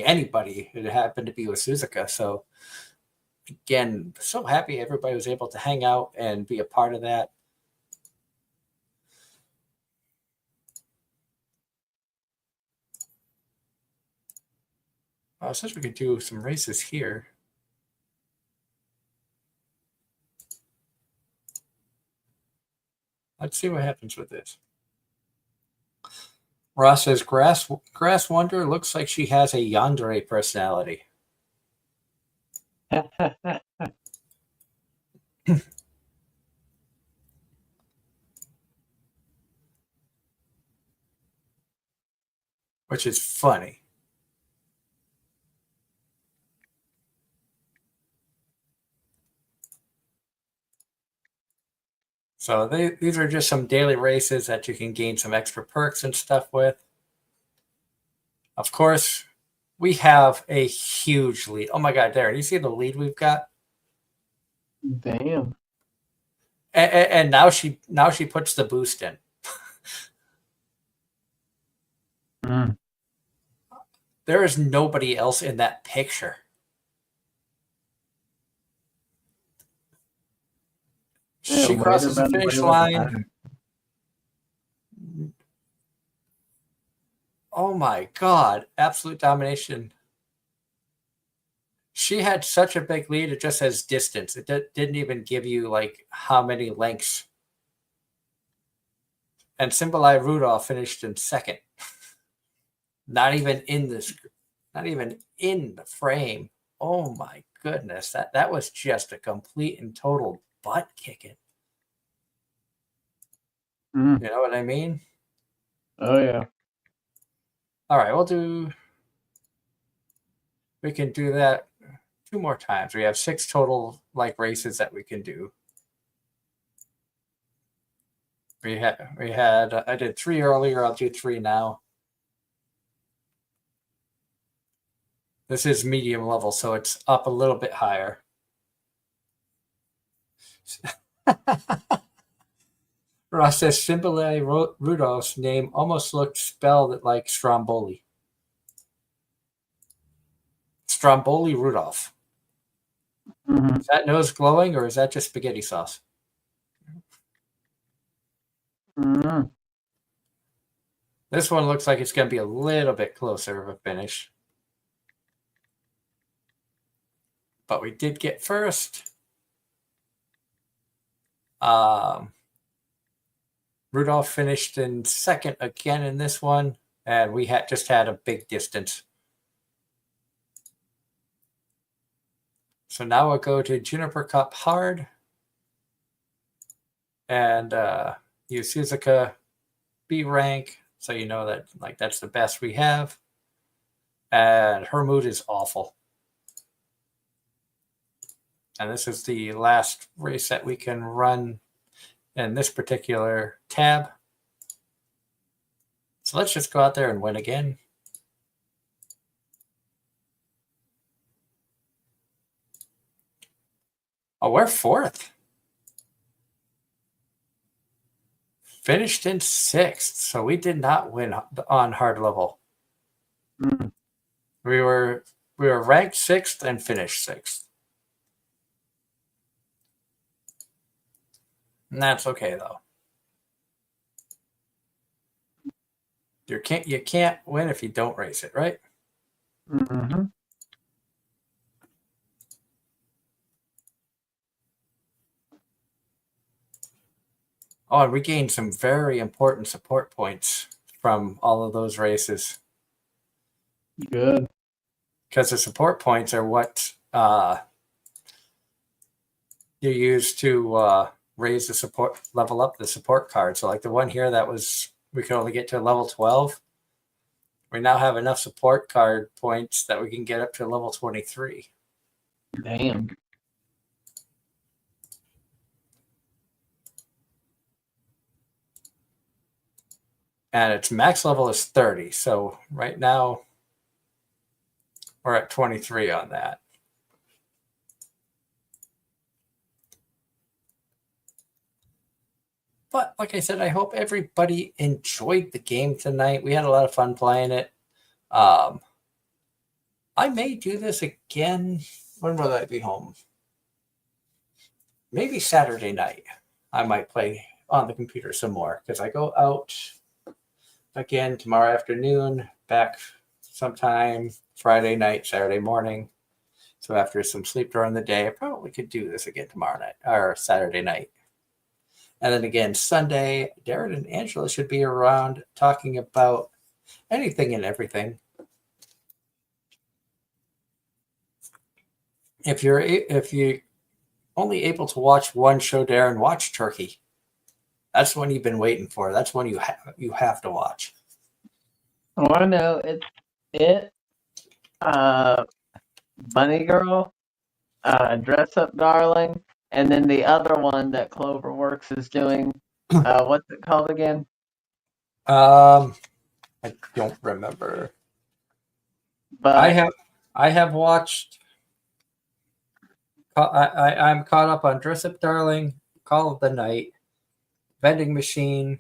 anybody. It happened to be with Suzuka, so again, so happy everybody was able to hang out and be a part of that. Since we could do some races here. Let's see what happens with this. Ross says, Grass Wonder looks like she has a yandere personality. Which is funny. So these are just some daily races that you can gain some extra perks and stuff with. Of course, we have a huge lead. Oh my God, Darren, you see the lead we've got? Damn. And now she puts the boost in. There is nobody else in that picture. She crosses the finish line. Oh my God, absolute domination. She had such a big lead, it just says distance. It didn't even give you like how many lengths. And Symboli Rudolph finished in second. Not even in the frame. Oh my goodness. That was just a complete and total butt kicking. You know what I mean? Oh yeah. All right, we can do that 2 more times. We have 6 total like races that we can do. We had I did 3 earlier, I'll do 3 now. This is medium level, so it's up a little bit higher. Ross says Symboli Rudolph's name almost looked spelled like Stromboli. Stromboli Rudolph. Is that nose glowing or is that just spaghetti sauce? This one looks like it's going to be a little bit closer of a finish. But we did get first. Rudolph finished in second again in this one, and we just had a big distance. So now we'll go to Juniper Cup Hard and use Suzuka B rank, so you know that like that's the best we have. And her mood is awful. And this is the last race that we can run in this particular tab. So let's just go out there and win again. Oh, we're 4th. Finished in 6th, so we did not win on hard level. We were ranked 6th and finished 6th. And that's okay though. You can't win if you don't race it, right? Oh, and we gained some very important support points from all of those races. Good. Because the support points are what you use to raise the support, level up the support card. So like the one here that was, we could only get to level 12. We now have enough support card points that we can get up to level 23. Damn. And its max level is 30. So right now we're at 23 on that. But like I said, I hope everybody enjoyed the game tonight. We had a lot of fun playing it. I may do this again. When will I be home? maybe Saturday night, I might play on the computer some more because I go out again tomorrow afternoon, back sometime Friday night, Saturday morning. So after some sleep during the day, I probably could do this again tomorrow night or Saturday night. And then again, Sunday, Darren and Angela should be around talking about anything and everything. If you only able to watch one show, Darren, watch Turkey. That's one you've been waiting for. That's one you have to watch. Oh, I know. It's Bunny Girl, Dress Up Darling, and then the other one that Cloverworks is doing. What's it called again? I don't remember. But I have watched. I'm caught up on Dress Up Darling, Call of the Night, Vending Machine,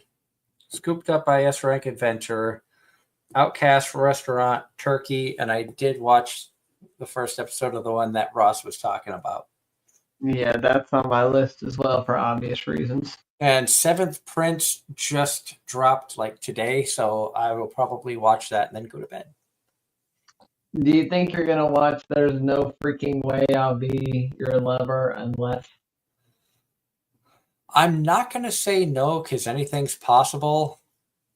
Scooped Up by S Rank Adventure, Outcast Restaurant, Turkey, and I did watch the first episode of the one that Ross was talking about. yeah, that's on my list as well for obvious reasons. And Seventh Prince just dropped like today, so I will probably watch that and then go to bed. Do you think you're gonna watch There's No Freaking Way I'll Be Your Lover unless? I'm not going to say no because anything's possible.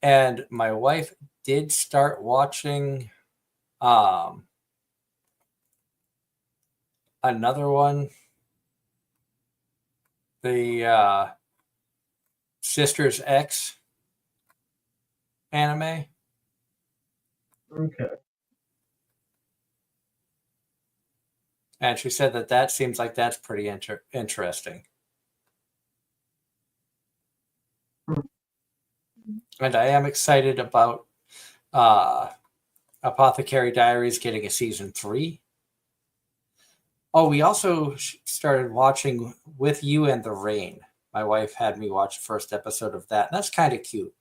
And my wife did start watching another one, the Sister's X anime. Okay. And she said that seems like that's pretty interesting. And I am excited about Apothecary Diaries getting a season 3. Oh, we also started watching With You and the Rain. My wife had me watch the first episode of that. And that's kind of cute.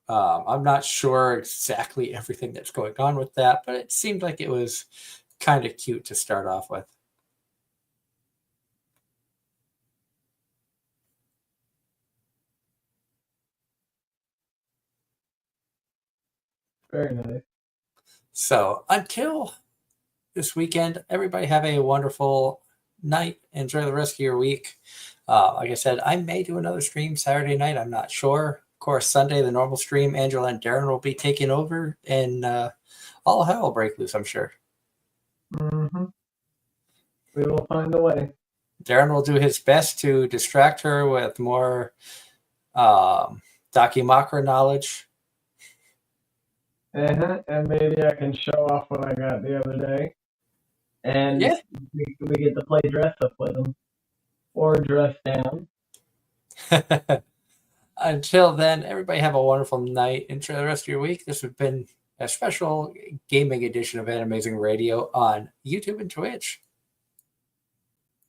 I'm not sure exactly everything that's going on with that, but it seemed like it was kind of cute to start off with. Very nice. So until this weekend, everybody have a wonderful night. Enjoy the rest of your week. Like I said, I may do another stream Saturday night. I'm not sure. Of course, Sunday, the normal stream, Angela and Darren will be taking over, and all hell will break loose, I'm sure. Mm-hmm. We will find a way. Darren will do his best to distract her with more Dakimakura knowledge. And maybe I can show off what I got the other day. And yeah, we get to play dress up with them. Or dress down. Until then, everybody have a wonderful night. Enjoy the rest of your week. This has been a special gaming edition of Anime-Zing Radio on YouTube and Twitch.